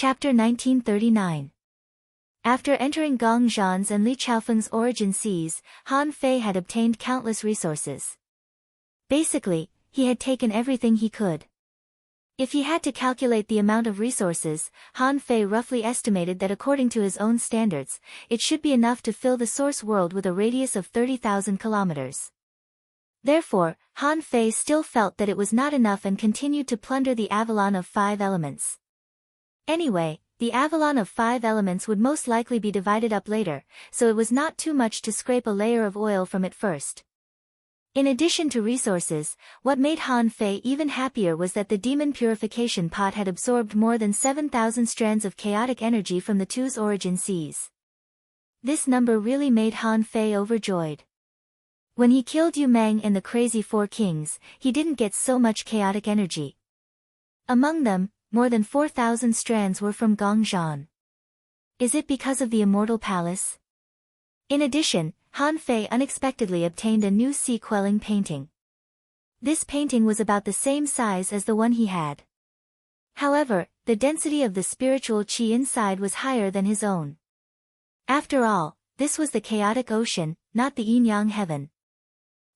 Chapter 1939. After entering Gong Zhan's and Li Chaofeng's origin seas, Han Fei had obtained countless resources. Basically, he had taken everything he could. If he had to calculate the amount of resources, Han Fei roughly estimated that according to his own standards, it should be enough to fill the source world with a radius of 30,000 kilometers. Therefore, Han Fei still felt that it was not enough and continued to plunder the Avalon of 5 elements. Anyway, the Avalon of 5 elements would most likely be divided up later, so it was not too much to scrape a layer of oil from it first. In addition to resources, what made Han Fei even happier was that the demon purification pot had absorbed more than 7,000 strands of chaotic energy from the two's origin seas. This number really made Han Fei overjoyed. When he killed Yu Meng and the crazy 4 kings, he didn't get so much chaotic energy. Among them, more than 4,000 strands were from Gong Zhan. Is it because of the Immortal Palace? In addition, Han Fei unexpectedly obtained a new sea-quelling painting. This painting was about the same size as the one he had. However, the density of the spiritual qi inside was higher than his own. After all, this was the chaotic ocean, not the yin-yang heaven.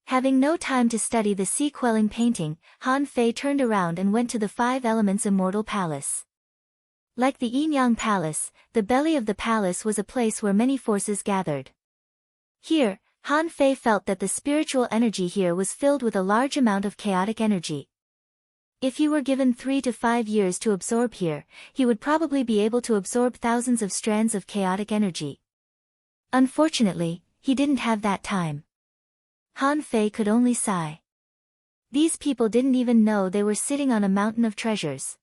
Having no time to study the sea-quelling painting, Han Fei turned around and went to the 5 Elements Immortal Palace. Like the yin-yang palace, the belly of the palace was a place where many forces gathered. Here, Han Fei felt that the spiritual energy here was filled with a large amount of chaotic energy. If he were given 3 to 5 years to absorb here, he would probably be able to absorb thousands of strands of chaotic energy. Unfortunately, he didn't have that time. Han Fei could only sigh. These people didn't even know they were sitting on a mountain of treasures.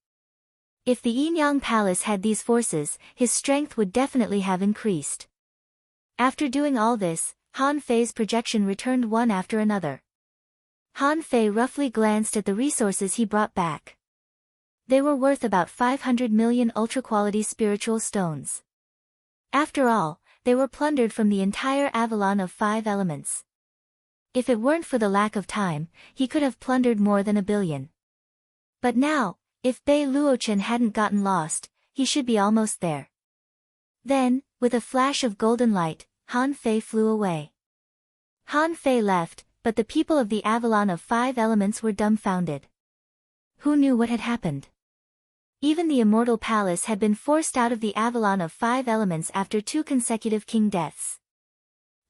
If the yin-yang palace had these forces, his strength would definitely have increased. After doing all this, Han Fei's projection returned one after another. Han Fei roughly glanced at the resources he brought back. They were worth about 500 million ultra-quality spiritual stones. After all, they were plundered from the entire Avalon of 5 elements. If it weren't for the lack of time, he could have plundered more than 1 billion. But now, if Bei Luochen hadn't gotten lost, he should be almost there. Then, with a flash of golden light, Han Fei flew away. Han Fei left, but the people of the Avalon of 5 elements were dumbfounded. Who knew what had happened? Even the Immortal Palace had been forced out of the Avalon of 5 elements after 2 consecutive king deaths.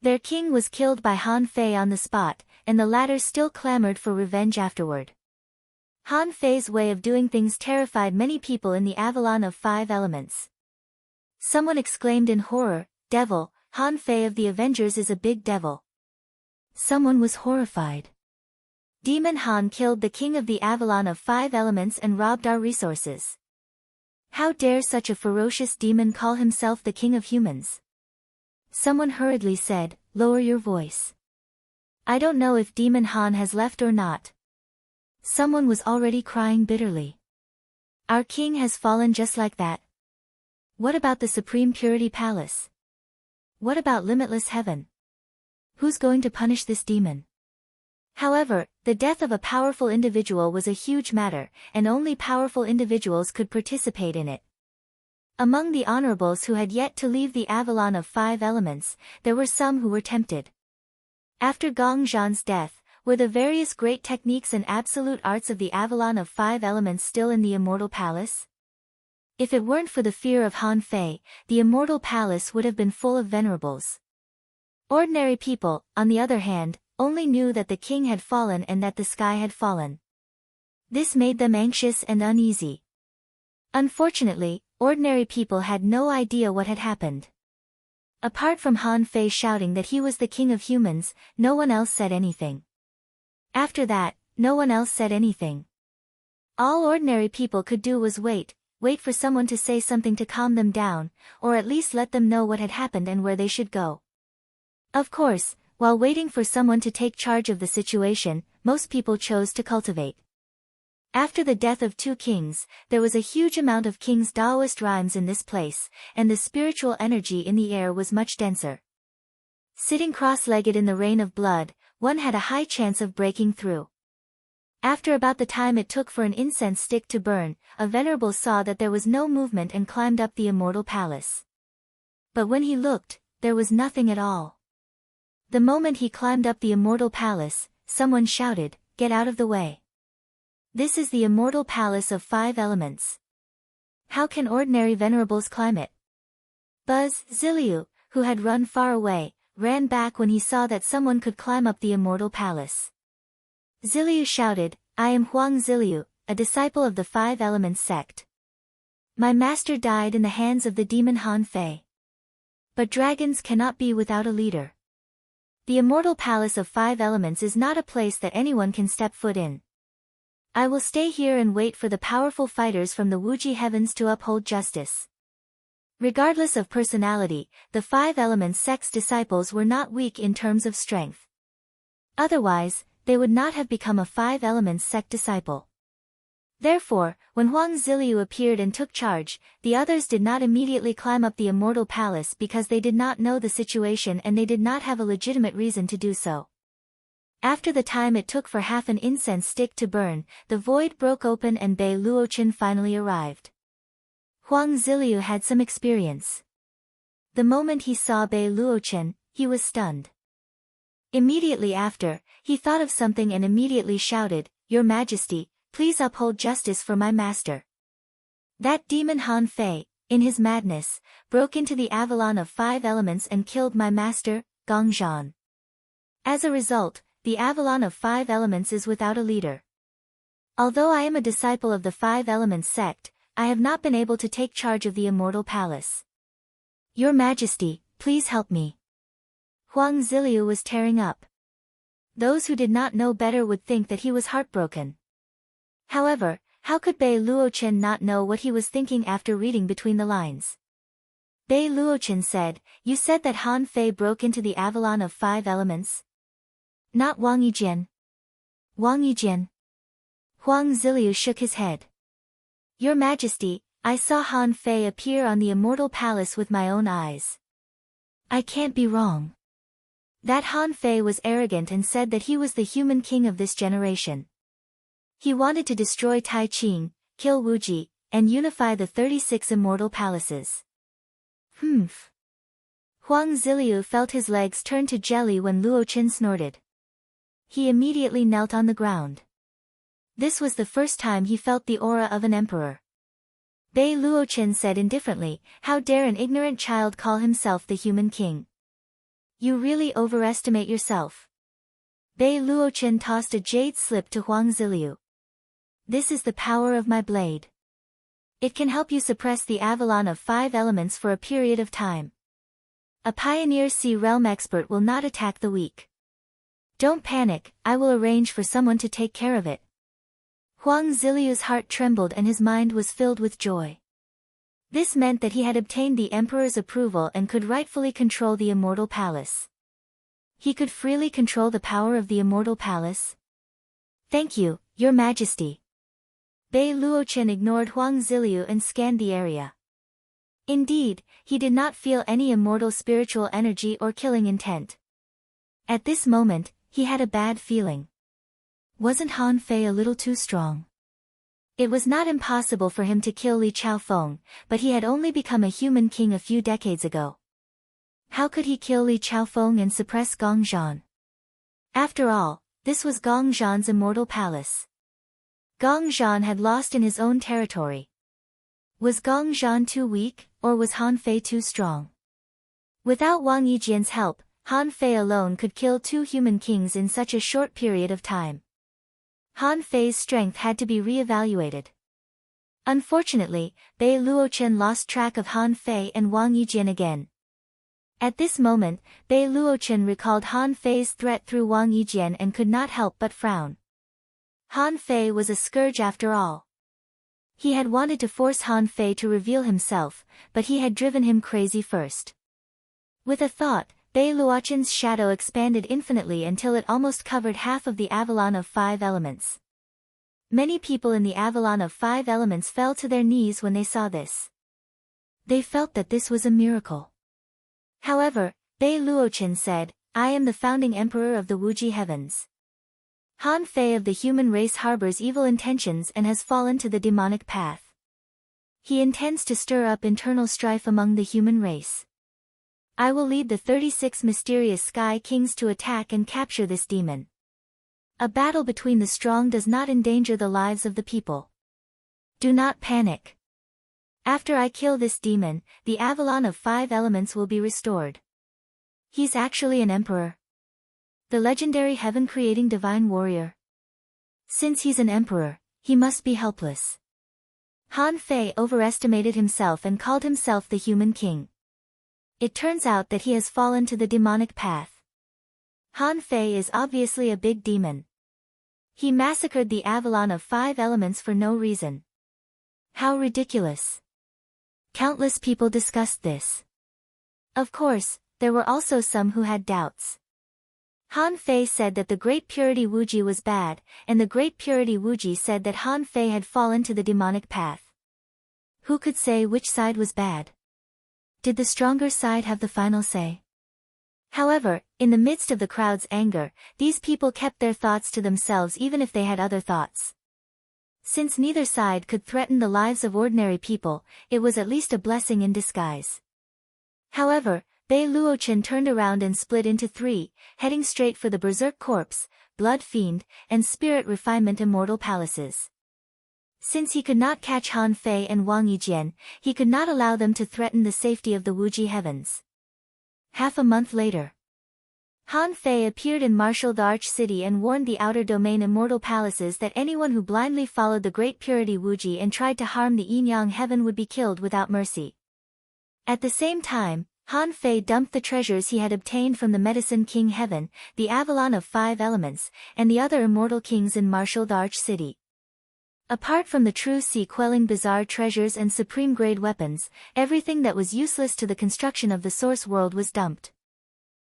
Their king was killed by Han Fei on the spot, and the latter still clamored for revenge afterward. Han Fei's way of doing things terrified many people in the Avalon of 5 elements. Someone exclaimed in horror, "Devil, Han Fei of the Avengers is a big devil." Someone was horrified. Demon Han killed the king of the Avalon of 5 elements and robbed our resources. How dare such a ferocious demon call himself the king of humans? Someone hurriedly said, "Lower your voice. I don't know if Demon Han has left or not." Someone was already crying bitterly. Our king has fallen just like that. What about the Supreme Purity Palace? What about limitless heaven? Who's going to punish this demon? However, the death of a powerful individual was a huge matter, and only powerful individuals could participate in it. Among the honorables who had yet to leave the Avalon of 5 elements, there were some who were tempted. After Gong Zhan's death, were the various great techniques and absolute arts of the Avalon of 5 elements still in the Immortal Palace? If it weren't for the fear of Han Fei, the Immortal Palace would have been full of venerables. Ordinary people, on the other hand, only knew that the king had fallen and that the sky had fallen. This made them anxious and uneasy. Unfortunately, ordinary people had no idea what had happened. Apart from Han Fei shouting that he was the king of humans, no one else said anything. After that, no one else said anything. All ordinary people could do was wait for someone to say something to calm them down, or at least let them know what had happened and where they should go. Of course, while waiting for someone to take charge of the situation, most people chose to cultivate. After the death of 2 kings, there was a huge amount of King's Taoist rhymes in this place, and the spiritual energy in the air was much denser. Sitting cross-legged in the rain of blood, one had a high chance of breaking through. After about the time it took for an incense stick to burn, a venerable saw that there was no movement and climbed up the immortal palace. But when he looked, there was nothing at all. The moment he climbed up the immortal palace, someone shouted, "Get out of the way. This is the immortal palace of 5 elements. How can ordinary venerables climb it?" Buzz Ziliu, who had run far away, ran back when he saw that someone could climb up the immortal palace. Ziliu shouted, "I am Huang Ziliu, a disciple of the 5 elements sect. My master died in the hands of the demon Han Fei. But dragons cannot be without a leader. The immortal palace of 5 elements is not a place that anyone can step foot in. I will stay here and wait for the powerful fighters from the Wuji heavens to uphold justice." Regardless of personality, the 5 elements sect's disciples were not weak in terms of strength. Otherwise, they would not have become a 5 elements sect disciple. Therefore, when Huang Ziliu appeared and took charge, the others did not immediately climb up the immortal palace because they did not know the situation and they did not have a legitimate reason to do so. After the time it took for half an incense stick to burn, the void broke open and Bei Luochen finally arrived. Huang Ziliu had some experience. The moment he saw Bei Luochen, he was stunned. Immediately after, he thought of something and immediately shouted, "Your Majesty, please uphold justice for my master." That demon Han Fei, in his madness, broke into the Avalon of 5 elements and killed my master, Gong Zhan. As a result, the Avalon of 5 elements is without a leader. Although I am a disciple of the 5 elements sect, I have not been able to take charge of the immortal palace. Your Majesty, please help me. Huang Ziliu was tearing up. Those who did not know better would think that he was heartbroken. However, how could Bei Luochen not know what he was thinking after reading between the lines? Bei Luochen said, "You said that Han Fei broke into the Avalon of 5 elements? Not Wang Yijian." Wang Yijian? Huang Ziliu shook his head. Your Majesty, I saw Han Fei appear on the immortal palace with my own eyes. I can't be wrong. That Han Fei was arrogant and said that he was the human king of this generation. He wanted to destroy Tai Qing, kill Wuji, and unify the 36 immortal palaces. Humph. Huang Ziliu felt his legs turn to jelly when Luochen snorted. He immediately knelt on the ground. This was the first time he felt the aura of an emperor. Bei Luochen said indifferently, "How dare an ignorant child call himself the human king? You really overestimate yourself." Bei Luochen tossed a jade slip to Huang Ziliu. "This is the power of my blade. It can help you suppress the Avalon of 5 elements for a period of time. A pioneer Sea Realm expert will not attack the weak. Don't panic, I will arrange for someone to take care of it." Huang Ziliu's heart trembled and his mind was filled with joy. This meant that he had obtained the emperor's approval and could rightfully control the immortal palace. He could freely control the power of the immortal palace. "Thank you, Your Majesty." Bei Luochen ignored Huang Ziliu and scanned the area. Indeed, he did not feel any immortal spiritual energy or killing intent. At this moment, he had a bad feeling. Wasn't Han Fei a little too strong? It was not impossible for him to kill Li Chaofeng, but he had only become a human king a few decades ago. How could he kill Li Chaofeng and suppress Gong Zhan? After all, this was Gong Zhan's immortal palace. Gong Zhan had lost in his own territory. Was Gong Zhan too weak, or was Han Fei too strong? Without Wang Yijian's help, Han Fei alone could kill 2 human kings in such a short period of time. Han Fei's strength had to be re-evaluated. Unfortunately, Bei Luochen lost track of Han Fei and Wang Yijian again. At this moment, Bei Luochen recalled Han Fei's threat through Wang Yijian and could not help but frown. Han Fei was a scourge after all. He had wanted to force Han Fei to reveal himself, but he had driven him crazy first. With a thought, Bei Luochen's shadow expanded infinitely until it almost covered half of the Avalon of 5 elements. Many people in the Avalon of 5 elements fell to their knees when they saw this. They felt that this was a miracle. However, Bei Luochen said, "I am the founding emperor of the Wuji heavens. Han Fei of the human race harbors evil intentions and has fallen to the demonic path. He intends to stir up internal strife among the human race. I will lead the 36 mysterious Sky Kings to attack and capture this demon. A battle between the strong does not endanger the lives of the people. Do not panic. After I kill this demon, the Avalon of 5 elements will be restored. He's actually an emperor. The legendary heaven-creating divine warrior. Since he's an emperor, he must be helpless. Han Fei overestimated himself and called himself the human king. It turns out that he has fallen to the demonic path. Han Fei is obviously a big demon. He massacred the Avalon of 5 elements for no reason. How ridiculous. Countless people discussed this. Of course, there were also some who had doubts. Han Fei said that the Great Purity Wuji was bad, and the Great Purity Wuji said that Han Fei had fallen to the demonic path. Who could say which side was bad? Did the stronger side have the final say? However, in the midst of the crowd's anger, these people kept their thoughts to themselves even if they had other thoughts. Since neither side could threaten the lives of ordinary people, it was at least a blessing in disguise. However, Bei Luochen turned around and split into 3, heading straight for the Berserk Corpse, Blood Fiend, and Spirit Refinement Immortal Palaces. Since he could not catch Han Fei and Wang Yijian, he could not allow them to threaten the safety of the Wuji heavens. Half a month later, Han Fei appeared in Martial Arch City and warned the Outer Domain Immortal Palaces that anyone who blindly followed the Great Purity Wuji and tried to harm the Yin-Yang Heaven would be killed without mercy. At the same time, Han Fei dumped the treasures he had obtained from the Medicine King Heaven, the Avalon of 5 elements, and the other immortal kings in Martial Arch City. Apart from the true sea-quelling bizarre treasures and supreme-grade weapons, everything that was useless to the construction of the source world was dumped.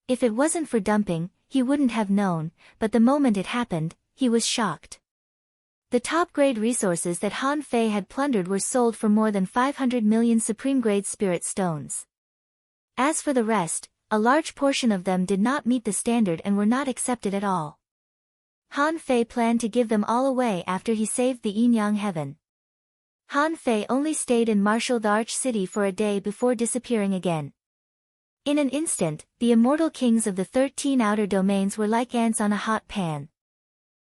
If it wasn't for dumping, he wouldn't have known, but the moment it happened, he was shocked. The top-grade resources that Han Fei had plundered were sold for more than 500 million supreme-grade spirit stones. As for the rest, a large portion of them did not meet the standard and were not accepted at all. Han Fei planned to give them all away after he saved the Yin-Yang Heaven. Han Fei only stayed in Martial Arch City for a day before disappearing again. In an instant, the immortal kings of the 13 outer domains were like ants on a hot pan.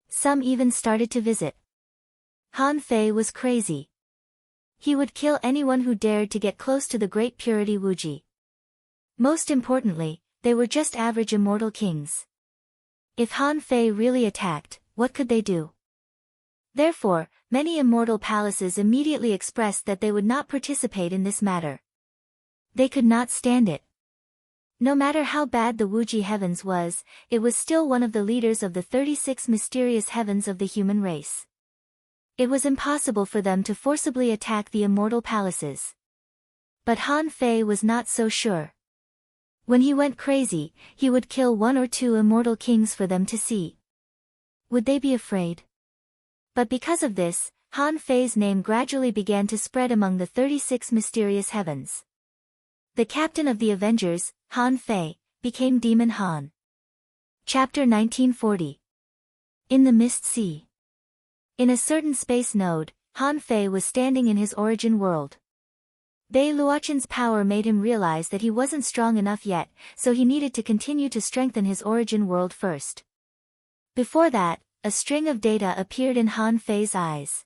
Some even started to visit. Han Fei was crazy. He would kill anyone who dared to get close to the Great Purity Wuji. Most importantly, they were just average immortal kings. If Han Fei really attacked, what could they do? Therefore, many immortal palaces immediately expressed that they would not participate in this matter. They could not stand it. No matter how bad the Wuji heavens was, it was still one of the leaders of the 36 mysterious heavens of the human race. It was impossible for them to forcibly attack the immortal palaces. But Han Fei was not so sure. When he went crazy, he would kill 1 or 2 immortal kings for them to see. Would they be afraid? But because of this, Han Fei's name gradually began to spread among the 36 mysterious heavens. The captain of the Avengers, Han Fei, became Demon Han. Chapter 1940. In the Mist Sea. In a certain space node, Han Fei was standing in his origin world. Bei Luochen's power made him realize that he wasn't strong enough yet, so he needed to continue to strengthen his origin world first. Before that, a string of data appeared in Han Fei's eyes.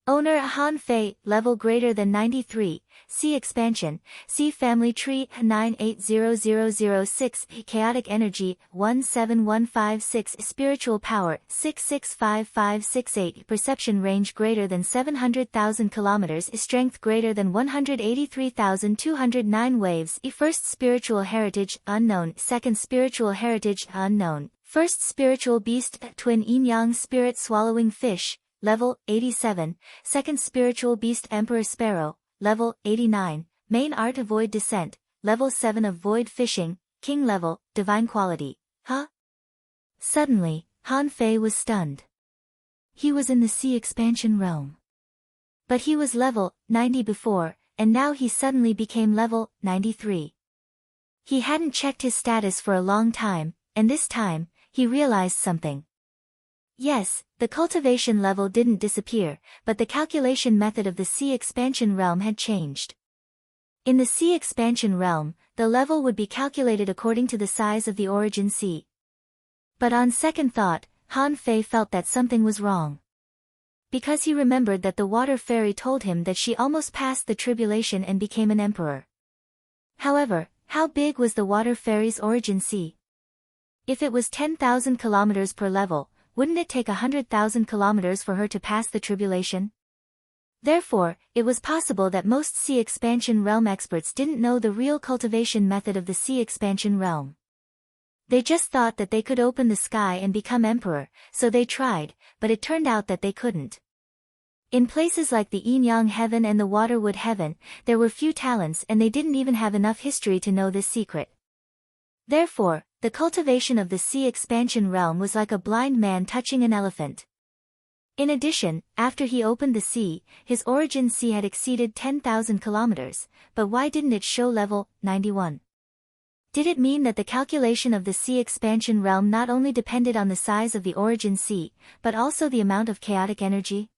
Owner Han Fei, level greater than 93, C expansion, C family tree 980006, chaotic energy 17156, spiritual power 665568, perception range greater than 700,000 kilometers, strength greater than 183,209 waves, first spiritual heritage unknown, second spiritual heritage unknown, first spiritual beast twin yin-yang spirit swallowing fish, level 87, second spiritual beast Emperor Sparrow, level 89, main art Void Descent, level 7 of Void Fishing, king level, divine quality. Huh? Suddenly, Han Fei was stunned. He was in the sea expansion realm. But he was level 90 before, and now he suddenly became level 93. He hadn't checked his status for a long time, and this time, he realized something. Yes, the cultivation level didn't disappear, but the calculation method of the sea expansion realm had changed. In the sea expansion realm, the level would be calculated according to the size of the origin sea. But on second thought, Han Fei felt that something was wrong. Because he remembered that the water fairy told him that she almost passed the tribulation and became an emperor. However, how big was the water fairy's origin sea? If it was 10,000 kilometers per level, wouldn't it take 100,000 kilometers for her to pass the tribulation? Therefore, it was possible that most sea expansion realm experts didn't know the real cultivation method of the sea expansion realm. They just thought that they could open the sky and become emperor, so they tried, but it turned out that they couldn't. In places like the Yin-Yang heaven and the Waterwood heaven, there were few talents and they didn't even have enough history to know this secret. Therefore, the cultivation of the sea expansion realm was like a blind man touching an elephant. In addition, after he opened the sea, his origin sea had exceeded 10,000 kilometers, but why didn't it show level 91? Did it mean that the calculation of the sea expansion realm not only depended on the size of the origin sea, but also the amount of chaotic energy?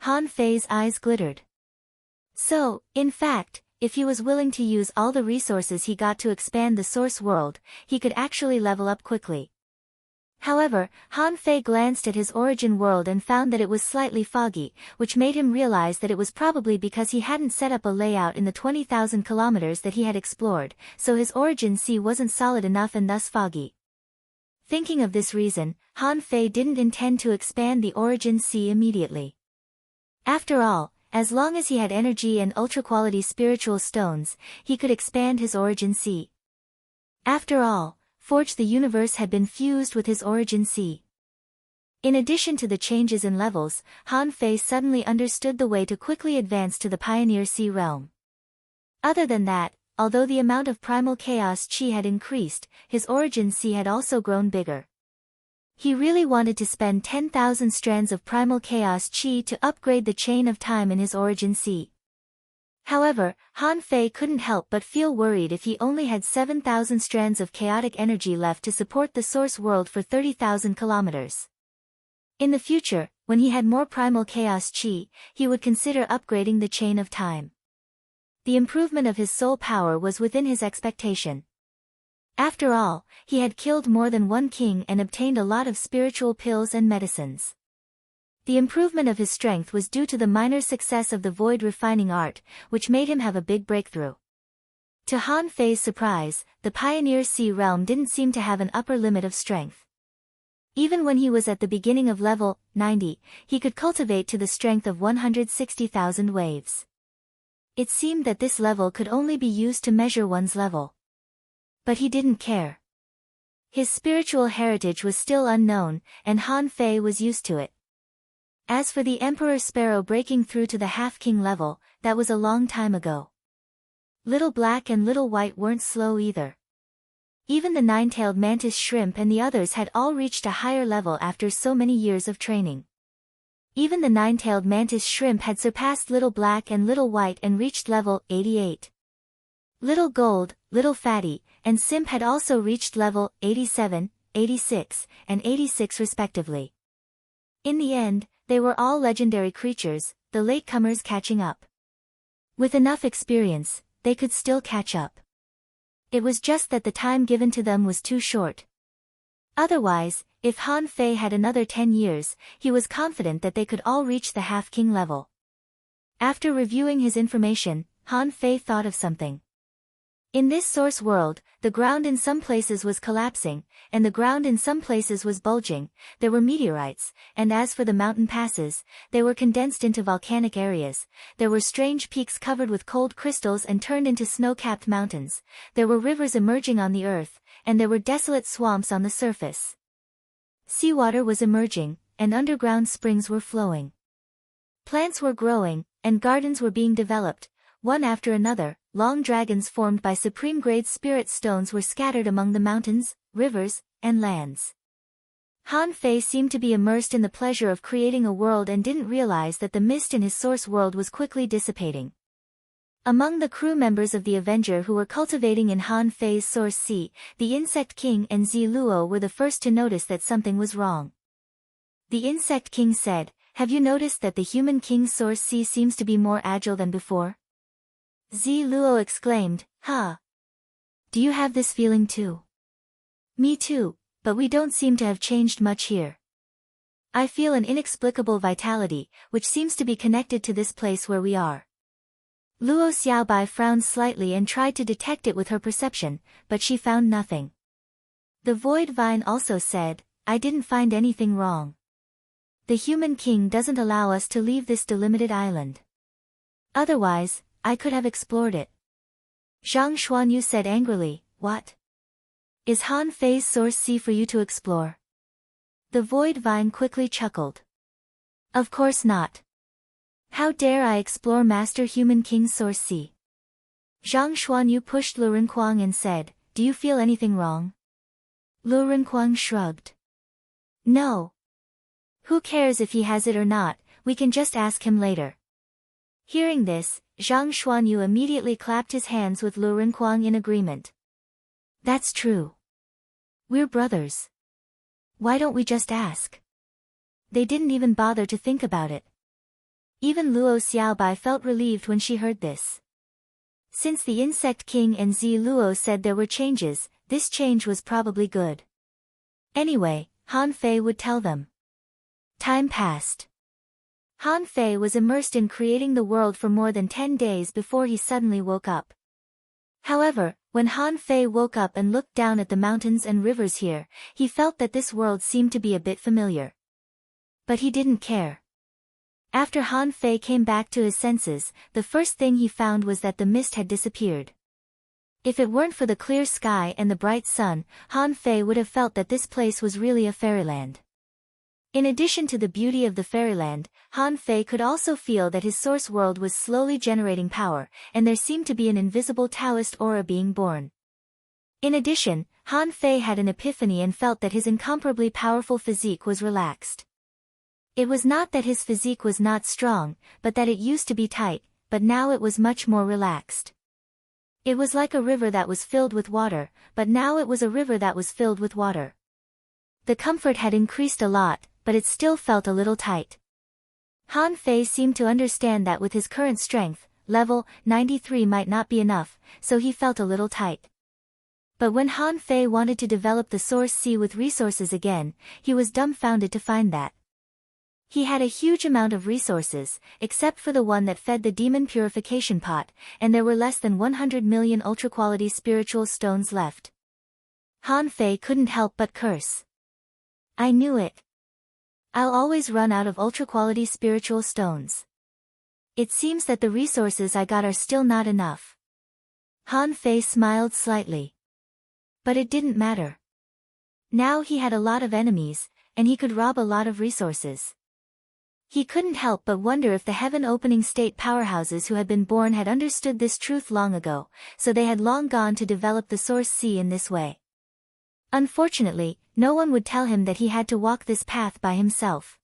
Han Fei's eyes glittered. So, in fact, if he was willing to use all the resources he got to expand the source world, he could actually level up quickly. However, Han Fei glanced at his origin world and found that it was slightly foggy, which made him realize that it was probably because he hadn't set up a layout in the 20,000 kilometers that he had explored, so his origin sea wasn't solid enough and thus foggy. Thinking of this reason, Han Fei didn't intend to expand the origin sea immediately. After all, as long as he had energy and ultra-quality spiritual stones, he could expand his origin sea. After all, Forge the universe had been fused with his origin sea. In addition to the changes in levels, Han Fei suddenly understood the way to quickly advance to the Pioneer Sea realm. Other than that, although the amount of primal chaos chi had increased, his origin sea had also grown bigger. He really wanted to spend 10,000 strands of primal chaos chi to upgrade the chain of time in his origin sea. However, Han Fei couldn't help but feel worried if he only had 7,000 strands of chaotic energy left to support the source world for 30,000 kilometers. In the future, when he had more primal chaos chi, he would consider upgrading the chain of time. The improvement of his soul power was within his expectation. After all, he had killed more than one king and obtained a lot of spiritual pills and medicines. The improvement of his strength was due to the minor success of the void refining art, which made him have a big breakthrough. To Han Fei's surprise, the Pioneer Sea realm didn't seem to have an upper limit of strength. Even when he was at the beginning of level 90, he could cultivate to the strength of 160,000 waves. It seemed that this level could only be used to measure one's level. But he didn't care. His spiritual heritage was still unknown, and Han Fei was used to it. As for the Emperor Sparrow breaking through to the half-king level, that was a long time ago. Little Black and Little White weren't slow either. Even the nine-tailed mantis shrimp and the others had all reached a higher level after so many years of training. Even the nine-tailed mantis shrimp had surpassed Little Black and Little White and reached level 88. Little Gold, Little Fatty, and Simp had also reached level 87, 86, and 86 respectively. In the end, they were all legendary creatures, the latecomers catching up. With enough experience, they could still catch up. It was just that the time given to them was too short. Otherwise, if Han Fei had another 10 years, he was confident that they could all reach the half-king level. After reviewing his information, Han Fei thought of something. In this source world, the ground in some places was collapsing, and the ground in some places was bulging. There were meteorites, and as for the mountain passes, they were condensed into volcanic areas. There were strange peaks covered with cold crystals and turned into snow-capped mountains. There were rivers emerging on the earth, and there were desolate swamps on the surface. Seawater was emerging, and underground springs were flowing. Plants were growing, and gardens were being developed. One after another, long dragons formed by supreme-grade spirit stones were scattered among the mountains, rivers, and lands. Han Fei seemed to be immersed in the pleasure of creating a world and didn't realize that the mist in his source world was quickly dissipating. Among the crew members of the Avenger who were cultivating in Han Fei's source sea, the Insect King and Zi Luo were the first to notice that something was wrong. The insect king said, "Have you noticed that the human king's source sea seems to be more agile than before?" Zi Luo exclaimed, "Huh? Do you have this feeling too?" "Me too, but we don't seem to have changed much here. I feel an inexplicable vitality, which seems to be connected to this place where we are." Luo Xiaobai frowned slightly and tried to detect it with her perception, but she found nothing. The Void Vine also said, "I didn't find anything wrong. The human king doesn't allow us to leave this delimited island. Otherwise, I could have explored it." Zhang Xuanyu said angrily, "What? Is Han Fei's source sea for you to explore?" The Void Vine quickly chuckled. "Of course not. How dare I explore Master Human King's source sea?" Zhang Xuanyu pushed Lu Renkuang and said, "Do you feel anything wrong?" Lu Renkuang shrugged. "No. Who cares if he has it or not, we can just ask him later." Hearing this, Zhang Xuanyu immediately clapped his hands with Lu Renkuang in agreement. "That's true. We're brothers. Why don't we just ask?" They didn't even bother to think about it. Even Luo Xiaobai felt relieved when she heard this. Since the Insect King and Zi Luo said there were changes, this change was probably good. Anyway, Han Fei would tell them. Time passed. Han Fei was immersed in creating the world for more than 10 days before he suddenly woke up. However, when Han Fei woke up and looked down at the mountains and rivers here, he felt that this world seemed to be a bit familiar. But he didn't care. After Han Fei came back to his senses, the first thing he found was that the mist had disappeared. If it weren't for the clear sky and the bright sun, Han Fei would have felt that this place was really a fairyland. In addition to the beauty of the fairyland, Han Fei could also feel that his source world was slowly generating power, and there seemed to be an invisible Taoist aura being born. In addition, Han Fei had an epiphany and felt that his incomparably powerful physique was relaxed. It was not that his physique was not strong, but that it used to be tight, but now it was much more relaxed. It was like a river that was filled with water, but now it was a river that was filled with water. The comfort had increased a lot, but it still felt a little tight. Han Fei seemed to understand that with his current strength, level 93 might not be enough, so he felt a little tight. But when Han Fei wanted to develop the source sea with resources again, he was dumbfounded to find that he had a huge amount of resources, except for the one that fed the demon purification pot, and there were less than 100 million ultra-quality spiritual stones left. Han Fei couldn't help but curse. "I knew it. I'll always run out of ultra-quality spiritual stones. It seems that the resources I got are still not enough." Han Fei smiled slightly. But it didn't matter. Now he had a lot of enemies, and he could rob a lot of resources. He couldn't help but wonder if the heaven-opening state powerhouses who had been born had understood this truth long ago, so they had long gone to develop the source sea in this way. Unfortunately, no one would tell him that he had to walk this path by himself.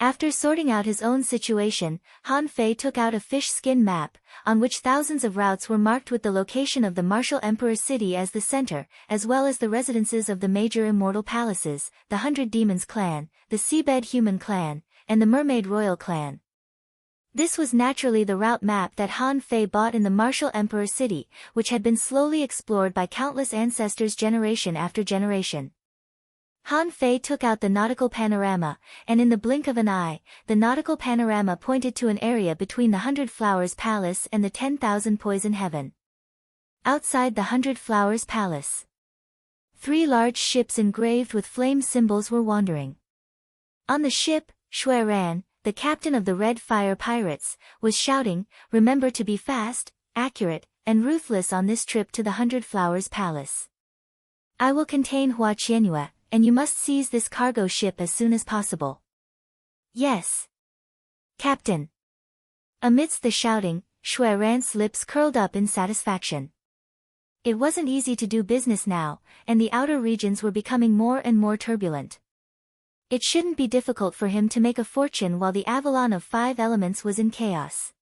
After sorting out his own situation, Han Fei took out a fish skin map, on which thousands of routes were marked with the location of the Martial Emperor City as the center, as well as the residences of the major immortal palaces, the 100 Demons clan, the Seabed Human clan, and the Mermaid Royal clan. This was naturally the route map that Han Fei bought in the Martial Emperor City, which had been slowly explored by countless ancestors generation after generation. Han Fei took out the nautical panorama, and in the blink of an eye, the nautical panorama pointed to an area between the 100 Flowers Palace and the 10,000 Poison Heaven. Outside the 100 Flowers Palace, 3 large ships engraved with flame symbols were wandering. On the ship, Shui Ran, the captain of the Red Fire Pirates, was shouting, "Remember to be fast, accurate, and ruthless on this trip to the 100 Flowers Palace. I will contain Hua Qianyue, and you must seize this cargo ship as soon as possible." "Yes, Captain." Amidst the shouting, Shui Ran's lips curled up in satisfaction. It wasn't easy to do business now, and the outer regions were becoming more and more turbulent. It shouldn't be difficult for him to make a fortune while the Avalon of 5 elements was in chaos.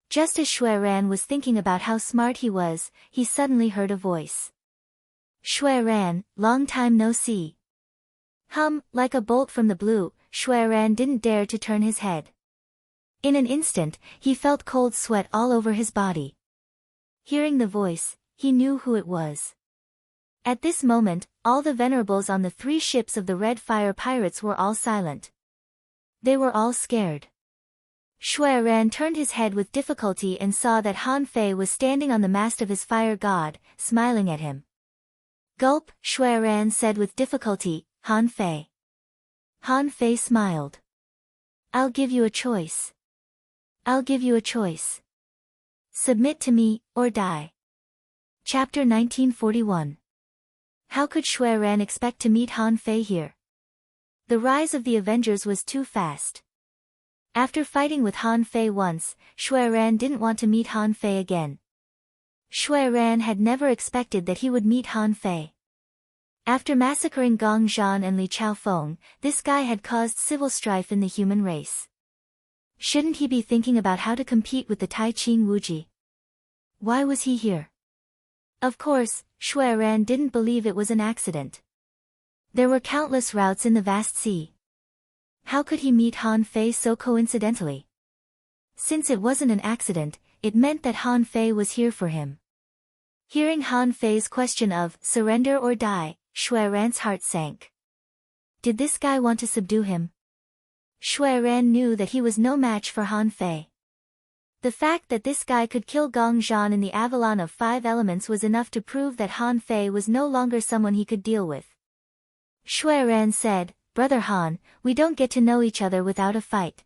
Just as Shui Ran was thinking about how smart he was, he suddenly heard a voice. "Shui Ran, long time no see." Like a bolt from the blue, Shuiran didn't dare to turn his head. In an instant, he felt cold sweat all over his body. Hearing the voice, he knew who it was. At this moment, all the venerables on the 3 ships of the Red Fire Pirates were all silent. They were all scared. Shuiran turned his head with difficulty and saw that Han Fei was standing on the mast of his fire god, smiling at him. Gulp, Shuiran said with difficulty, Han Fei. Han Fei smiled. I'll give you a choice. I'll give you a choice. Submit to me, or die. Chapter 1941. How could Shuiran expect to meet Han Fei here? The rise of the Avengers was too fast. After fighting with Han Fei once, Shuiran didn't want to meet Han Fei again. Shuiran had never expected that he would meet Han Fei. After massacring Gong Zhan and Li Chaofeng, this guy had caused civil strife in the human race. Shouldn't he be thinking about how to compete with the Tai Ching Wuji? Why was he here? Of course, Shuiran didn't believe it was an accident. There were countless routes in the vast sea. How could he meet Han Fei so coincidentally? Since it wasn't an accident, it meant that Han Fei was here for him. Hearing Han Fei's question of surrender or die, Shuiran's heart sank. Did this guy want to subdue him? Shuiran knew that he was no match for Han Fei. The fact that this guy could kill Gong Zhan in the Avalon of 5 Elements was enough to prove that Han Fei was no longer someone he could deal with. Shuiran said, Brother Han, we don't get to know each other without a fight.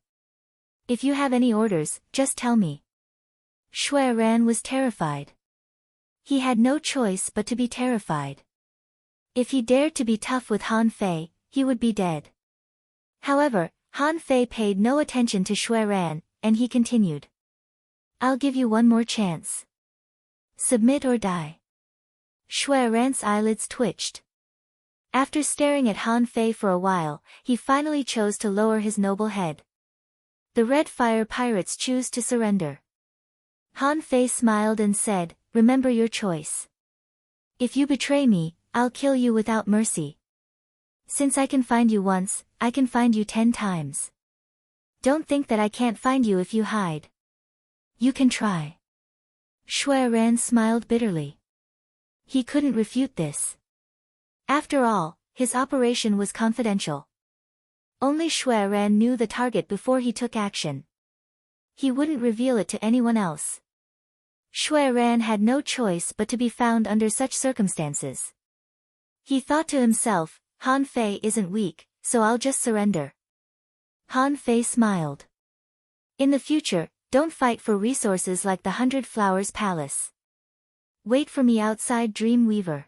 If you have any orders, just tell me. Shuiran was terrified. He had no choice but to be terrified. If he dared to be tough with Han Fei, he would be dead. However, Han Fei paid no attention to Shuiran, and he continued. I'll give you one more chance. Submit or die. Shuiran's eyelids twitched. After staring at Han Fei for a while, he finally chose to lower his noble head. The Red Fire Pirates choose to surrender. Han Fei smiled and said, remember your choice. If you betray me, I'll kill you without mercy. Since I can find you once, I can find you 10 times. Don't think that I can't find you if you hide. You can try. Shuiran smiled bitterly. He couldn't refute this. After all, his operation was confidential. Only Shuiran knew the target before he took action. He wouldn't reveal it to anyone else. Shuiran had no choice but to be found under such circumstances. He thought to himself, Han Fei isn't weak, so I'll just surrender. Han Fei smiled. In the future, don't fight for resources like the 100 Flowers Palace. Wait for me outside Dreamweaver.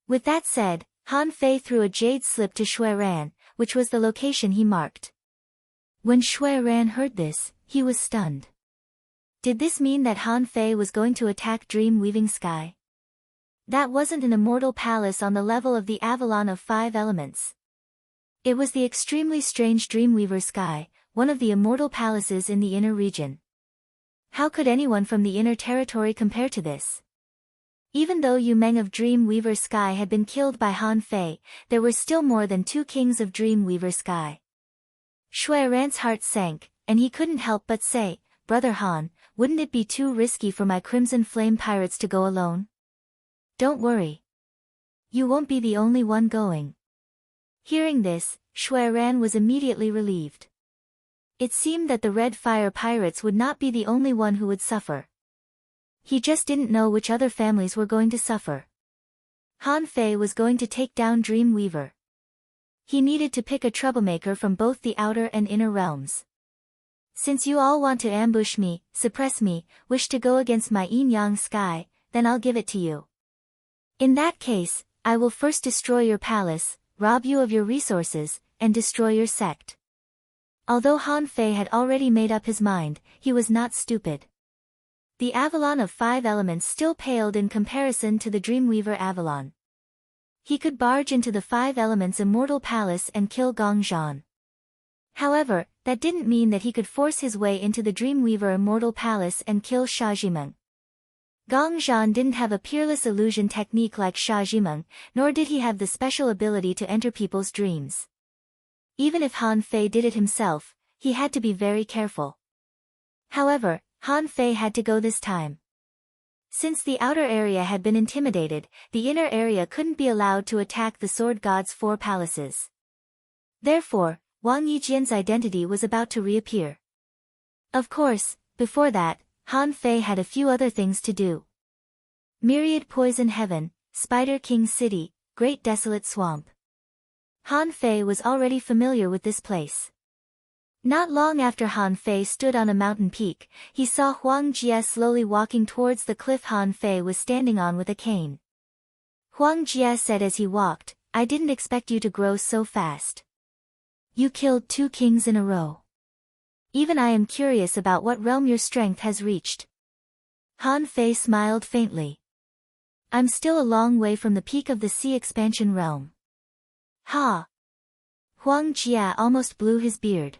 With that said, Han Fei threw a jade slip to Shuiran, which was the location he marked. When Shuiran heard this, he was stunned. Did this mean that Han Fei was going to attack Dream-Weaving Sky? That wasn't an immortal palace on the level of the Avalon of 5 Elements. It was the extremely strange Dreamweaver Sky, one of the immortal palaces in the inner region. How could anyone from the inner territory compare to this? Even though Yu Meng of Dreamweaver Sky had been killed by Han Fei, there were still more than 2 kings of Dreamweaver Sky. Shuiran's heart sank, and he couldn't help but say, Brother Han, wouldn't it be too risky for my Crimson Flame Pirates to go alone? Don't worry. You won't be the only one going. Hearing this, Shuiran was immediately relieved. It seemed that the Red Fire Pirates would not be the only one who would suffer. He just didn't know which other families were going to suffer. Han Fei was going to take down Dreamweaver. He needed to pick a troublemaker from both the outer and inner realms. Since you all want to ambush me, suppress me, wish to go against my Yin-Yang Sky, then I'll give it to you. In that case, I will first destroy your palace, rob you of your resources, and destroy your sect. Although Han Fei had already made up his mind, he was not stupid. The Avalon of 5 Elements still paled in comparison to the Dreamweaver Avalon. He could barge into the 5 Elements Immortal Palace and kill Gong Zhan. However, that didn't mean that he could force his way into the Dreamweaver Immortal Palace and kill Sha Jimeng. Gong Zhan didn't have a peerless illusion technique like Sha Jimeng, nor did he have the special ability to enter people's dreams. Even if Han Fei did it himself, he had to be very careful. However, Han Fei had to go this time. Since the outer area had been intimidated, the inner area couldn't be allowed to attack the Sword God's 4 palaces. Therefore, Wang Yijian's identity was about to reappear. Of course, before that, Han Fei had a few other things to do. Myriad Poison Heaven, Spider King City, Great Desolate Swamp. Han Fei was already familiar with this place. Not long after Han Fei stood on a mountain peak, he saw Huang Jie slowly walking towards the cliff Han Fei was standing on with a cane. Huang Jie said as he walked, "I didn't expect you to grow so fast. You killed 2 kings in a row. Even I am curious about what realm your strength has reached." Han Fei smiled faintly. "I'm still a long way from the peak of the Sea Expansion realm." Ha! Huang Jie almost blew his beard.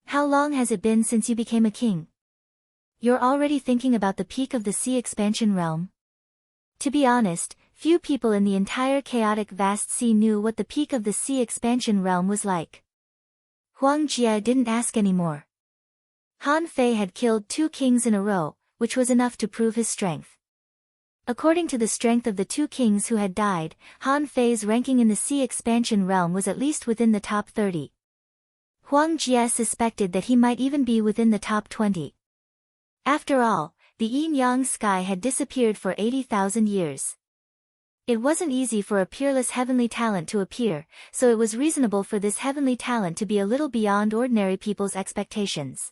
"How long has it been since you became a king? You're already thinking about the peak of the Sea Expansion realm?" To be honest, few people in the entire chaotic vast sea knew what the peak of the Sea Expansion realm was like. Huang Jie didn't ask anymore. Han Fei had killed 2 kings in a row, which was enough to prove his strength. According to the strength of the 2 kings who had died, Han Fei's ranking in the Sea Expansion realm was at least within the top 30. Huang Jie suspected that he might even be within the top 20. After all, the yin-yang sky had disappeared for 80,000 years. It wasn't easy for a peerless heavenly talent to appear, so it was reasonable for this heavenly talent to be a little beyond ordinary people's expectations.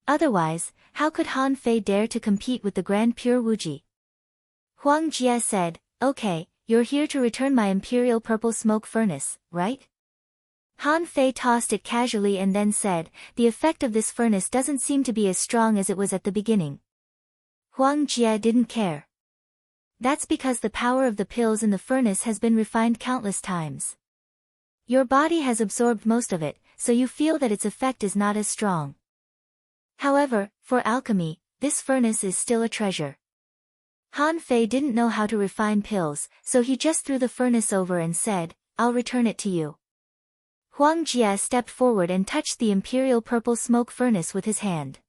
Otherwise, how could Han Fei dare to compete with the Grand Pure Wuji? Huang Jie said, "Okay, you're here to return my Imperial Purple Smoke Furnace, right?" Han Fei tossed it casually and then said, "The effect of this furnace doesn't seem to be as strong as it was at the beginning." Huang Jie didn't care. "That's because the power of the pills in the furnace has been refined countless times. Your body has absorbed most of it, so you feel that its effect is not as strong. However, for alchemy, this furnace is still a treasure." Han Fei didn't know how to refine pills, so he just threw the furnace over and said, "I'll return it to you." Huang Jie stepped forward and touched the Imperial Purple Smoke Furnace with his hand.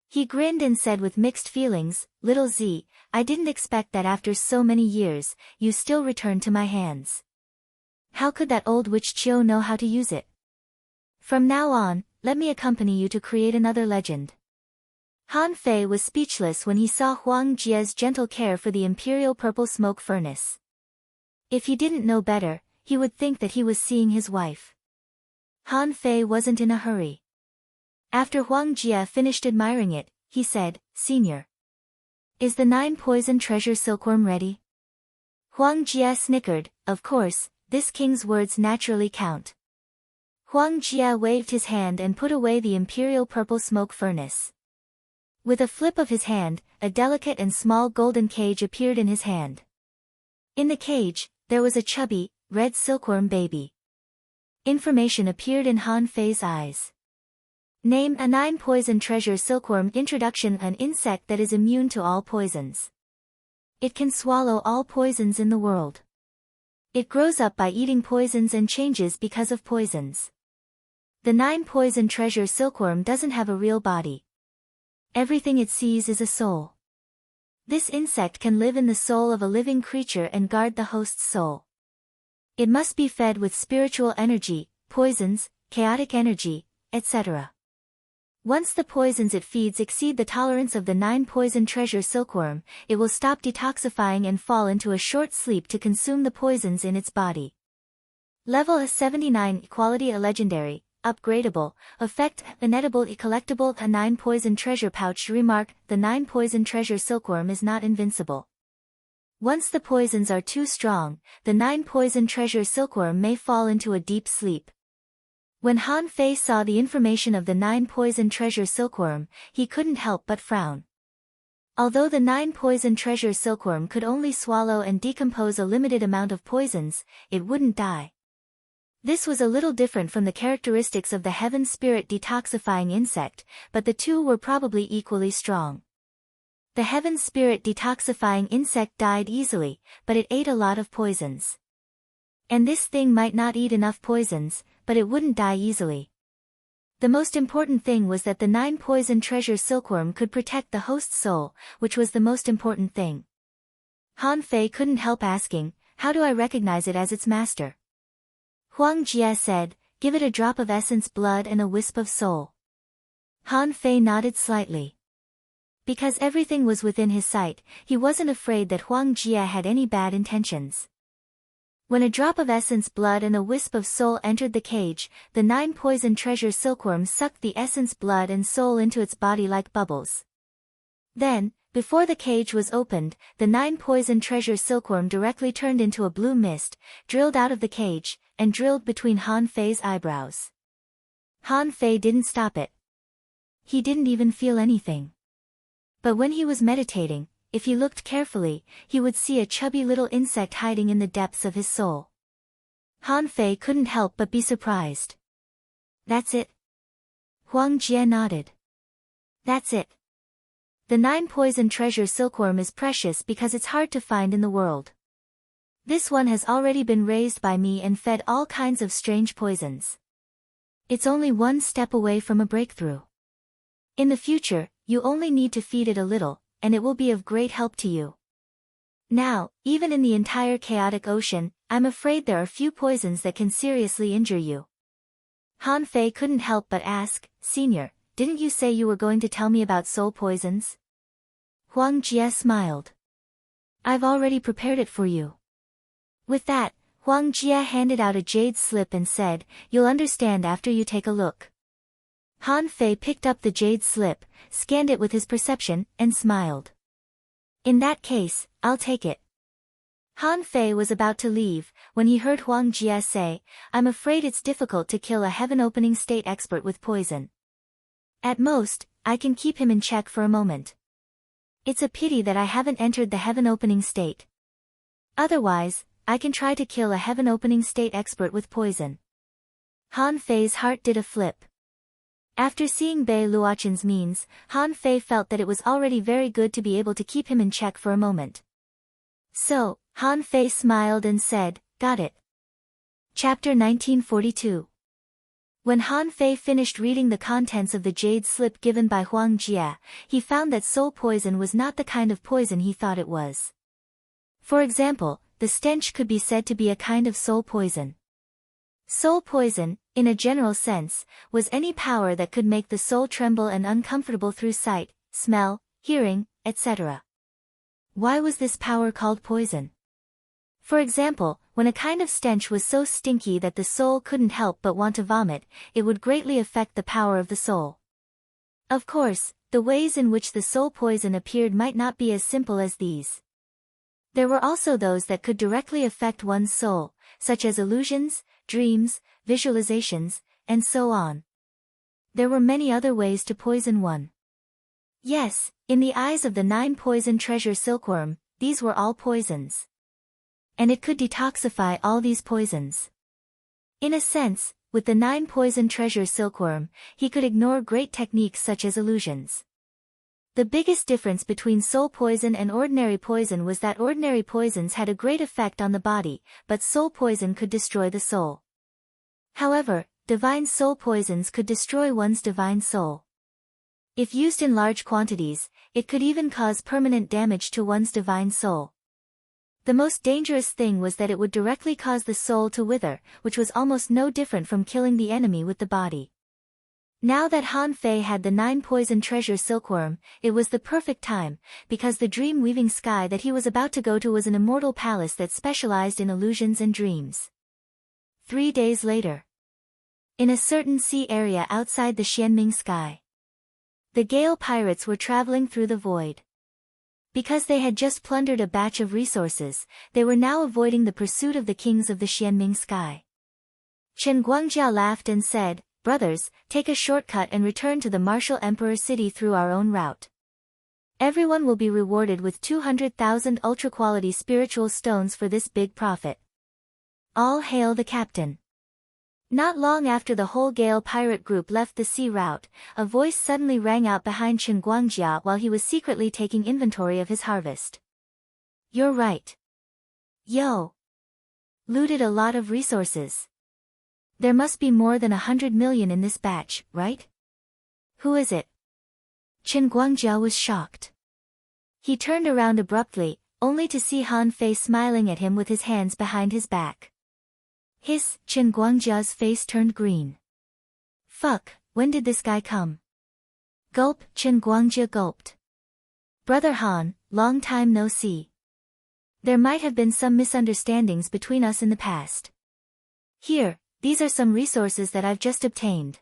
He grinned and said with mixed feelings, "Little Z, I didn't expect that after so many years, you still returned to my hands. How could that old witch Chiu know how to use it? From now on, let me accompany you to create another legend." Han Fei was speechless when he saw Huang Jie's gentle care for the Imperial Purple Smoke Furnace. If he didn't know better, he would think that he was seeing his wife. Han Fei wasn't in a hurry. After Huang Jie finished admiring it, he said, "Senior, is the 9 poison treasure silkworm ready?" Huang Jie snickered, "Of course, this king's words naturally count." Huang Jie waved his hand and put away the Imperial Purple Smoke Furnace. With a flip of his hand, a delicate and small golden cage appeared in his hand. In the cage, there was a chubby, red silkworm baby. Information appeared in Han Fei's eyes. Name a 9 poison treasure silkworm. Introduction: an insect that is immune to all poisons. It can swallow all poisons in the world. It grows up by eating poisons and changes because of poisons. The 9 poison treasure silkworm doesn't have a real body. Everything it sees is a soul. This insect can live in the soul of a living creature and guard the host's soul. It must be fed with spiritual energy, poisons, chaotic energy, etc. Once the poisons it feeds exceed the tolerance of the 9 poison treasure silkworm, it will stop detoxifying and fall into a short sleep to consume the poisons in its body. Level 79. Quality: a legendary, upgradable, effect: inedible, collectible. A 9 poison treasure pouch. Remark: the 9 poison treasure silkworm is not invincible. Once the poisons are too strong, the 9 poison treasure silkworm may fall into a deep sleep. When Han Fei saw the information of the 9 poison treasure silkworm, he couldn't help but frown. Although the 9 poison treasure silkworm could only swallow and decompose a limited amount of poisons, it wouldn't die. This was a little different from the characteristics of the heaven spirit detoxifying insect, but the two were probably equally strong. The heaven spirit detoxifying insect died easily, but it ate a lot of poisons. And this thing might not eat enough poisons, but it wouldn't die easily. The most important thing was that the 9-poison treasure silkworm could protect the host's soul, which was the most important thing. Han Fei couldn't help asking, how do I recognize it as its master? Huang Jie said, give it a drop of essence blood and a wisp of soul. Han Fei nodded slightly. Because everything was within his sight, he wasn't afraid that Huang Jie had any bad intentions. When a drop of essence blood and a wisp of soul entered the cage, the 9-poison treasure silkworm sucked the essence blood and soul into its body like bubbles. Then, before the cage was opened, the 9-poison treasure silkworm directly turned into a blue mist, drilled out of the cage, and drilled between Han Fei's eyebrows. Han Fei didn't stop it. He didn't even feel anything. But when he was meditating, if he looked carefully, he would see a chubby little insect hiding in the depths of his soul. Han Fei couldn't help but be surprised. That's it? Huang Jie nodded. That's it. The 9-poison treasure silkworm is precious because it's hard to find in the world. This one has already been raised by me and fed all kinds of strange poisons. It's only one step away from a breakthrough. In the future, you only need to feed it a little, and it will be of great help to you. Now, even in the entire chaotic ocean, I'm afraid there are few poisons that can seriously injure you. Han Fei couldn't help but ask, Senior, didn't you say you were going to tell me about soul poisons? Huang Jie smiled. I've already prepared it for you. With that, Huang Jie handed out a jade slip and said, you'll understand after you take a look. Han Fei picked up the jade slip, scanned it with his perception, and smiled. In that case, I'll take it. Han Fei was about to leave, when he heard Huang Jie say, I'm afraid it's difficult to kill a heaven-opening state expert with poison. At most, I can keep him in check for a moment. It's a pity that I haven't entered the heaven-opening state. Otherwise, I can try to kill a heaven-opening state expert with poison. Han Fei's heart did a flip. After seeing Bei Luochen's means, Han Fei felt that it was already very good to be able to keep him in check for a moment. So, Han Fei smiled and said, got it. Chapter 1942. When Han Fei finished reading the contents of the jade slip given by Huang Jie, he found that soul poison was not the kind of poison he thought it was. For example, the stench could be said to be a kind of soul poison. Soul poison, in a general sense, was any power that could make the soul tremble and uncomfortable through sight, smell, hearing, etc. Why was this power called poison? For example, when a kind of stench was so stinky that the soul couldn't help but want to vomit, it would greatly affect the power of the soul. Of course, the ways in which the soul poison appeared might not be as simple as these. There were also those that could directly affect one's soul, such as illusions, dreams, visualizations, and so on. There were many other ways to poison one. Yes, in the eyes of the 9-poison treasure silkworm, these were all poisons. And it could detoxify all these poisons. In a sense, with the 9-poison treasure silkworm, he could ignore great techniques such as illusions. The biggest difference between soul poison and ordinary poison was that ordinary poisons had a great effect on the body, but soul poison could destroy the soul. However, divine soul poisons could destroy one's divine soul. If used in large quantities, it could even cause permanent damage to one's divine soul. The most dangerous thing was that it would directly cause the soul to wither, which was almost no different from killing the enemy with the body. Now that Han Fei had the 9-poison treasure silkworm, it was the perfect time, because the dream-weaving sky that he was about to go to was an immortal palace that specialized in illusions and dreams. 3 days later. In a certain sea area outside the Xianming sky. The Gale pirates were traveling through the void. Because they had just plundered a batch of resources, they were now avoiding the pursuit of the kings of the Xianming sky. Chen Guangjiao laughed and said, Brothers, take a shortcut and return to the martial emperor city through our own route. Everyone will be rewarded with 200,000 ultra-quality spiritual stones for this big profit. All hail the captain. Not long after the whole Gale pirate group left the sea route, a voice suddenly rang out behind Chen Guangjia while he was secretly taking inventory of his harvest. You're right. Yo! Looted a lot of resources. There must be more than 100 million in this batch, right? Who is it? Chen Guangjia was shocked. He turned around abruptly, only to see Han Fei smiling at him with his hands behind his back. Hiss, Chen Guangjia's face turned green. Fuck, when did this guy come? Gulp, Chen Guangjia gulped. Brother Han, long time no see. There might have been some misunderstandings between us in the past. Here, these are some resources that I've just obtained.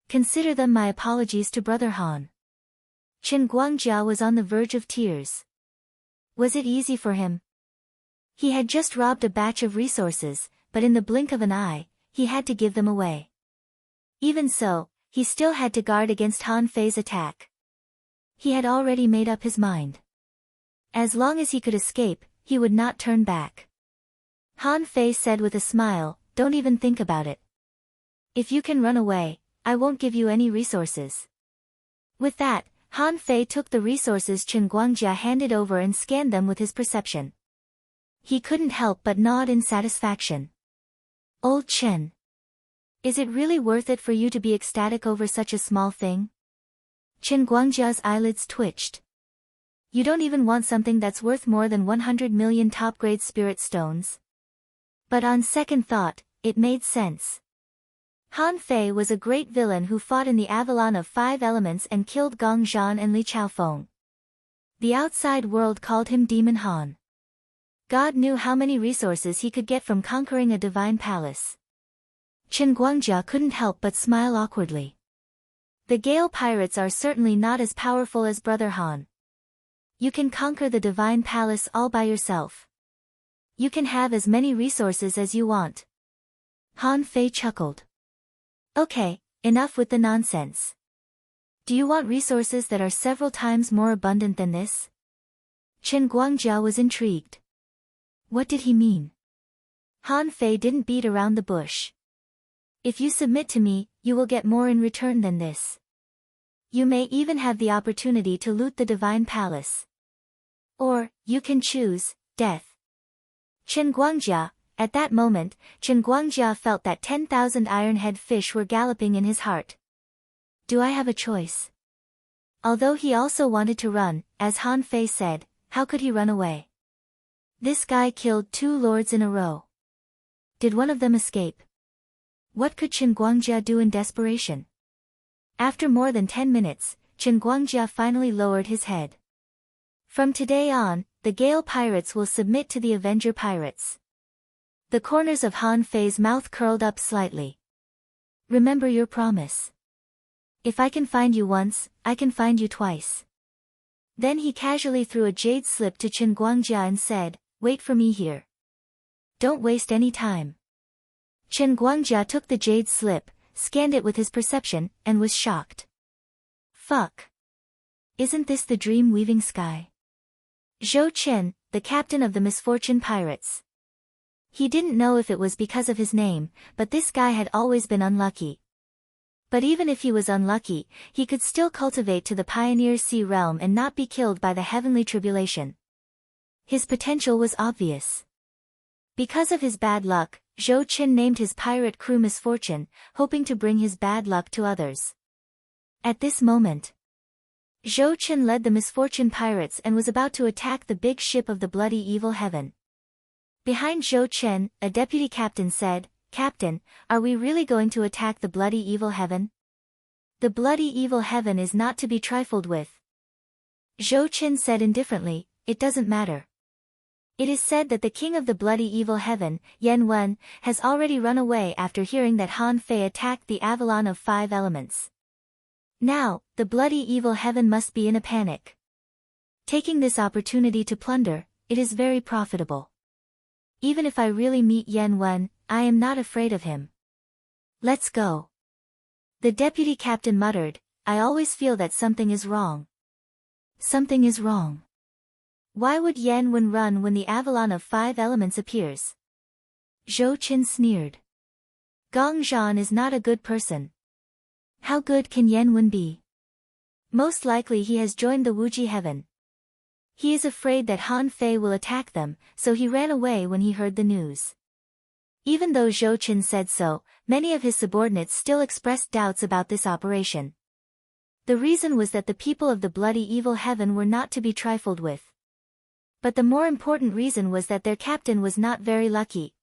Consider them my apologies to Brother Han. Chen Guangjia was on the verge of tears. Was it easy for him? He had just robbed a batch of resources, but in the blink of an eye, he had to give them away. Even so, he still had to guard against Han Fei's attack. He had already made up his mind. As long as he could escape, he would not turn back. Han Fei said with a smile, "Don't even think about it. If you can run away, I won't give you any resources." With that, Han Fei took the resources Chen Guangjia handed over and scanned them with his perception. He couldn't help but nod in satisfaction. Old Chen. Is it really worth it for you to be ecstatic over such a small thing? Chen Guangjia's eyelids twitched. You don't even want something that's worth more than 100 million top-grade spirit stones? But on second thought, it made sense. Han Fei was a great villain who fought in the Avalon of 5 Elements and killed Gong Zhan and Li Chaofeng. The outside world called him Demon Han. God knew how many resources he could get from conquering a divine palace. Chen Guangjia couldn't help but smile awkwardly. The Gale pirates are certainly not as powerful as Brother Han. You can conquer the divine palace all by yourself. You can have as many resources as you want. Han Fei chuckled. Okay, enough with the nonsense. Do you want resources that are several times more abundant than this? Chen Guangjia was intrigued. What did he mean? Han Fei didn't beat around the bush. If you submit to me, you will get more in return than this. You may even have the opportunity to loot the divine palace. Or, you can choose, death. Chen Guangjia. At that moment, Chen Guangjia felt that 10,000 iron-head fish were galloping in his heart. Do I have a choice? Although he also wanted to run, as Han Fei said, how could he run away? This guy killed 2 lords in a row. Did one of them escape? What could Chen Guangjia do in desperation? After more than 10 minutes, Chen Guangjia finally lowered his head. From today on, the Gale pirates will submit to the Avenger pirates. The corners of Han Fei's mouth curled up slightly. Remember your promise. If I can find you once, I can find you twice. Then he casually threw a jade slip to Chen Guangjia and said, wait for me here. Don't waste any time. Chen Guangjia took the jade slip, scanned it with his perception, and was shocked. Fuck. Isn't this the dream-weaving sky? Zhou Chen, the captain of the Misfortune Pirates. He didn't know if it was because of his name, but this guy had always been unlucky. But even if he was unlucky, he could still cultivate to the Pioneer Sea realm and not be killed by the heavenly tribulation. His potential was obvious. Because of his bad luck, Zhou Chen named his pirate crew Misfortune, hoping to bring his bad luck to others. At this moment, Zhou Chen led the Misfortune Pirates and was about to attack the big ship of the Bloody Evil Heaven. Behind Zhou Chen, a deputy captain said, Captain, are we really going to attack the Bloody Evil Heaven? The Bloody Evil Heaven is not to be trifled with. Zhou Chen said indifferently, it doesn't matter. It is said that the king of the Bloody Evil Heaven, Yan Wen, has already run away after hearing that Han Fei attacked the Avalon of 5 Elements. Now, the Bloody Evil Heaven must be in a panic. Taking this opportunity to plunder, it is very profitable. Even if I really meet Yan Wen, I am not afraid of him. Let's go. The deputy captain muttered, I always feel that something is wrong. Something is wrong. Why would Yan Wen run when the Avalon of 5 Elements appears? Zhou Chen sneered. Gong Zhan is not a good person. How good can Yan Wen be? Most likely he has joined the Wuji Heaven. He is afraid that Han Fei will attack them, so he ran away when he heard the news. Even though Zhou Chen said so, many of his subordinates still expressed doubts about this operation. The reason was that the people of the bloody evil heaven were not to be trifled with. But the more important reason was that their captain was not very lucky.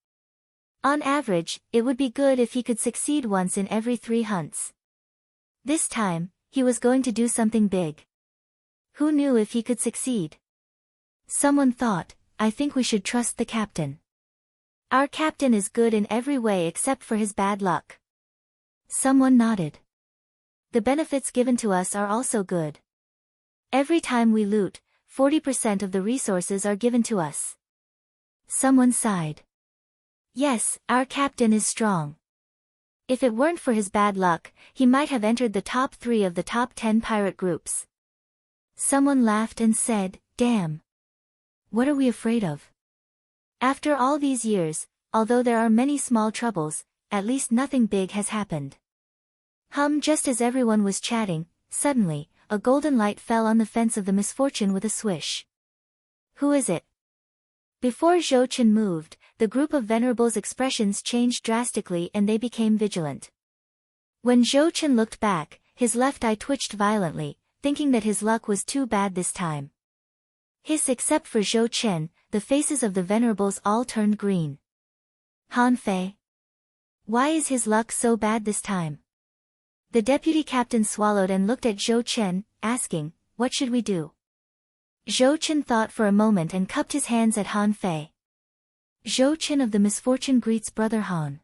On average, it would be good if he could succeed once in every 3 hunts. This time, he was going to do something big. Who knew if he could succeed? Someone thought, I think we should trust the captain. Our captain is good in every way except for his bad luck. Someone nodded. The benefits given to us are also good. Every time we loot, 40% of the resources are given to us. Someone sighed. Yes, our captain is strong. If it weren't for his bad luck, he might have entered the top 3 of the top 10 pirate groups. Someone laughed and said, damn. What are we afraid of? After all these years, although there are many small troubles, at least nothing big has happened. Just as everyone was chatting, suddenly, a golden light fell on the fence of the misfortune with a swish. Who is it? Before Zhou Chen moved, the group of venerables' expressions changed drastically and they became vigilant. When Zhou Chen looked back, his left eye twitched violently, thinking that his luck was too bad this time. Except for Zhou Chen, the faces of the venerables all turned green. Han Fei. Why is his luck so bad this time? The deputy captain swallowed and looked at Zhou Chen, asking, what should we do? Zhou Chen thought for a moment and cupped his hands at Han Fei. Zhou Chen of the misfortune greets brother Han.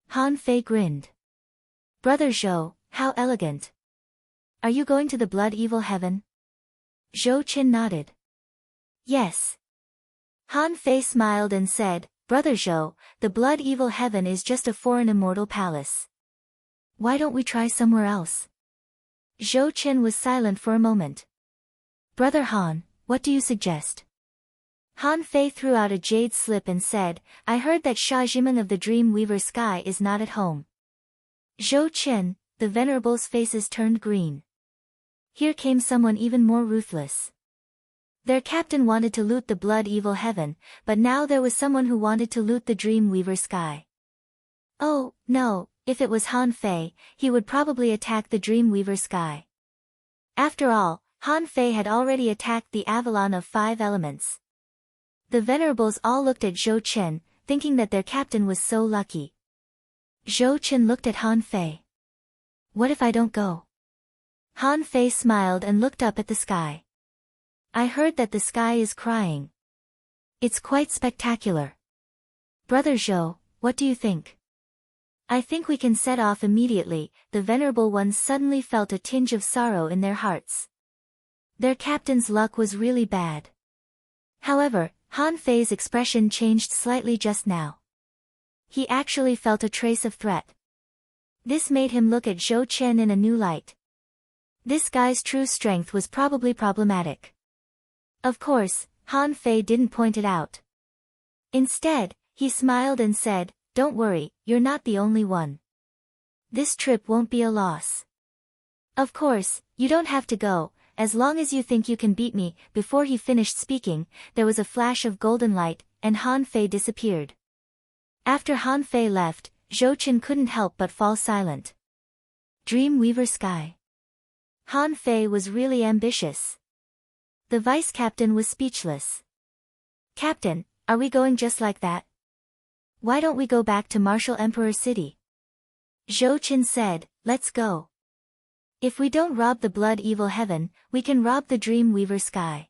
Han Fei grinned. Brother Zhou, how elegant. Are you going to the blood evil heaven? Zhou Chen nodded. Yes. Han Fei smiled and said, Brother Zhou, the blood evil heaven is just a foreign immortal palace. Why don't we try somewhere else? Zhou Chen was silent for a moment. Brother Han, what do you suggest? Han Fei threw out a jade slip and said, I heard that Sha Jimeng of the Dream Weaver Sky is not at home. Zhou Chen, the venerable's faces turned green. Here came someone even more ruthless. Their captain wanted to loot the blood evil heaven, but now there was someone who wanted to loot the Dream Weaver Sky. Oh, no, if it was Han Fei, he would probably attack the Dream Weaver Sky. After all, Han Fei had already attacked the Avalon of 5 elements. The venerables all looked at Zhou Chen, thinking that their captain was so lucky. Zhou Chen looked at Han Fei. What if I don't go? Han Fei smiled and looked up at the sky. I heard that the sky is crying. It's quite spectacular. Brother Zhou, what do you think? I think we can set off immediately. The venerable ones suddenly felt a tinge of sorrow in their hearts. Their captain's luck was really bad. However, Han Fei's expression changed slightly just now. He actually felt a trace of threat. This made him look at Zhou Chen in a new light. This guy's true strength was probably problematic. Of course, Han Fei didn't point it out. Instead, he smiled and said, Don't worry, you're not the only one. This trip won't be a loss. Of course, you don't have to go, as long as you think you can beat me. Before he finished speaking, there was a flash of golden light, and Han Fei disappeared. After Han Fei left, Zhou Chen couldn't help but fall silent. Dream Weaver Sky. Han Fei was really ambitious. The vice captain was speechless. Captain, are we going just like that? Why don't we go back to Martial Emperor City? Zhou Chen said, let's go. If we don't rob the blood evil heaven, we can rob the Dream Weaver Sky.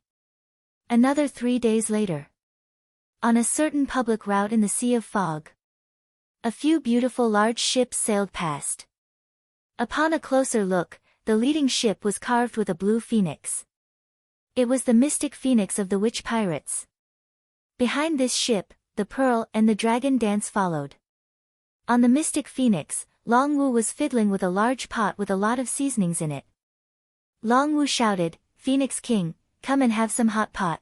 Another 3 days later. On a certain public route in the Sea of Fog. A few beautiful large ships sailed past. Upon a closer look, the leading ship was carved with a blue phoenix. It was the mystic phoenix of the witch pirates. Behind this ship, the pearl and the dragon dance followed. On the mystic phoenix, Long Wu was fiddling with a large pot with a lot of seasonings in it. Long Wu shouted, Phoenix King, come and have some hot pot.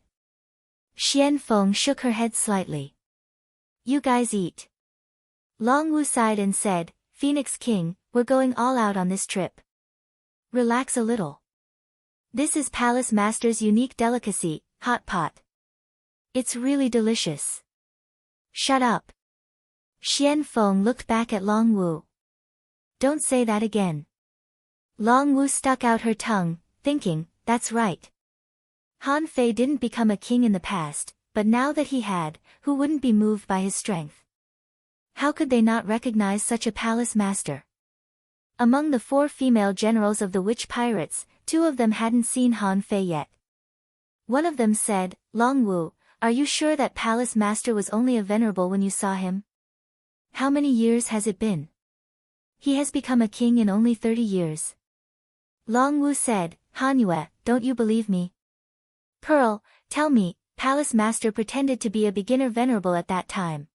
Xian Feng shook her head slightly. You guys eat. Long Wu sighed and said, Phoenix King, we're going all out on this trip. Relax a little. This is Palace Master's unique delicacy, hot pot. It's really delicious. Shut up. Xian Feng looked back at Long Wu. Don't say that again. Long Wu stuck out her tongue, thinking, that's right. Han Fei didn't become a king in the past, but now that he had, who wouldn't be moved by his strength? How could they not recognize such a palace master? Among the 4 female generals of the witch pirates, 2 of them hadn't seen Han Fei yet. One of them said, Long Wu, are you sure that palace master was only a venerable when you saw him? How many years has it been? He has become a king in only 30 years. Long Wu said, Han Yue, don't you believe me? Pearl, tell me, palace master pretended to be a beginner venerable at that time.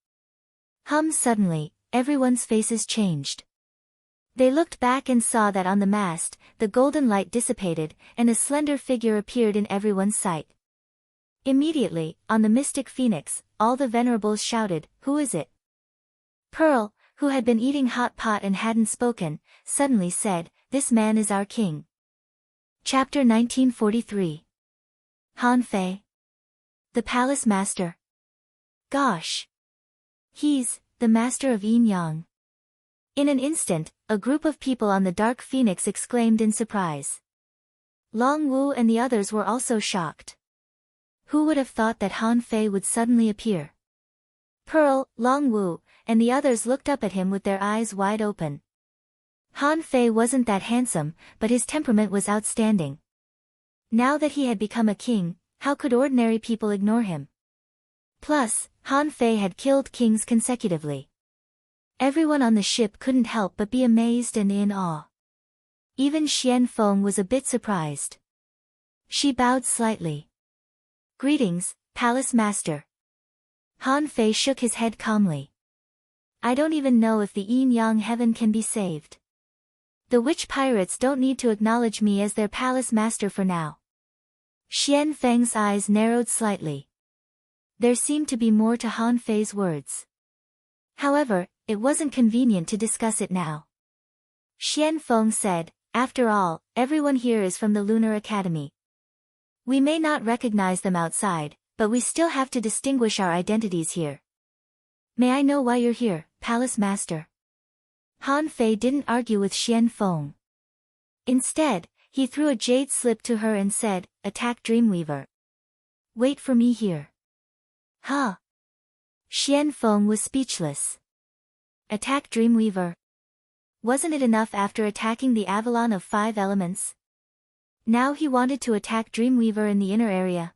Suddenly, everyone's faces changed. They looked back and saw that on the mast, the golden light dissipated, and a slender figure appeared in everyone's sight. Immediately, on the mystic phoenix, all the venerables shouted, who is it? Pearl, who had been eating hot pot and hadn't spoken, suddenly said, this man is our king. Chapter 1943. Han Fei. The palace master. Gosh! He's the master of Yin Yang. In an instant, a group of people on the dark phoenix exclaimed in surprise. Long Wu and the others were also shocked. Who would have thought that Han Fei would suddenly appear? Pearl, Long Wu, and the others looked up at him with their eyes wide open. Han Fei wasn't that handsome, but his temperament was outstanding. Now that he had become a king, how could ordinary people ignore him? Plus, Han Fei had killed kings consecutively. Everyone on the ship couldn't help but be amazed and in awe. Even Xian Feng was a bit surprised. She bowed slightly. Greetings, Palace Master. Han Fei shook his head calmly. I don't even know if the Yin Yang heaven can be saved. The witch pirates don't need to acknowledge me as their Palace Master for now. Xian Feng's eyes narrowed slightly. There seemed to be more to Han Fei's words. However, it wasn't convenient to discuss it now. Xian Feng said, after all, everyone here is from the Lunar Academy. We may not recognize them outside, but we still have to distinguish our identities here. May I know why you're here, Palace Master? Han Fei didn't argue with Xian Feng. Instead, he threw a jade slip to her and said, attack Dreamweaver. Wait for me here. Huh? Xian Feng was speechless. Attack Dreamweaver? Wasn't it enough after attacking the Avalon of 5 elements? Now he wanted to attack Dreamweaver in the inner area.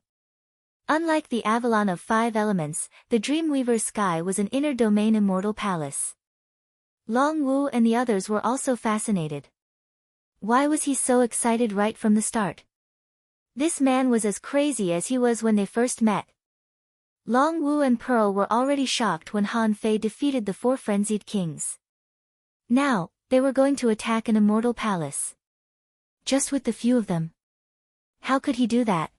Unlike the Avalon of 5 elements, the Dreamweaver's sky was an inner domain immortal palace. Long Wu and the others were also fascinated. Why was he so excited right from the start? This man was as crazy as he was when they first met. Long Wu and Pearl were already shocked when Han Fei defeated the 4 frenzied kings. Now, they were going to attack an immortal palace. Just with the few of them. How could he do that?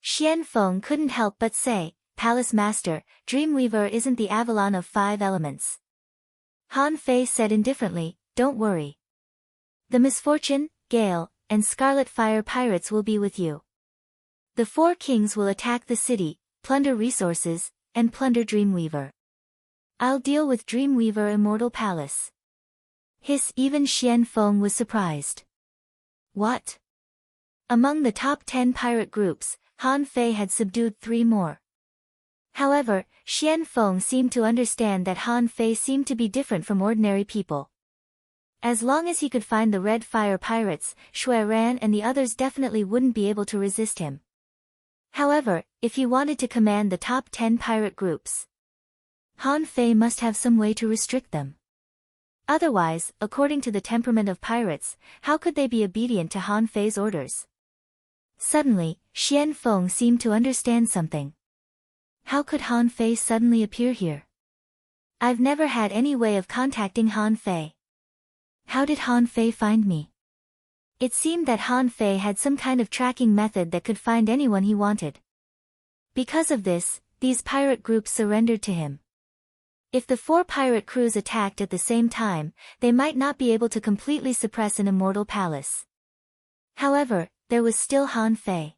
Xian Feng couldn't help but say, Palace Master, Dreamweaver isn't the Avalon of 5 elements. Han Fei said indifferently, don't worry. The Misfortune, Gale, and Scarlet Fire pirates will be with you. The 4 kings will attack the city, plunder resources, and plunder Dreamweaver. I'll deal with Dreamweaver Immortal Palace. Even Xian Feng was surprised. What? Among the top 10 pirate groups, Han Fei had subdued 3 more. However, Xian Feng seemed to understand that Han Fei seemed to be different from ordinary people. As long as he could find the Red Fire pirates, Shui Ran and the others definitely wouldn't be able to resist him. However, if he wanted to command the top 10 pirate groups, Han Fei must have some way to restrict them. Otherwise, according to the temperament of pirates, how could they be obedient to Han Fei's orders? Suddenly, Xian Feng seemed to understand something. How could Han Fei suddenly appear here? I've never had any way of contacting Han Fei. How did Han Fei find me? It seemed that Han Fei had some kind of tracking method that could find anyone he wanted. Because of this, these pirate groups surrendered to him. If the 4 pirate crews attacked at the same time, they might not be able to completely suppress an immortal palace. However, there was still Han Fei.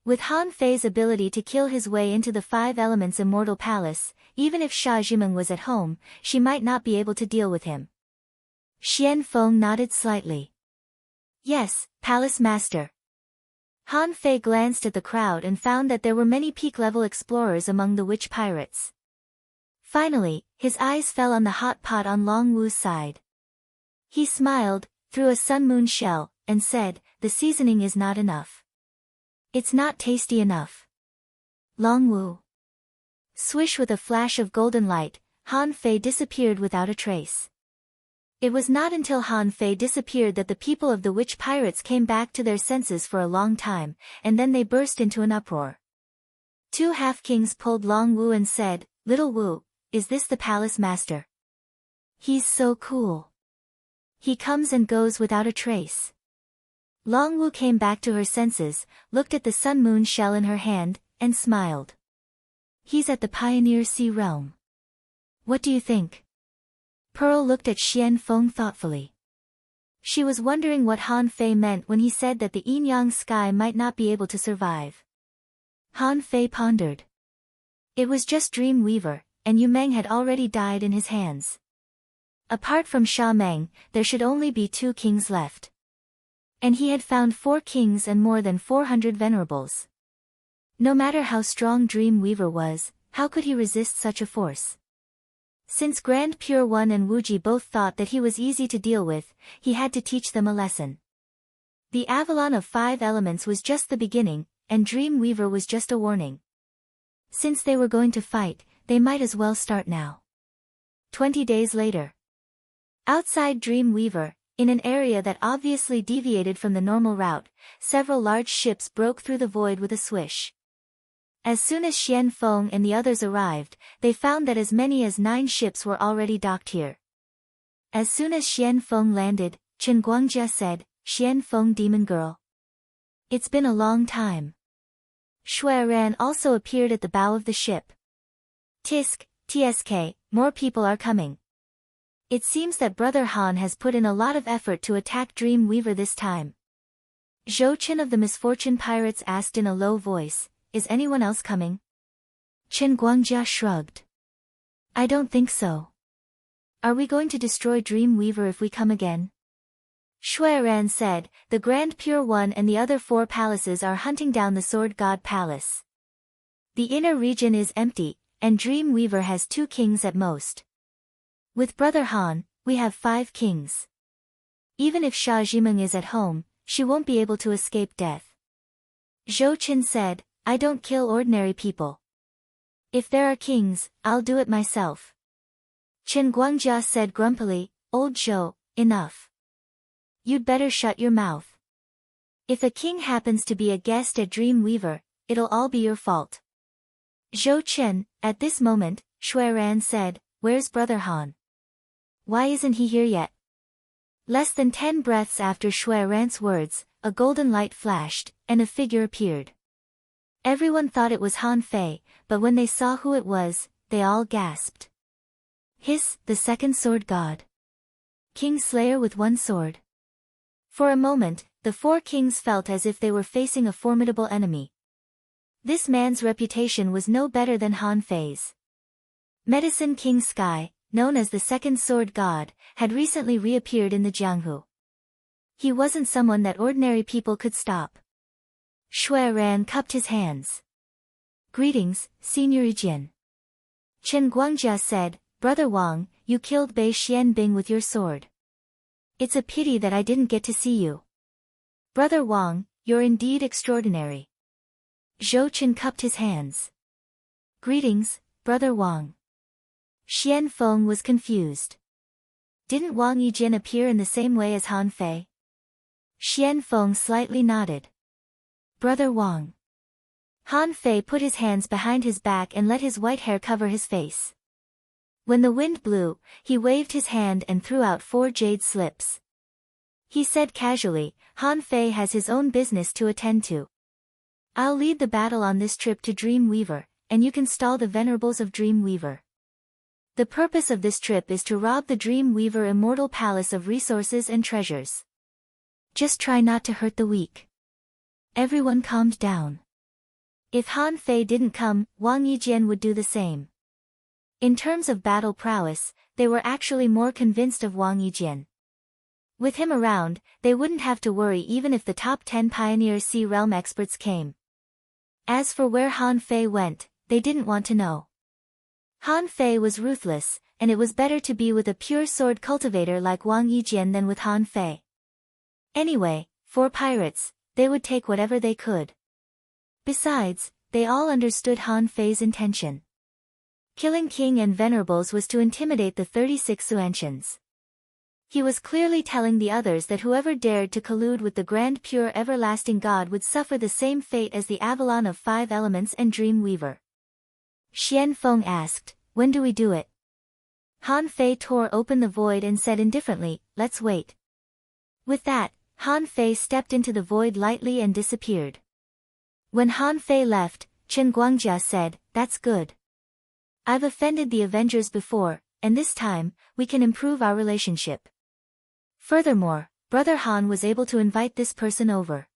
With Han Fei's ability to kill his way into the five elements immortal palace, even if Sha Jimeng was at home, she might not be able to deal with him. Xian Feng nodded slightly. Yes, Palace Master. Han Fei glanced at the crowd and found that there were many peak-level explorers among the witch pirates. Finally, his eyes fell on the hot pot on Long Wu's side. He smiled, threw a sun moon shell, and said, "The seasoning is not enough. It's not tasty enough." Long Wu. Swish, with a flash of golden light, Han Fei disappeared without a trace. It was not until Han Fei disappeared that the people of the witch pirates came back to their senses for a long time, and then they burst into an uproar. Two half-kings pulled Long Wu and said, "Little Wu, is this the palace master? He's so cool. He comes and goes without a trace." Long Wu came back to her senses, looked at the sun moon shell in her hand, and smiled. "He's at the Pioneer Sea realm. What do you think?" Pearl looked at Xian Feng thoughtfully. She was wondering what Han Fei meant when he said that the yin-yang sky might not be able to survive. Han Fei pondered. It was just Dream Weaver, and Yu Meng had already died in his hands. Apart from Sha Meng, there should only be 2 kings left. And he had found 4 kings and more than 400 venerables. No matter how strong Dream Weaver was, how could he resist such a force? Since Grand Pure One and Wuji both thought that he was easy to deal with, he had to teach them a lesson. The Avalon of 5 elements was just the beginning, and Dream Weaver was just a warning. Since they were going to fight, they might as well start now. 20 days later. Outside Dream Weaver, in an area that obviously deviated from the normal route, several large ships broke through the void with a swish. As soon as Xian Feng and the others arrived, they found that as many as 9 ships were already docked here. As soon as Xian Feng landed, Chen Guangjia said, "Xian Feng, demon girl. It's been a long time." Shui Ran also appeared at the bow of the ship. "Tisk, tsk, more people are coming. It seems that Brother Han has put in a lot of effort to attack Dream Weaver this time." Zhou Chen of the Misfortune Pirates asked in a low voice, "Is anyone else coming?" Chen Guangjia shrugged. "I don't think so. Are we going to destroy Dream Weaver if we come again?" Shui Ran said, "The Grand Pure One and the other 4 palaces are hunting down the Sword God Palace. The inner region is empty, and Dream Weaver has 2 kings at most. With Brother Han, we have 5 kings. Even if Sha Jimeng is at home, she won't be able to escape death." Zhou Chen said, "I don't kill ordinary people. If there are kings, I'll do it myself." Chen Guangjia said grumpily, "Old Zhou, enough. You'd better shut your mouth. If a king happens to be a guest at Dream Weaver, it'll all be your fault." Zhou Chen, at this moment, Shui Ran said, "Where's Brother Han? Why isn't he here yet?" Less than 10 breaths after Shui Ran's words, a golden light flashed, and a figure appeared. Everyone thought it was Han Fei, but when they saw who it was, they all gasped. "Hiss, the second sword god. King Slayer with 1 sword." For a moment, the 4 kings felt as if they were facing a formidable enemy. This man's reputation was no better than Han Fei's. Medicine King Sky, known as the second sword god, had recently reappeared in the Jianghu. He wasn't someone that ordinary people could stop. Shui Ran cupped his hands. "Greetings, Senior Ijin." Chen Guangjia said, "Brother Wang, you killed Bei Xianbing with your sword. It's a pity that I didn't get to see you. Brother Wang, you're indeed extraordinary." Zhou Chen cupped his hands. "Greetings, Brother Wang." Xian Feng was confused. Didn't Wang Yijin appear in the same way as Han Fei? Xian Feng slightly nodded. "Brother Wang." Han Fei put his hands behind his back and let his white hair cover his face. When the wind blew, he waved his hand and threw out 4 jade slips. He said casually, "Han Fei has his own business to attend to. I'll lead the battle on this trip to Dream Weaver, and you can stall the venerables of Dream Weaver. The purpose of this trip is to rob the Dream Weaver Immortal Palace of resources and treasures. Just try not to hurt the weak." Everyone calmed down. If Han Fei didn't come, Wang Yijian would do the same. In terms of battle prowess, they were actually more convinced of Wang Yijian. With him around, they wouldn't have to worry even if the top 10 Pioneer Sea Realm experts came. As for where Han Fei went, they didn't want to know. Han Fei was ruthless, and it was better to be with a pure sword cultivator like Wang Yijian than with Han Fei. Anyway, for pirates, they would take whatever they could. Besides, they all understood Han Fei's intention. Killing King and Venerables was to intimidate the 36 Xuantians. He was clearly telling the others that whoever dared to collude with the Grand Pure Everlasting God would suffer the same fate as the Avalon of 5 Elements and Dream Weaver. Xian Feng asked, "When do we do it?" Han Fei tore open the void and said indifferently, "Let's wait." With that, Han Fei stepped into the void lightly and disappeared. When Han Fei left, Chen Guangjia said, "That's good. I've offended the Avengers before, and this time, we can improve our relationship." Furthermore, Brother Han was able to invite this person over.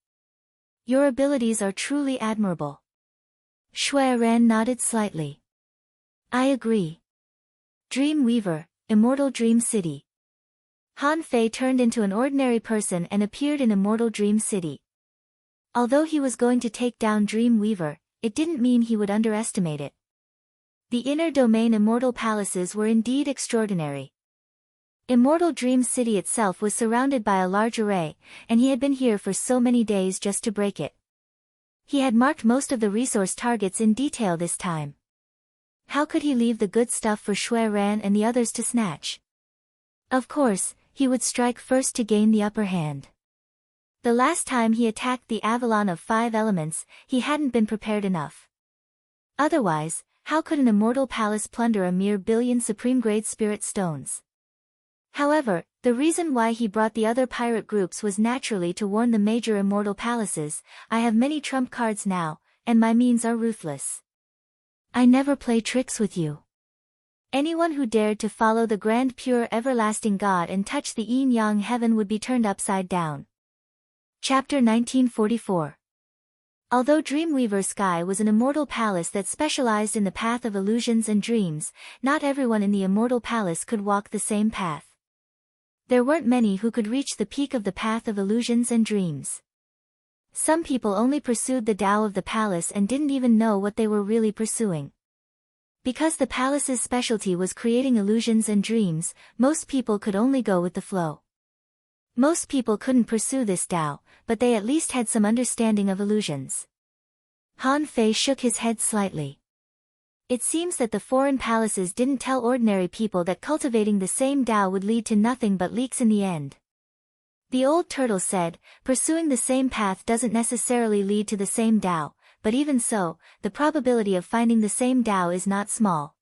"Your abilities are truly admirable." Shui Ran nodded slightly. "I agree. Dream Weaver, Immortal Dream City." Han Fei turned into an ordinary person and appeared in Immortal Dream City. Although he was going to take down Dream Weaver, it didn't mean he would underestimate it. The inner domain Immortal Palaces were indeed extraordinary. Immortal Dream City itself was surrounded by a large array, and he had been here for so many days just to break it. He had marked most of the resource targets in detail this time. How could he leave the good stuff for Shui Ran and the others to snatch? Of course, he would strike first to gain the upper hand. The last time he attacked the Avalon of 5 Elements, he hadn't been prepared enough. Otherwise, how could an immortal palace plunder a mere billion supreme-grade spirit stones? However, the reason why he brought the other pirate groups was naturally to warn the major immortal palaces, "I have many trump cards now, and my means are ruthless. I never play tricks with you. Anyone who dared to follow the Grand Pure Everlasting God and touch the yin-yang heaven would be turned upside down." Chapter 1944. Although Dreamweaver Sky was an immortal palace that specialized in the path of illusions and dreams, not everyone in the immortal palace could walk the same path. There weren't many who could reach the peak of the path of illusions and dreams. Some people only pursued the Tao of the palace and didn't even know what they were really pursuing. Because the palace's specialty was creating illusions and dreams, most people could only go with the flow. Most people couldn't pursue this Tao, but they at least had some understanding of illusions. Han Fei shook his head slightly. It seems that the foreign palaces didn't tell ordinary people that cultivating the same Tao would lead to nothing but leaks in the end. The old turtle said, "Pursuing the same path doesn't necessarily lead to the same Tao, but even so, the probability of finding the same Tao is not small."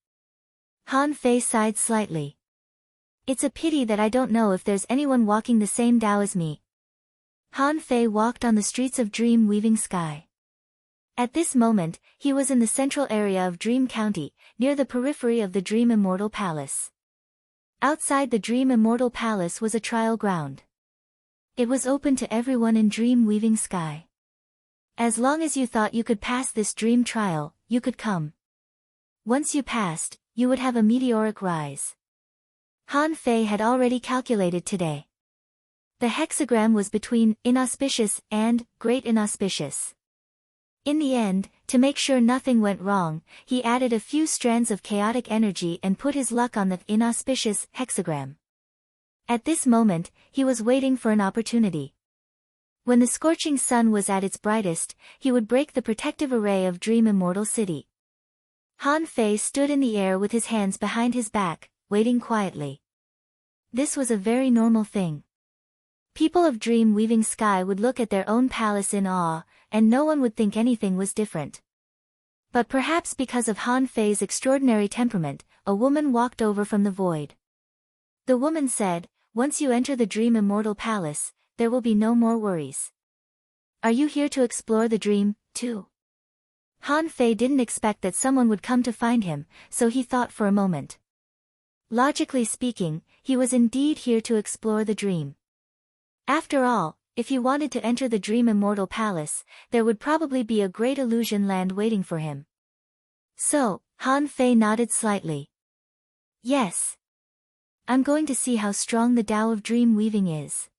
Han Fei sighed slightly. "It's a pity that I don't know if there's anyone walking the same Tao as me." Han Fei walked on the streets of Dream Weaving Sky. At this moment, he was in the central area of Dream County, near the periphery of the Dream Immortal Palace. Outside the Dream Immortal Palace was a trial ground. It was open to everyone in Dream Weaving Sky. As long as you thought you could pass this dream trial, you could come. Once you passed, you would have a meteoric rise. Han Fei had already calculated today. The hexagram was between inauspicious and great inauspicious. In the end, to make sure nothing went wrong, he added a few strands of chaotic energy and put his luck on the inauspicious hexagram. At this moment, he was waiting for an opportunity. When the scorching sun was at its brightest, he would break the protective array of Dream Immortal City. Han Fei stood in the air with his hands behind his back, waiting quietly. This was a very normal thing. People of Dream Weaving Sky would look at their own palace in awe, and no one would think anything was different. But perhaps because of Han Fei's extraordinary temperament, a woman walked over from the void. The woman said, "Once you enter the Dream Immortal Palace, there will be no more worries. Are you here to explore the dream, too?" Han Fei didn't expect that someone would come to find him, so he thought for a moment. Logically speaking, he was indeed here to explore the dream. After all, if he wanted to enter the Dream Immortal Palace, there would probably be a great illusion land waiting for him. So, Han Fei nodded slightly. Yes. I'm going to see how strong the Tao of dream weaving is.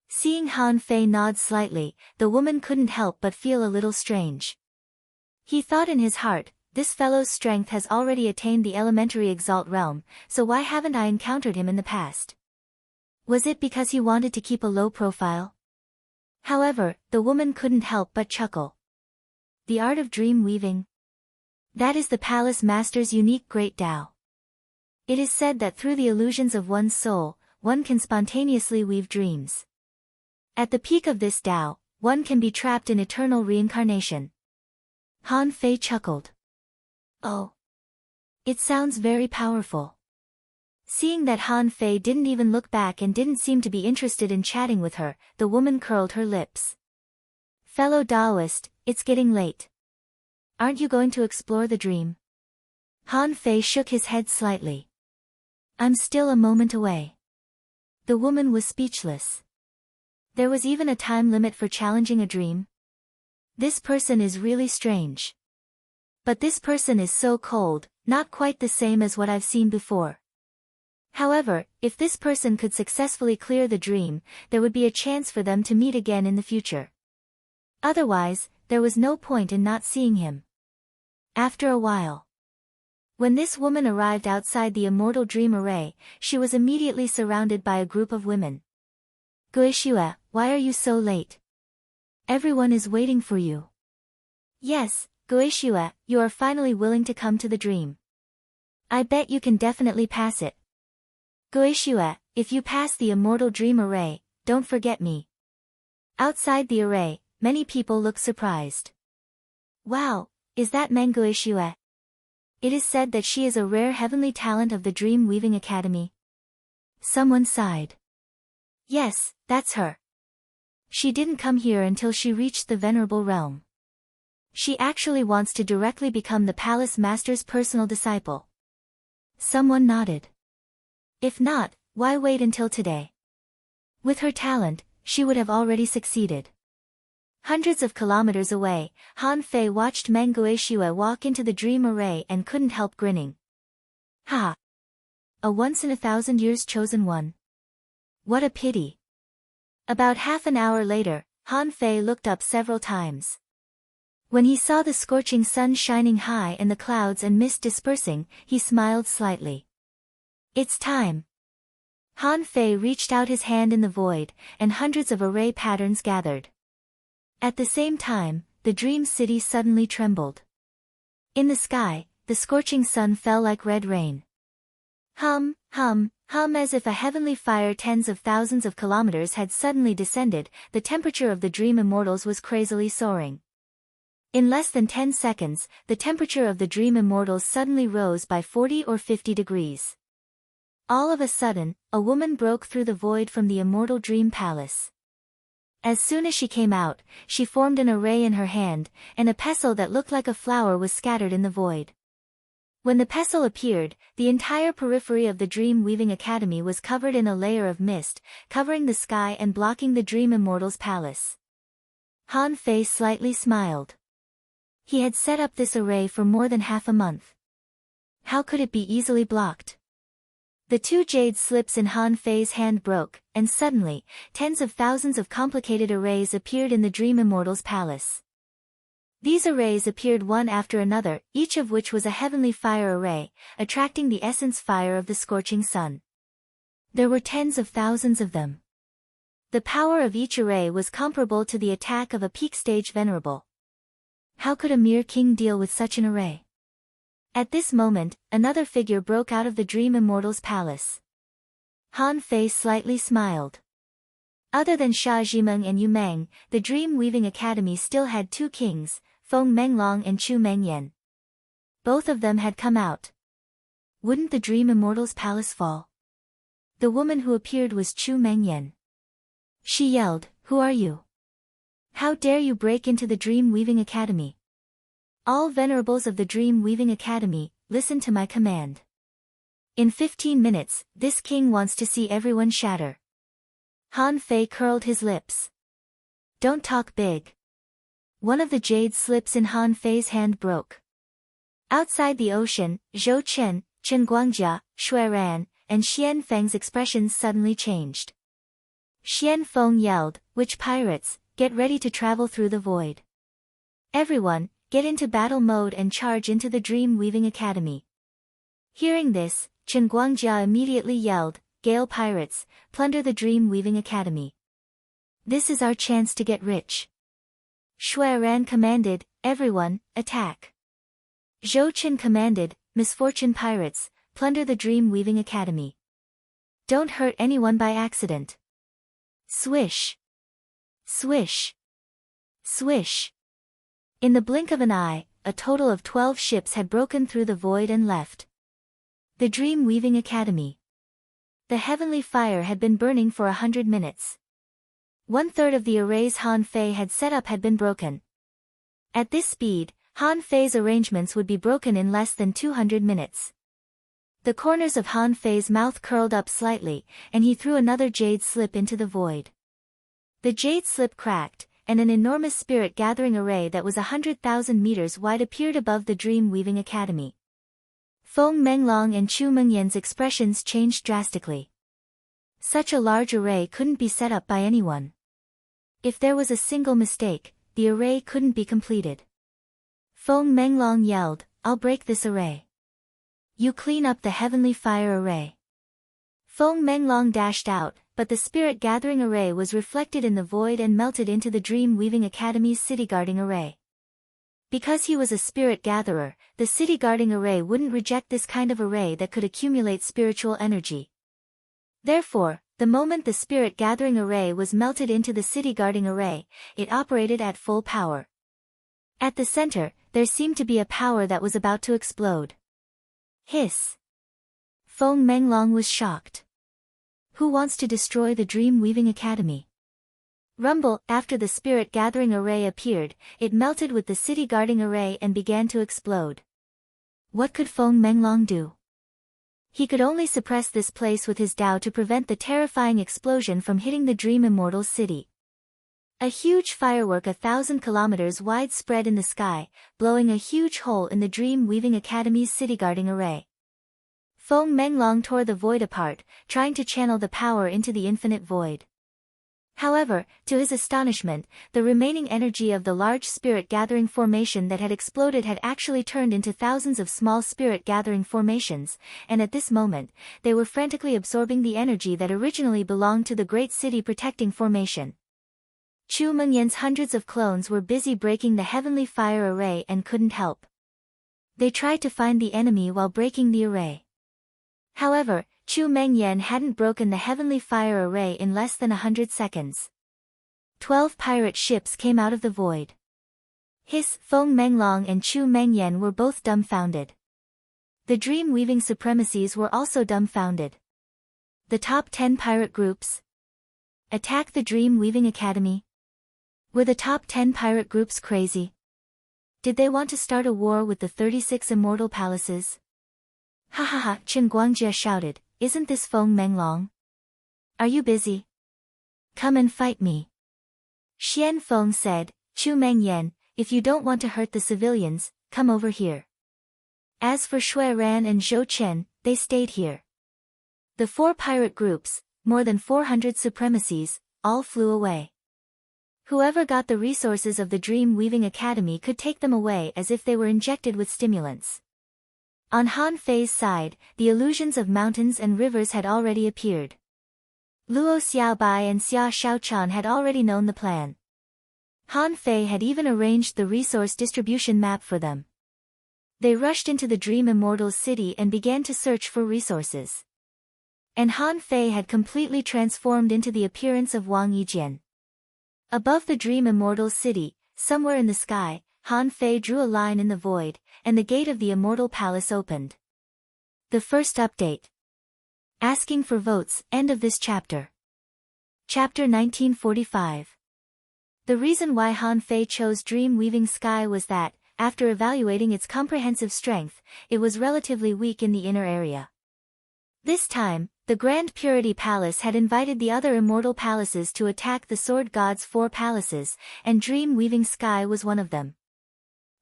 Seeing Han Fei nod slightly, the woman couldn't help but feel a little strange. He thought in his heart, this fellow's strength has already attained the elementary exalt realm, so why haven't I encountered him in the past? Was it because he wanted to keep a low profile? However, the woman couldn't help but chuckle. The art of dream weaving? That is the palace master's unique great Tao. It is said that through the illusions of one's soul, one can spontaneously weave dreams. At the peak of this Tao, one can be trapped in eternal reincarnation. Han Fei chuckled. Oh. It sounds very powerful. Seeing that Han Fei didn't even look back and didn't seem to be interested in chatting with her, the woman curled her lips. Fellow Taoist, it's getting late. Aren't you going to explore the dream? Han Fei shook his head slightly. I'm still a moment away. The woman was speechless. There was even a time limit for challenging a dream? This person is really strange. But this person is so cold, not quite the same as what I've seen before. However, if this person could successfully clear the dream, there would be a chance for them to meet again in the future. Otherwise, there was no point in not seeing him. After a while, when this woman arrived outside the Immortal Dream Array, she was immediately surrounded by a group of women. Guishue, why are you so late? Everyone is waiting for you. Yes, Guishue, you are finally willing to come to the dream. I bet you can definitely pass it. Guishue, if you pass the Immortal Dream Array, don't forget me. Outside the array, many people look surprised. Wow, is that Meng Guishue? It is said that she is a rare heavenly talent of the Dream Weaving Academy. Someone sighed. Yes, that's her. She didn't come here until she reached the Venerable Realm. She actually wants to directly become the Palace Master's personal disciple. Someone nodded. If not, why wait until today? With her talent, she would have already succeeded. Hundreds of kilometers away, Han Fei watched Meng Guishue walk into the dream array and couldn't help grinning. Ha! A once-in-a-thousand-years chosen one. What a pity. About half an hour later, Han Fei looked up several times. When he saw the scorching sun shining high and the clouds and mist dispersing, he smiled slightly. It's time. Han Fei reached out his hand in the void, and hundreds of array patterns gathered. At the same time, the dream city suddenly trembled. In the sky, the scorching sun fell like red rain. Hum, hum, hum, as if a heavenly fire tens of thousands of kilometers had suddenly descended, the temperature of the dream immortals was crazily soaring. In less than 10 seconds, the temperature of the dream immortals suddenly rose by 40 or 50 degrees. All of a sudden, a woman broke through the void from the immortal dream palace. As soon as she came out, she formed an array in her hand, and a pestle that looked like a flower was scattered in the void. When the pestle appeared, the entire periphery of the Dream Weaving Academy was covered in a layer of mist, covering the sky and blocking the Dream Immortal's palace. Han Fei slightly smiled. He had set up this array for more than half a month. How could it be easily blocked? The two jade slips in Han Fei's hand broke, and suddenly, tens of thousands of complicated arrays appeared in the Dream Immortal's palace. These arrays appeared one after another, each of which was a heavenly fire array, attracting the essence fire of the scorching sun. There were tens of thousands of them. The power of each array was comparable to the attack of a peak stage venerable. How could a mere king deal with such an array? At this moment, another figure broke out of the Dream Immortal's palace. Han Fei slightly smiled. Other than Xia Zhimeng and Yu Meng, the Dream Weaving Academy still had two kings, Feng Menglong and Chu Mengyan. Both of them had come out. Wouldn't the Dream Immortal's palace fall? The woman who appeared was Chu Mengyan. She yelled, "Who are you? How dare you break into the Dream Weaving Academy? All venerables of the Dream Weaving Academy, listen to my command. In 15 minutes, this king wants to see everyone shatter." Han Fei curled his lips. don't talk big. One of the jade slips in Han Fei's hand broke. Outside the ocean, Zhou Chen, Chen Guangjia, Shui Ran, and Xian Feng's expressions suddenly changed. Xian Feng yelled, "Witch pirates, get ready to travel through the void. Everyone, get into battle mode and charge into the Dream Weaving Academy." Hearing this, Chen Guangjia immediately yelled, "Gale pirates, plunder the Dream Weaving Academy. This is our chance to get rich." Shui Ran commanded, "Everyone, attack." Zhou Chen commanded, "Misfortune pirates, plunder the Dream Weaving Academy. Don't hurt anyone by accident." Swish! Swish! Swish! In the blink of an eye, a total of 12 ships had broken through the void and left the Dream Weaving Academy. The heavenly fire had been burning for 100 minutes. 1/3 of the arrays Han Fei had set up had been broken. At this speed, Han Fei's arrangements would be broken in less than 200 minutes. The corners of Han Fei's mouth curled up slightly, and he threw another jade slip into the void. The jade slip cracked, and an enormous spirit-gathering array that was 100,000 meters wide appeared above the Dream Weaving Academy. Feng Menglong and Chu Mengyan's expressions changed drastically. Such a large array couldn't be set up by anyone. If there was a single mistake, the array couldn't be completed. Feng Menglong yelled, "I'll break this array. You clean up the heavenly fire array." Feng Menglong dashed out, but the spirit-gathering array was reflected in the void and melted into the Dream Weaving Academy's city-guarding array. Because he was a spirit-gatherer, the city-guarding array wouldn't reject this kind of array that could accumulate spiritual energy. Therefore, the moment the spirit-gathering array was melted into the city-guarding array, it operated at full power. At the center, there seemed to be a power that was about to explode. Hiss! Feng Menglong was shocked. Who wants to destroy the Dream Weaving Academy? Rumble! After the spirit-gathering array appeared, it melted with the city-guarding array and began to explode. What could Feng Menglong do? He could only suppress this place with his Tao to prevent the terrifying explosion from hitting the Dream Immortal City. A huge firework 1,000 kilometers wide spread in the sky, blowing a huge hole in the Dream Weaving Academy's city-guarding array. Feng Menglong tore the void apart, trying to channel the power into the infinite void. However, to his astonishment, the remaining energy of the large spirit-gathering formation that had exploded had actually turned into thousands of small spirit-gathering formations, and at this moment, they were frantically absorbing the energy that originally belonged to the Great City Protecting Formation. Chu Mengyan's hundreds of clones were busy breaking the heavenly fire array and couldn't help. They tried to find the enemy while breaking the array. However, Chu Mengyan hadn't broken the heavenly fire array in less than 100 seconds. 12 pirate ships came out of the void. Hiss! Feng Menglong and Chu Mengyan were both dumbfounded. The Dream Weaving Supremacies were also dumbfounded. The top 10 pirate groups attack the Dream Weaving Academy. Were the top 10 pirate groups crazy? Did they want to start a war with the 36 immortal palaces? Ha ha ha! Chen Guangjia shouted, "Isn't this Feng Menglong? Are you busy? Come and fight me." Xian Feng said, "Chu Mengyan, if you don't want to hurt the civilians, come over here." As for Shui Ran and Zhou Chen, they stayed here. The 4 pirate groups, more than 400 supremacies, all flew away. Whoever got the resources of the Dream Weaving Academy could take them away as if they were injected with stimulants. On Han Fei's side, the illusions of mountains and rivers had already appeared. Luo Xiaobai and Xia Shaochan had already known the plan. Han Fei had even arranged the resource distribution map for them. They rushed into the Dream Immortal's city and began to search for resources. And Han Fei had completely transformed into the appearance of Wang Yijian. Above the Dream Immortal's city, somewhere in the sky, Han Fei drew a line in the void, and the gate of the Immortal Palace opened. The first update. Asking for votes, end of this chapter. Chapter 1945. The reason why Han Fei chose Dream Weaving Sky was that, after evaluating its comprehensive strength, it was relatively weak in the inner area. This time, The Grand Purity Palace had invited the other immortal palaces to attack the Sword God's 4 palaces, and Dream Weaving Sky was one of them.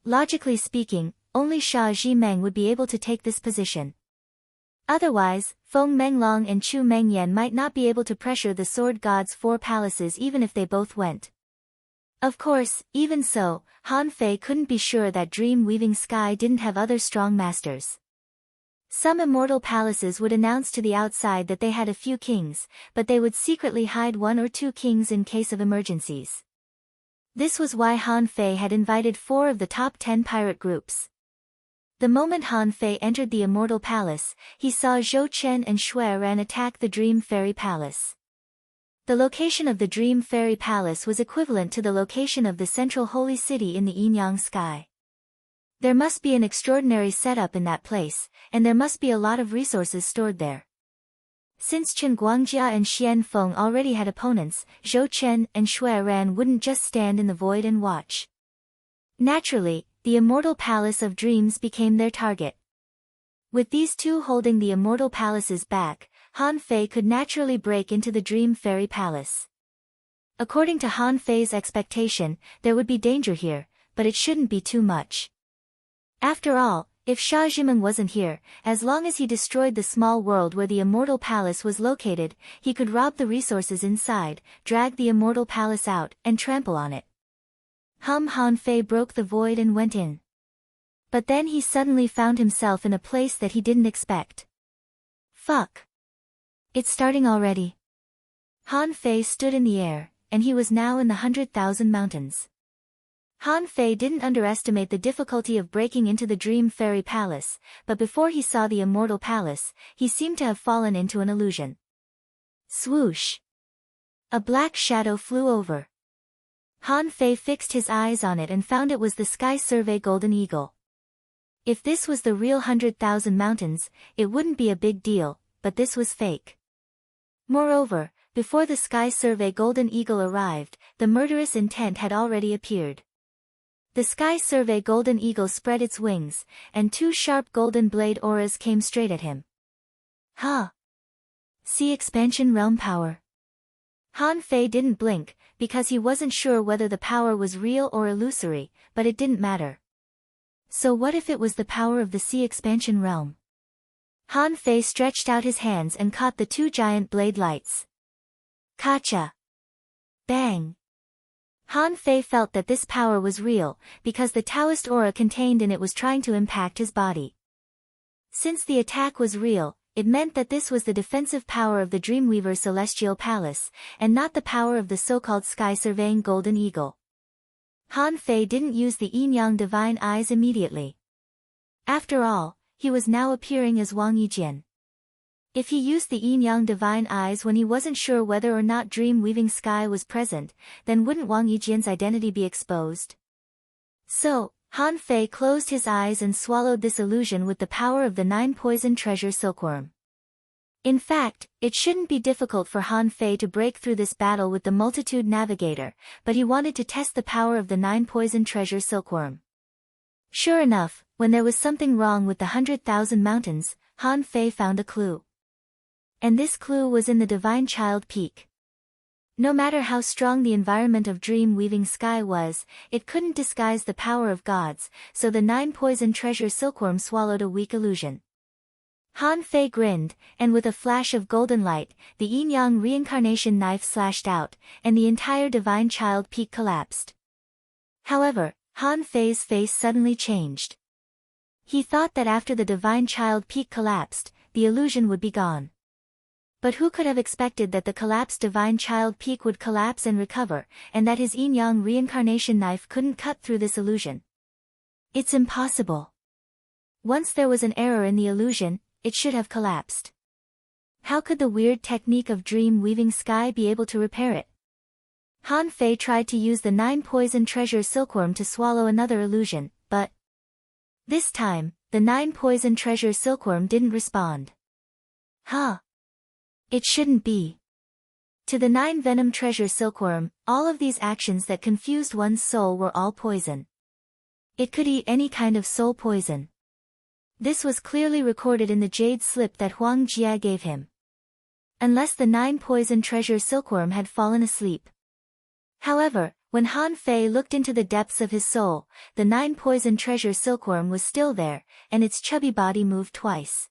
Logically speaking, only Sha Zhimeng would be able to take this position. Otherwise, Feng Menglong and Chu Mengyan might not be able to pressure the Sword God's 4 palaces even if they both went. Of course, even so, Han Fei couldn't be sure that Dream Weaving Sky didn't have other strong masters. Some immortal palaces would announce to the outside that they had a few kings, but they would secretly hide 1 or 2 kings in case of emergencies. This was why Han Fei had invited 4 of the top 10 pirate groups. The moment Han Fei entered the immortal palace, he saw Zhou Chen and Shui Ran attack the Dream Fairy Palace. The location of the Dream Fairy Palace was equivalent to the location of the central holy city in the Yinyang sky. There must be an extraordinary setup in that place, and there must be a lot of resources stored there. Since Chen Guangjia and Xian Feng already had opponents, Zhou Chen and Shui Ran wouldn't just stand in the void and watch. Naturally, the Immortal Palace of Dreams became their target. With these two holding the Immortal Palaces back, Han Fei could naturally break into the Dream Fairy Palace. According to Han Fei's expectation, there would be danger here, but it shouldn't be too much. After all, if Sha Zhimeng wasn't here, as long as he destroyed the small world where the Immortal Palace was located, he could rob the resources inside, drag the Immortal Palace out, and trample on it. Han Fei broke the void and went in. But then he suddenly found himself in a place that he didn't expect. Fuck. It's starting already. Han Fei stood in the air, and he was now in the 100,000 mountains. Han Fei didn't underestimate the difficulty of breaking into the Dream Fairy Palace, but before he saw the Immortal Palace, he seemed to have fallen into an illusion. Swoosh! A black shadow flew over. Han Fei fixed his eyes on it and found it was the Sky Survey Golden Eagle. If this was the real 100,000 mountains, it wouldn't be a big deal, but this was fake. Moreover, before the Sky Survey Golden Eagle arrived, the murderous intent had already appeared. The Sky Survey Golden Eagle spread its wings, and 2 sharp golden blade auras came straight at him. Ha! See expansion realm power. Han Fei didn't blink, because he wasn't sure whether the power was real or illusory, but it didn't matter. So what if it was the power of the Sea Expansion Realm? Han Fei stretched out his hands and caught the 2 giant blade lights. Kacha! Bang! Han Fei felt that this power was real, because the Taoist aura contained in it was trying to impact his body. Since the attack was real, it meant that this was the defensive power of the Dreamweaver Celestial Palace, and not the power of the so-called Sky Surveying Golden Eagle. Han Fei didn't use the Yin-Yang Divine Eyes immediately. After all, he was now appearing as Wang Yijian. If he used the Yin-Yang Divine Eyes when he wasn't sure whether or not Dream Weaving Sky was present, then wouldn't Wang Yijian's identity be exposed? So, Han Fei closed his eyes and swallowed this illusion with the power of the 9 poison treasure silkworm. In fact, it shouldn't be difficult for Han Fei to break through this battle with the Multitude Navigator, but he wanted to test the power of the 9 poison treasure silkworm. Sure enough, when there was something wrong with the 100,000 mountains, Han Fei found a clue. And this clue was in the Divine Child Peak. No matter how strong the environment of Dream Weaving Sky was, it couldn't disguise the power of gods, so the 9 poison treasure silkworm swallowed a weak illusion. Han Fei grinned, and with a flash of golden light, the Yin-Yang reincarnation knife slashed out, and the entire Divine Child Peak collapsed. However, Han Fei's face suddenly changed. He thought that after the Divine Child Peak collapsed, the illusion would be gone. But who could have expected that the collapsed Divine Child Peak would collapse and recover, and that his Yin-Yang reincarnation knife couldn't cut through this illusion? It's impossible. Once there was an error in the illusion, it should have collapsed. How could the weird technique of Dream Weaving Sky be able to repair it? Han Fei tried to use the 9 poison treasure silkworm to swallow another illusion, but this time, the 9 poison treasure silkworm didn't respond. Huh. It shouldn't be. To the 9 venom treasure silkworm, all of these actions that confused one's soul were all poison. It could eat any kind of soul poison. This was clearly recorded in the jade slip that Huang Jia gave him. unless the 9-poison treasure silkworm had fallen asleep. However, when Han Fei looked into the depths of his soul, the 9-poison treasure silkworm was still there, and its chubby body moved twice.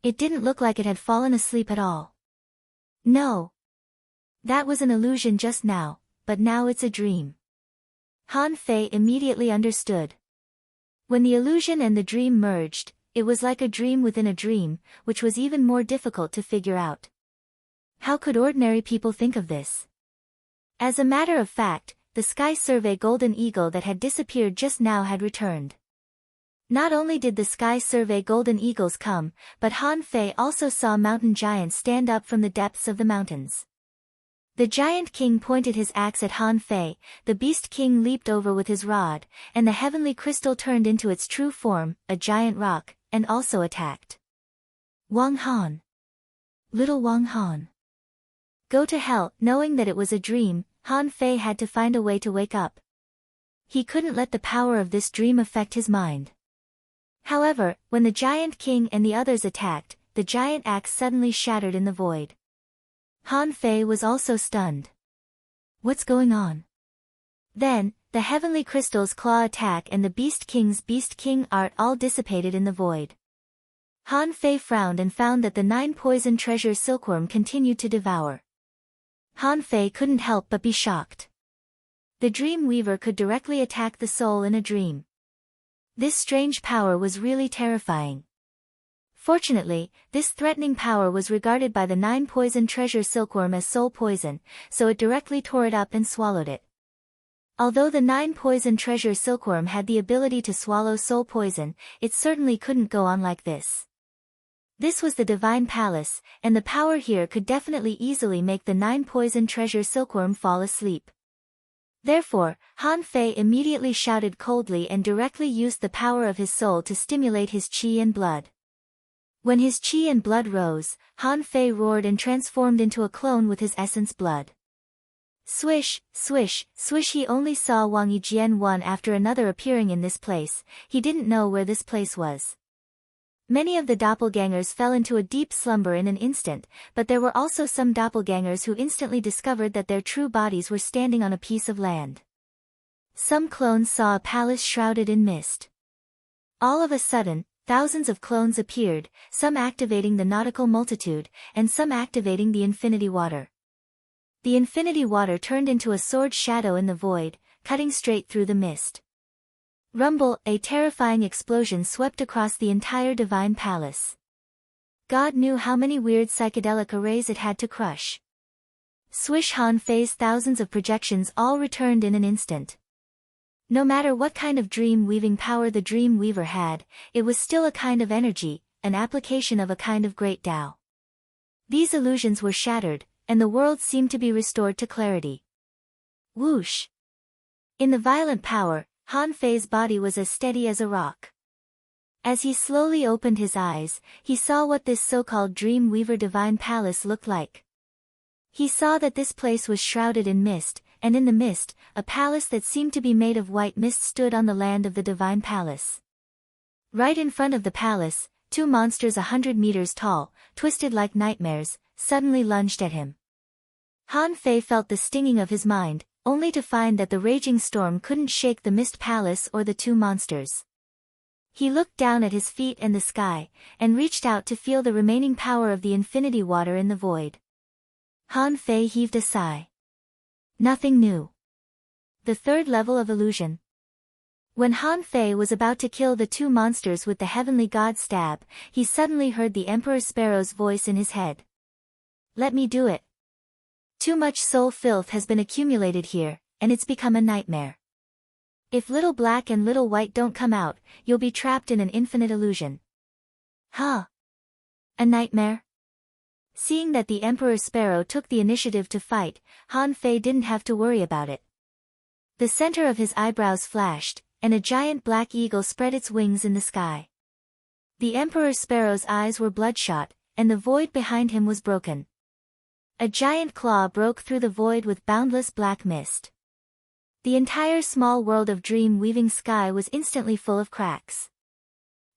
It didn't look like it had fallen asleep at all. No. That was an illusion just now, but now it's a dream. Han Fei immediately understood. When the illusion and the dream merged, it was like a dream within a dream, which was even more difficult to figure out. How could ordinary people think of this? As a matter of fact, the Sky Survey golden eagle that had disappeared just now had returned. Not only did the Sky Survey golden eagles come, but Han Fei also saw mountain giants stand up from the depths of the mountains. The giant king pointed his axe at Han Fei, the beast king leaped over with his rod, and the heavenly crystal turned into its true form, a giant rock, and also attacked. Wang Han. Little Wang Han. Go to hell. Knowing that it was a dream, Han Fei had to find a way to wake up. He couldn't let the power of this dream affect his mind. However, when the giant king and the others attacked, the giant axe suddenly shattered in the void. Han Fei was also stunned. What's going on? Then, the heavenly crystal's claw attack and the beast king art all dissipated in the void. Han Fei frowned and found that the 9-poison treasure silkworm continued to devour. Han Fei couldn't help but be shocked. The dream weaver could directly attack the soul in a dream. This strange power was really terrifying. Fortunately, this threatening power was regarded by the 9-poison treasure silkworm as soul poison, so it directly tore it up and swallowed it. Although the 9-poison treasure silkworm had the ability to swallow soul poison, it certainly couldn't go on like this. This was the divine palace, and the power here could definitely easily make the 9-poison treasure silkworm fall asleep. Therefore, Han Fei immediately shouted coldly and directly used the power of his soul to stimulate his qi and blood. When his qi and blood rose, Han Fei roared and transformed into a clone with his essence blood. Swish, swish, swish. He only saw Wang Yijian one after another appearing in this place. He didn't know where this place was. Many of the doppelgangers fell into a deep slumber in an instant, but there were also some doppelgangers who instantly discovered that their true bodies were standing on a piece of land. Some clones saw a palace shrouded in mist. All of a sudden, thousands of clones appeared, some activating the nautical multitude, and some activating the infinity water. The infinity water turned into a sword shadow in the void, cutting straight through the mist. Rumble, a terrifying explosion swept across the entire divine palace. God knew how many weird psychedelic arrays it had to crush. Swish. Han Fei's thousands of projections all returned in an instant. No matter what kind of dream-weaving power the dream weaver had, it was still a kind of energy, an application of a kind of great Tao. These illusions were shattered, and the world seemed to be restored to clarity. Whoosh! In the violent power, Han Fei's body was as steady as a rock. As he slowly opened his eyes, he saw what this so-called dream weaver divine palace looked like. He saw that this place was shrouded in mist, and in the mist, a palace that seemed to be made of white mist stood on the land of the divine palace. Right in front of the palace, 2 monsters 100 meters tall, twisted like nightmares, suddenly lunged at him. Han Fei felt the stinging of his mind, only to find that the raging storm couldn't shake the mist palace or the 2 monsters. He looked down at his feet and the sky, and reached out to feel the remaining power of the infinity water in the void. Han Fei heaved a sigh. Nothing new. The 3rd level of illusion. When Han Fei was about to kill the 2 monsters with the heavenly god stab, he suddenly heard the Emperor Sparrow's voice in his head. Let me do it. Too much soul filth has been accumulated here, and it's become a nightmare. If little black and little white don't come out, you'll be trapped in an infinite illusion. Huh? A nightmare? Seeing that the Emperor Sparrow took the initiative to fight, Han Fei didn't have to worry about it. The center of his eyebrows flashed, and a giant black eagle spread its wings in the sky. The Emperor Sparrow's eyes were bloodshot, and the void behind him was broken. A giant claw broke through the void with boundless black mist. The entire small world of dream-weaving sky was instantly full of cracks.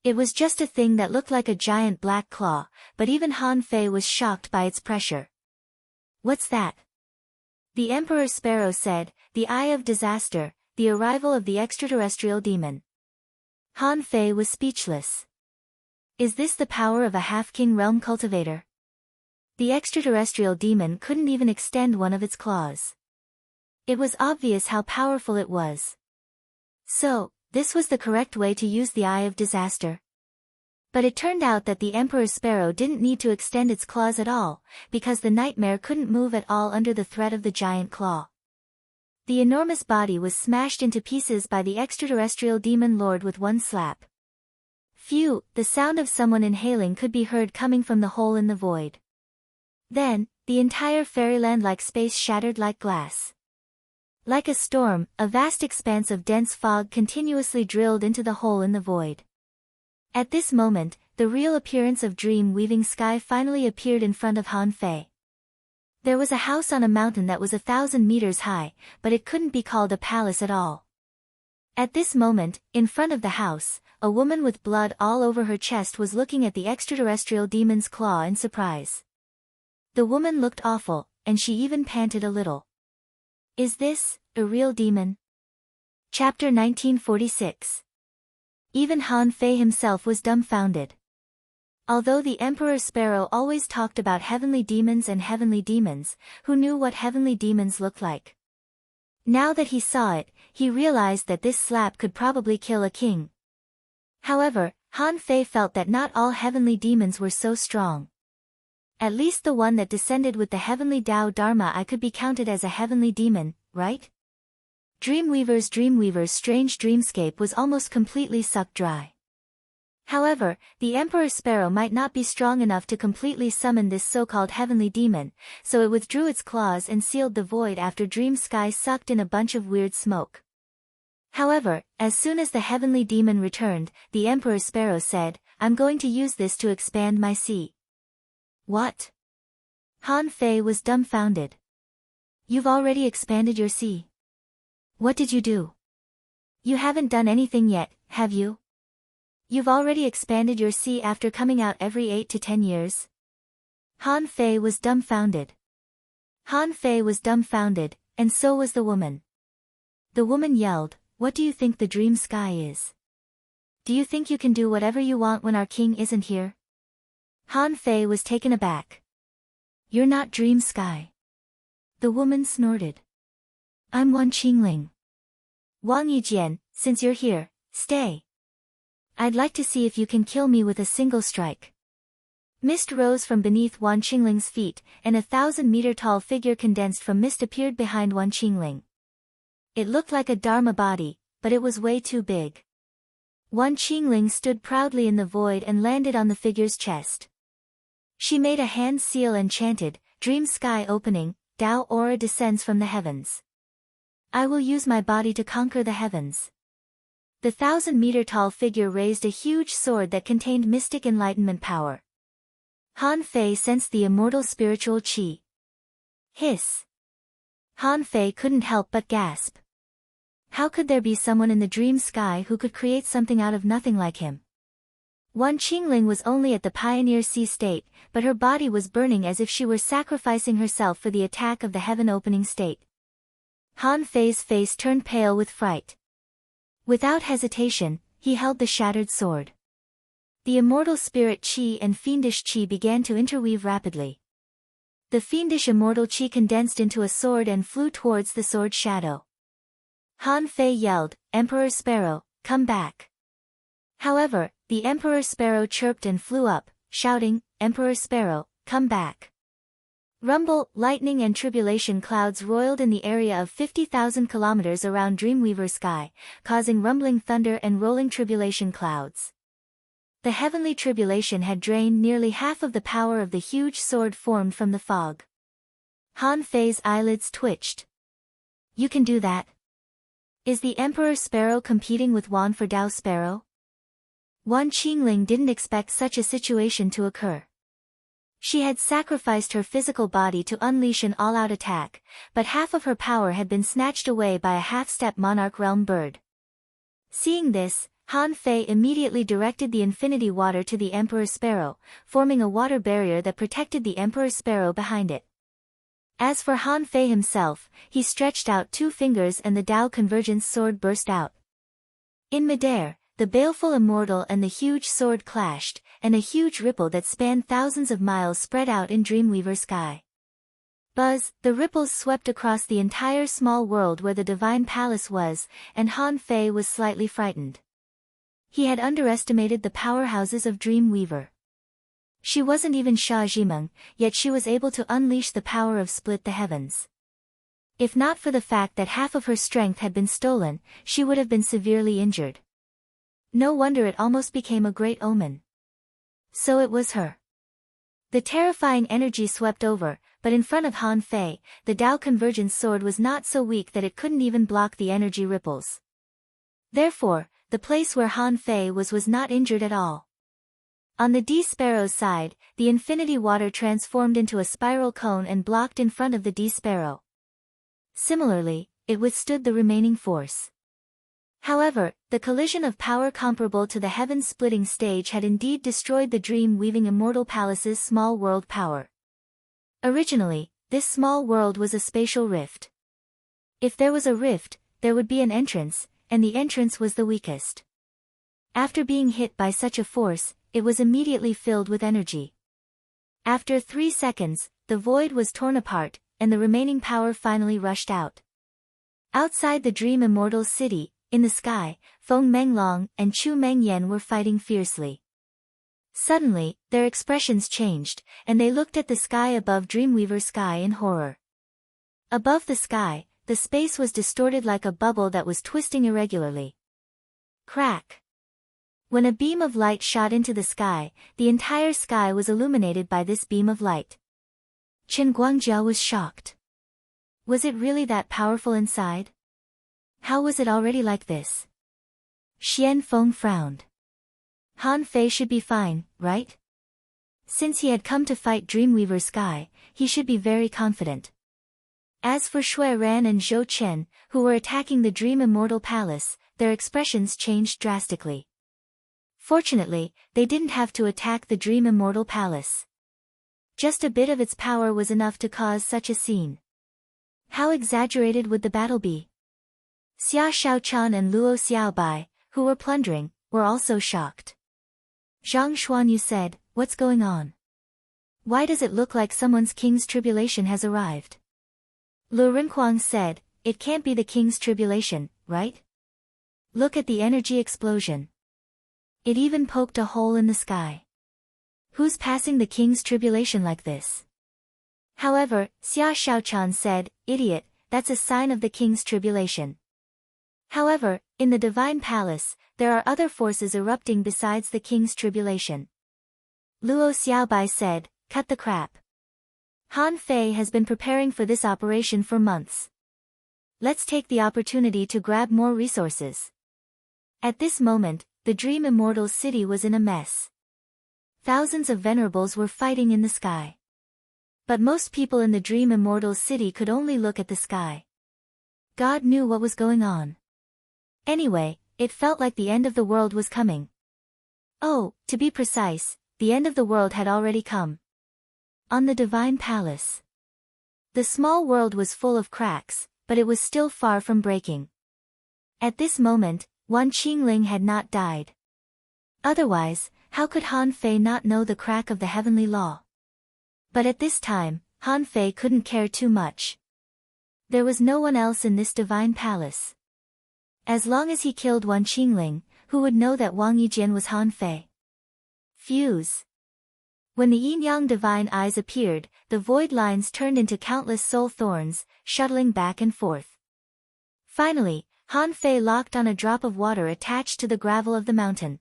It was just a thing that looked like a giant black claw, but even Han Fei was shocked by its pressure. "What's that?" The Emperor Sparrow said, "The Eye of Disaster, the arrival of the extraterrestrial demon." Han Fei was speechless. Is this the power of a half-king realm cultivator? The extraterrestrial demon couldn't even extend one of its claws. It was obvious how powerful it was. So, this was the correct way to use the Eye of Disaster? But it turned out that the Emperor Sparrow didn't need to extend its claws at all, because the nightmare couldn't move at all under the threat of the giant claw. The enormous body was smashed into pieces by the extraterrestrial demon lord with one slap. Phew, the sound of someone inhaling could be heard coming from the hole in the void. Then, the entire fairyland-like space shattered like glass. Like a storm, a vast expanse of dense fog continuously drilled into the hole in the void. At this moment, the real appearance of dream-weaving sky finally appeared in front of Han Fei. There was a house on a mountain that was 1,000 meters high, but it couldn't be called a palace at all. At this moment, in front of the house, a woman with blood all over her chest was looking at the extraterrestrial demon's claw in surprise. The woman looked awful, and she even panted a little. Is this a real demon? Chapter 1946. Even Han Fei himself was dumbfounded. Although the Emperor Sparrow always talked about heavenly demons and heavenly demons, who knew what heavenly demons looked like? Now that he saw it, he realized that this slap could probably kill a king. However, Han Fei felt that not all heavenly demons were so strong. At least the one that descended with the heavenly Tao Dharma I could be counted as a heavenly demon, right? Dreamweaver's strange dreamscape was almost completely sucked dry. However, the Emperor Sparrow might not be strong enough to completely summon this so-called heavenly demon, so it withdrew its claws and sealed the void after Dream Sky sucked in a bunch of weird smoke. However, as soon as the heavenly demon returned, the Emperor Sparrow said, "I'm going to use this to expand my sea." What? Han Fei was dumbfounded. You've already expanded your sea? What did you do? You haven't done anything yet, have you? You've already expanded your sea after coming out every 8 to 10 years? Han Fei was dumbfounded. Han Fei was dumbfounded, and so was the woman. The woman yelled, "What do you think the dream sky is? Do you think you can do whatever you want when our king isn't here?" Han Fei was taken aback. "You're not Dream Sky." The woman snorted. "I'm Wan Qingling. Wang Yijian, since you're here, stay. I'd like to see if you can kill me with a single strike." Mist rose from beneath Wan Qingling's feet, and a 1,000-meter-tall figure condensed from mist appeared behind Wan Qingling. It looked like a Dharma body, but it was way too big. Wan Qingling stood proudly in the void and landed on the figure's chest. She made a hand seal and chanted, "Dream sky opening, Tao aura descends from the heavens. I will use my body to conquer the heavens." The 1,000-meter-tall figure raised a huge sword that contained mystic enlightenment power. Han Fei sensed the immortal spiritual qi. Hiss! Han Fei couldn't help but gasp. How could there be someone in the dream sky who could create something out of nothing like him? Wan Qingling was only at the pioneer sea state, but her body was burning as if she were sacrificing herself for the attack of the heaven-opening state. Han Fei's face turned pale with fright. Without hesitation, he held the shattered sword. The immortal spirit qi and fiendish qi began to interweave rapidly. The fiendish immortal qi condensed into a sword and flew towards the sword's shadow. Han Fei yelled, "Emperor Sparrow, come back." However, the Emperor Sparrow chirped and flew up, shouting, "Emperor Sparrow, come back." Rumble, lightning and tribulation clouds roiled in the area of 50,000 kilometers around Dreamweaver sky, causing rumbling thunder and rolling tribulation clouds. The heavenly tribulation had drained nearly half of the power of the huge sword formed from the fog. Han Fei's eyelids twitched. "You can do that? Is the Emperor Sparrow competing with Wan for Tao Sparrow?" Wan Qingling didn't expect such a situation to occur. She had sacrificed her physical body to unleash an all-out attack, but half of her power had been snatched away by a half-step monarch realm bird. Seeing this, Han Fei immediately directed the infinity water to the Emperor Sparrow, forming a water barrier that protected the Emperor Sparrow behind it. As for Han Fei himself, he stretched out 2 fingers and the Tao Convergence sword burst out. In midair, the baleful immortal and the huge sword clashed, and a huge ripple that spanned thousands of miles spread out in Dreamweaver sky. Buzz, the ripples swept across the entire small world where the divine palace was, and Han Fei was slightly frightened. He had underestimated the powerhouses of Dreamweaver. She wasn't even Sha Jimeng, yet she was able to unleash the power of Split the Heavens. If not for the fact that half of her strength had been stolen, she would have been severely injured. No wonder it almost became a great omen. So it was her. The terrifying energy swept over, but in front of Han Fei, the Tao Convergence sword was not so weak that it couldn't even block the energy ripples. Therefore, the place where Han Fei was not injured at all. On the D Sparrow's side, the infinity water transformed into a spiral cone and blocked in front of the D Sparrow. Similarly, it withstood the remaining force. However, the collision of power comparable to the heaven-splitting stage had indeed destroyed the dream-weaving immortal palace's small world power. Originally, this small world was a spatial rift. If there was a rift, there would be an entrance, and the entrance was the weakest. After being hit by such a force, it was immediately filled with energy. After 3 seconds, the void was torn apart, and the remaining power finally rushed out. Outside the Dream Immortal City, in the sky, Feng Menglong and Chu Mengyan were fighting fiercely. Suddenly, their expressions changed, and they looked at the sky above Dreamweaver sky in horror. Above the sky, the space was distorted like a bubble that was twisting irregularly. Crack! When a beam of light shot into the sky, the entire sky was illuminated by this beam of light. Chen Guangjiao was shocked. Was it really that powerful inside? How was it already like this? Xian Feng frowned. Han Fei should be fine, right? Since he had come to fight Dreamweaver Sky, he should be very confident. As for Shui Ran and Zhou Chen, who were attacking the Dream Immortal Palace, their expressions changed drastically. Fortunately, they didn't have to attack the Dream Immortal Palace. Just a bit of its power was enough to cause such a scene. How exaggerated would the battle be? Xia Shaochan and Luo Xiaobai, who were plundering, were also shocked. Zhang Xuanyu said, "What's going on? Why does it look like someone's king's tribulation has arrived?" Lu Renhuang said, "It can't be the king's tribulation, right? Look at the energy explosion. It even poked a hole in the sky. Who's passing the king's tribulation like this?" However, Xia Shaochan said, "Idiot, that's a sign of the king's tribulation." However, in the Divine Palace, there are other forces erupting besides the king's tribulation. Luo Xiaobai said, "Cut the crap. Han Fei has been preparing for this operation for months. Let's take the opportunity to grab more resources." At this moment, the Dream Immortal City was in a mess. Thousands of venerables were fighting in the sky. But most people in the Dream Immortal City could only look at the sky. God knew what was going on. Anyway, it felt like the end of the world was coming. Oh, to be precise, the end of the world had already come. On the Divine Palace. The small world was full of cracks, but it was still far from breaking. At this moment, Wan Qingling had not died. Otherwise, how could Han Fei not know the crack of the heavenly law? But at this time, Han Fei couldn't care too much. There was no one else in this Divine Palace. As long as he killed Wan Qingling, who would know that Wang Yijian was Han Fei? Fuse. When the yin-yang divine eyes appeared, the void lines turned into countless soul thorns, shuttling back and forth. Finally, Han Fei locked on a drop of water attached to the gravel of the mountain.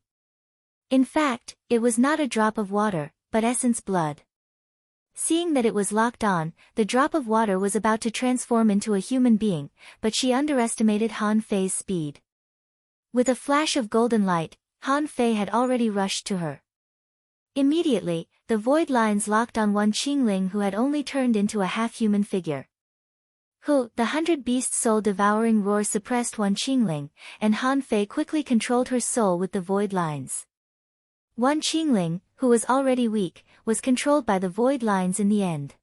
In fact, it was not a drop of water, but essence blood. Seeing that it was locked on, the drop of water was about to transform into a human being, but she underestimated Han Fei's speed. With a flash of golden light, Han Fei had already rushed to her. Immediately, the void lines locked on Wan Qingling, who had only turned into a half-human figure. The 100-beast soul-devouring roar suppressed Wan Qingling, and Han Fei quickly controlled her soul with the void lines. Wan Qingling, who was already weak, was controlled by the void lines in the end.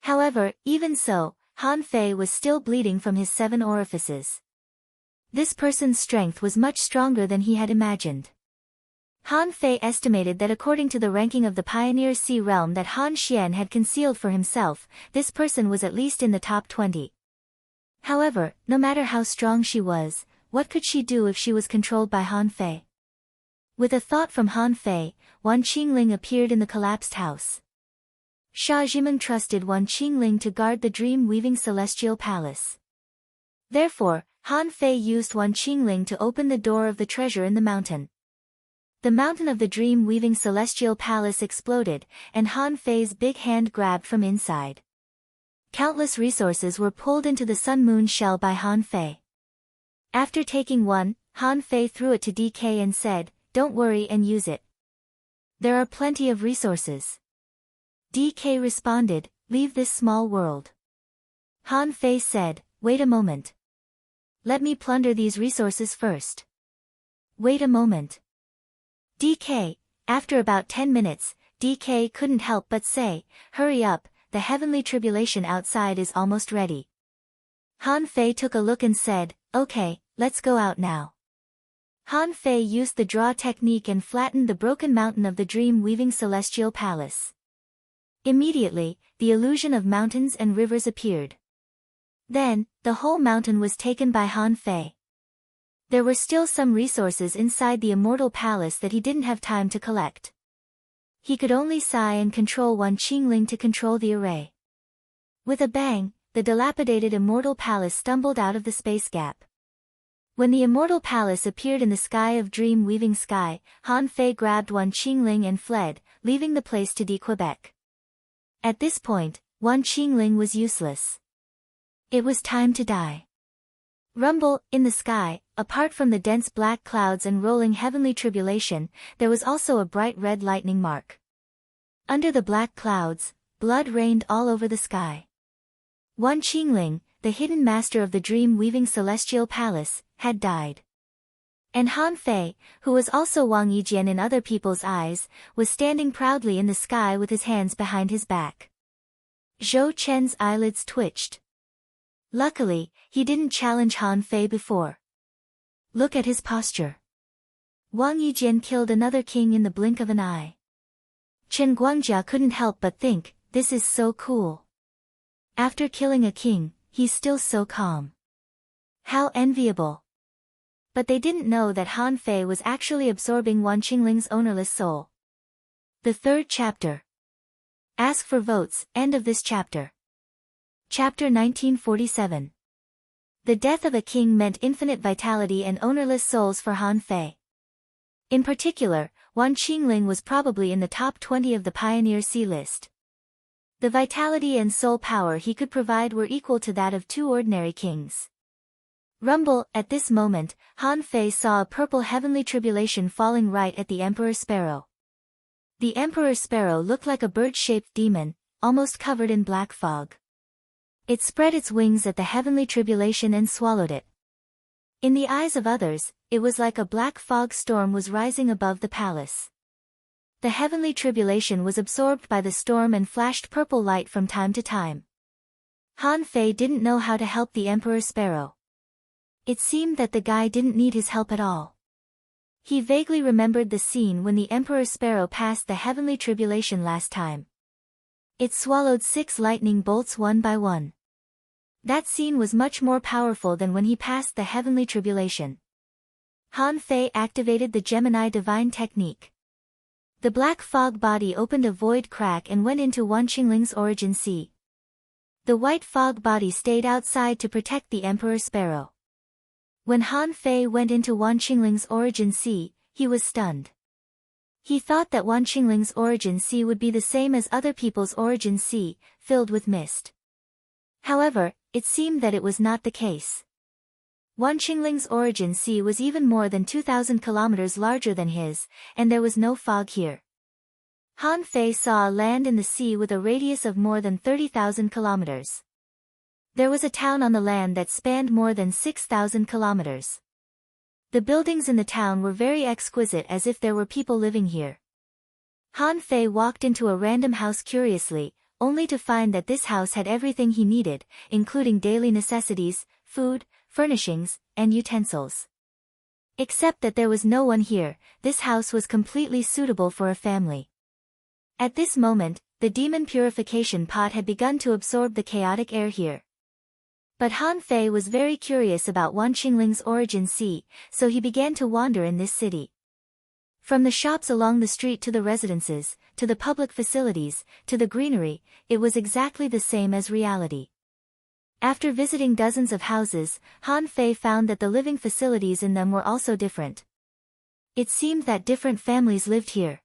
However, even so, Han Fei was still bleeding from his 7 orifices. This person's strength was much stronger than he had imagined. Han Fei estimated that according to the ranking of the Pioneer Sea realm that Han Xian had concealed for himself, this person was at least in the top 20. However, no matter how strong she was, what could she do if she was controlled by Han Fei? With a thought from Han Fei, Wan Qingling appeared in the collapsed house. Sha Zhimeng trusted Wan Qingling to guard the dream-weaving celestial palace. Therefore, Han Fei used Wan Qingling to open the door of the treasure in the mountain. The mountain of the dream-weaving celestial palace exploded, and Han Fei's big hand grabbed from inside. Countless resources were pulled into the sun-moon shell by Han Fei. After taking one, Han Fei threw it to DK and said, "Don't worry and use it. There are plenty of resources." DK responded, "Leave this small world." Han Fei said, "Wait a moment. Let me plunder these resources first." "Wait a moment." DK, after about 10 minutes, DK couldn't help but say, "Hurry up, the heavenly tribulation outside is almost ready." Han Fei took a look and said, "Okay, let's go out now." Han Fei used the draw technique and flattened the broken mountain of the dream-weaving celestial palace. Immediately, the illusion of mountains and rivers appeared. Then, the whole mountain was taken by Han Fei. There were still some resources inside the immortal palace that he didn't have time to collect. He could only sigh and control Wan Qingling to control the array. With a bang, the dilapidated immortal palace stumbled out of the space gap. When the immortal palace appeared in the sky of dream-weaving sky, Han Fei grabbed Wan Qingling and fled, leaving the place to Quebec. At this point, Wan Qingling was useless. It was time to die. Rumble, in the sky, apart from the dense black clouds and rolling heavenly tribulation, there was also a bright red lightning mark. Under the black clouds, blood rained all over the sky. Wan Qingling, the hidden master of the dream-weaving celestial palace, had died. And Han Fei, who was also Wang Yijian in other people's eyes, was standing proudly in the sky with his hands behind his back. Zhou Chen's eyelids twitched. Luckily, he didn't challenge Han Fei before. Look at his posture. Wang Yijian killed another king in the blink of an eye. Chen Guangjia couldn't help but think, this is so cool. After killing a king, he's still so calm. How enviable. But they didn't know that Han Fei was actually absorbing Wan Qingling's ownerless soul. The 3rd chapter. Ask for votes, end of this chapter. Chapter 1947. The death of a king meant infinite vitality and ownerless souls for Han Fei. In particular, Wan Qingling was probably in the top 20 of the Pioneer Sea list. The vitality and soul power he could provide were equal to that of 2 ordinary kings. Rumble, at this moment, Han Fei saw a purple heavenly tribulation falling right at the Emperor Sparrow. The Emperor Sparrow looked like a bird-shaped demon, almost covered in black fog. It spread its wings at the heavenly tribulation and swallowed it. In the eyes of others, it was like a black fog storm was rising above the palace. The heavenly tribulation was absorbed by the storm and flashed purple light from time to time. Han Fei didn't know how to help the Emperor Sparrow. It seemed that the guy didn't need his help at all. He vaguely remembered the scene when the Emperor Sparrow passed the heavenly tribulation last time. It swallowed 6 lightning bolts one by one. That scene was much more powerful than when he passed the heavenly tribulation. Han Fei activated the Gemini Divine Technique. The black fog body opened a void crack and went into Wan Qingling's origin sea. The white fog body stayed outside to protect the Emperor Sparrow. When Han Fei went into Wan Qingling's origin sea, he was stunned. He thought that Wan Qingling's origin sea would be the same as other people's origin sea, filled with mist. However, it seemed that it was not the case. Wan Qingling's origin sea was even more than 2,000 kilometers larger than his, and there was no fog here. Han Fei saw a land in the sea with a radius of more than 30,000 kilometers. There was a town on the land that spanned more than 6,000 kilometers. The buildings in the town were very exquisite, as if there were people living here. Han Fei walked into a random house curiously, only to find that this house had everything he needed, including daily necessities, food, furnishings, and utensils. Except that there was no one here. This house was completely suitable for a family. At this moment, the demon purification pot had begun to absorb the chaotic air here. But Han Fei was very curious about Wan Qingling's origin, so he began to wander in this city. From the shops along the street to the residences, to the public facilities, to the greenery, it was exactly the same as reality. After visiting dozens of houses, Han Fei found that the living facilities in them were also different. It seemed that different families lived here.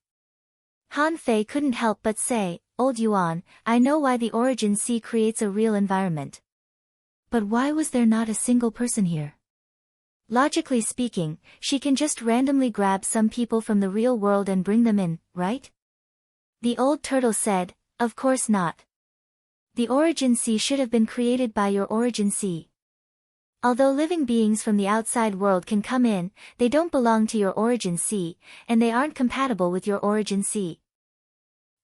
Han Fei couldn't help but say, "Old Yuan, I know why the origin creates a real environment. But why was there not a single person here? Logically speaking, she can just randomly grab some people from the real world and bring them in, right?" The old turtle said, "Of course not. The origin should have been created by your origin. Although living beings from the outside world can come in, they don't belong to your origin, and they aren't compatible with your origin.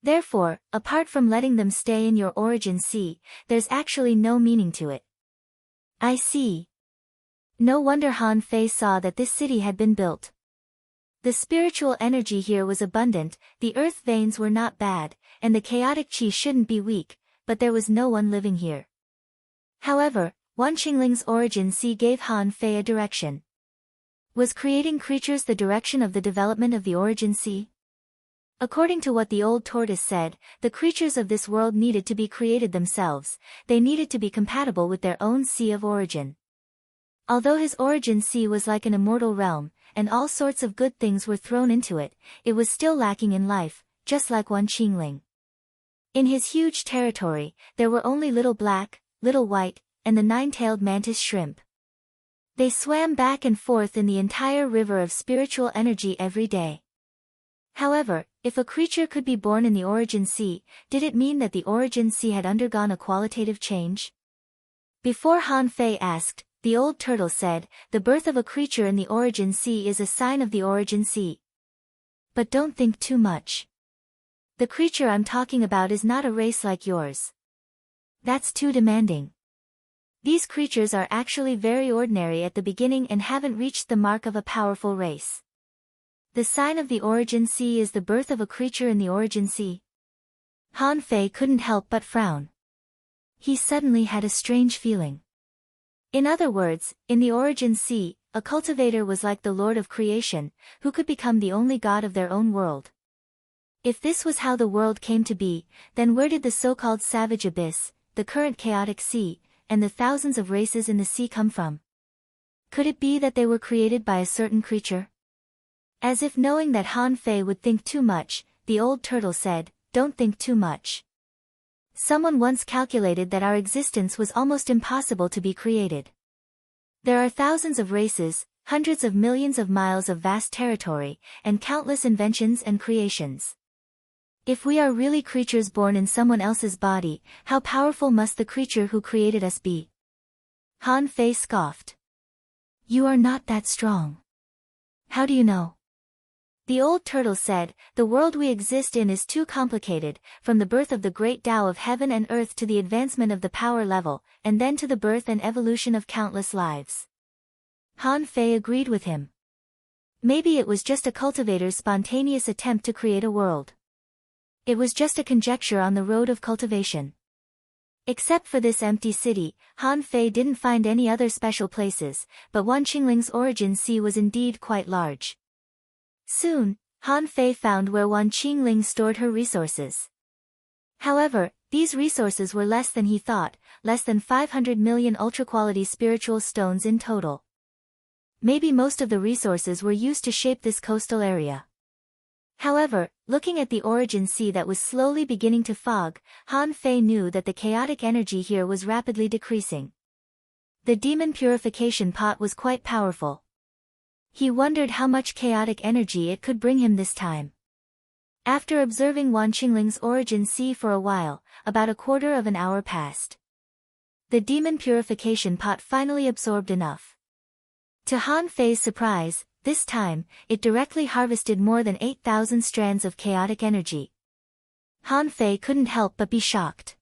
Therefore, apart from letting them stay in your origin, there's actually no meaning to it." "I see." No wonder Han Fei saw that this city had been built. The spiritual energy here was abundant, the earth veins were not bad, and the chaotic qi shouldn't be weak, but there was no one living here. However, Wan Qingling's origin gave Han Fei a direction. Was creating creatures the direction of the development of the origin? According to what the old tortoise said, the creatures of this world needed to be created themselves, they needed to be compatible with their own of origin. Although his origin was like an immortal realm, and all sorts of good things were thrown into it, it was still lacking in life, just like Wan Qingling. In his huge territory, there were only Little Black, Little White, and the nine-tailed mantis shrimp. They swam back and forth in the entire river of spiritual energy every day. However, if a creature could be born in the origin, did it mean that the origin had undergone a qualitative change? Before Han Fei asked, the old turtle said, "The birth of a creature in the origin is a sign of the origin. But don't think too much. The creature I'm talking about is not a race like yours. That's too demanding. These creatures are actually very ordinary at the beginning and haven't reached the mark of a powerful race. The sign of the origin is the birth of a creature in the origin." Han Fei couldn't help but frown. He suddenly had a strange feeling. In other words, in the origin, a cultivator was like the Lord of creation, who could become the only god of their own world. If this was how the world came to be, then where did the so-called savage abyss, the current chaotic sea, and the thousands of races in the sea come from? Could it be that they were created by a certain creature? As if knowing that Han Fei would think too much, the old turtle said, "Don't think too much. Someone once calculated that our existence was almost impossible to be created. There are thousands of races, hundreds of millions of miles of vast territory, and countless inventions and creations. If we are really creatures born in someone else's body, how powerful must the creature who created us be?" Han Fei scoffed. "You are not that strong. How do you know?" The old turtle said, "The world we exist in is too complicated, from the birth of the great Tao of heaven and earth to the advancement of the power level, and then to the birth and evolution of countless lives." Han Fei agreed with him. Maybe it was just a cultivator's spontaneous attempt to create a world. It was just a conjecture on the road of cultivation. Except for this empty city, Han Fei didn't find any other special places, but Wan Qingling's origin was indeed quite large. Soon, Han Fei found where Wan Qingling stored her resources. However, these resources were less than he thought, less than 500 million ultra-quality spiritual stones in total. Maybe most of the resources were used to shape this coastal area. However, looking at the origin that was slowly beginning to fog, Han Fei knew that the chaotic energy here was rapidly decreasing. The demon purification pot was quite powerful. He wondered how much chaotic energy it could bring him this time. After observing Wan Qingling's origin for a while, about a quarter of an hour passed. The demon purification pot finally absorbed enough. To Han Fei's surprise, this time, it directly harvested more than 8,000 strands of chaotic energy. Han Fei couldn't help but be shocked.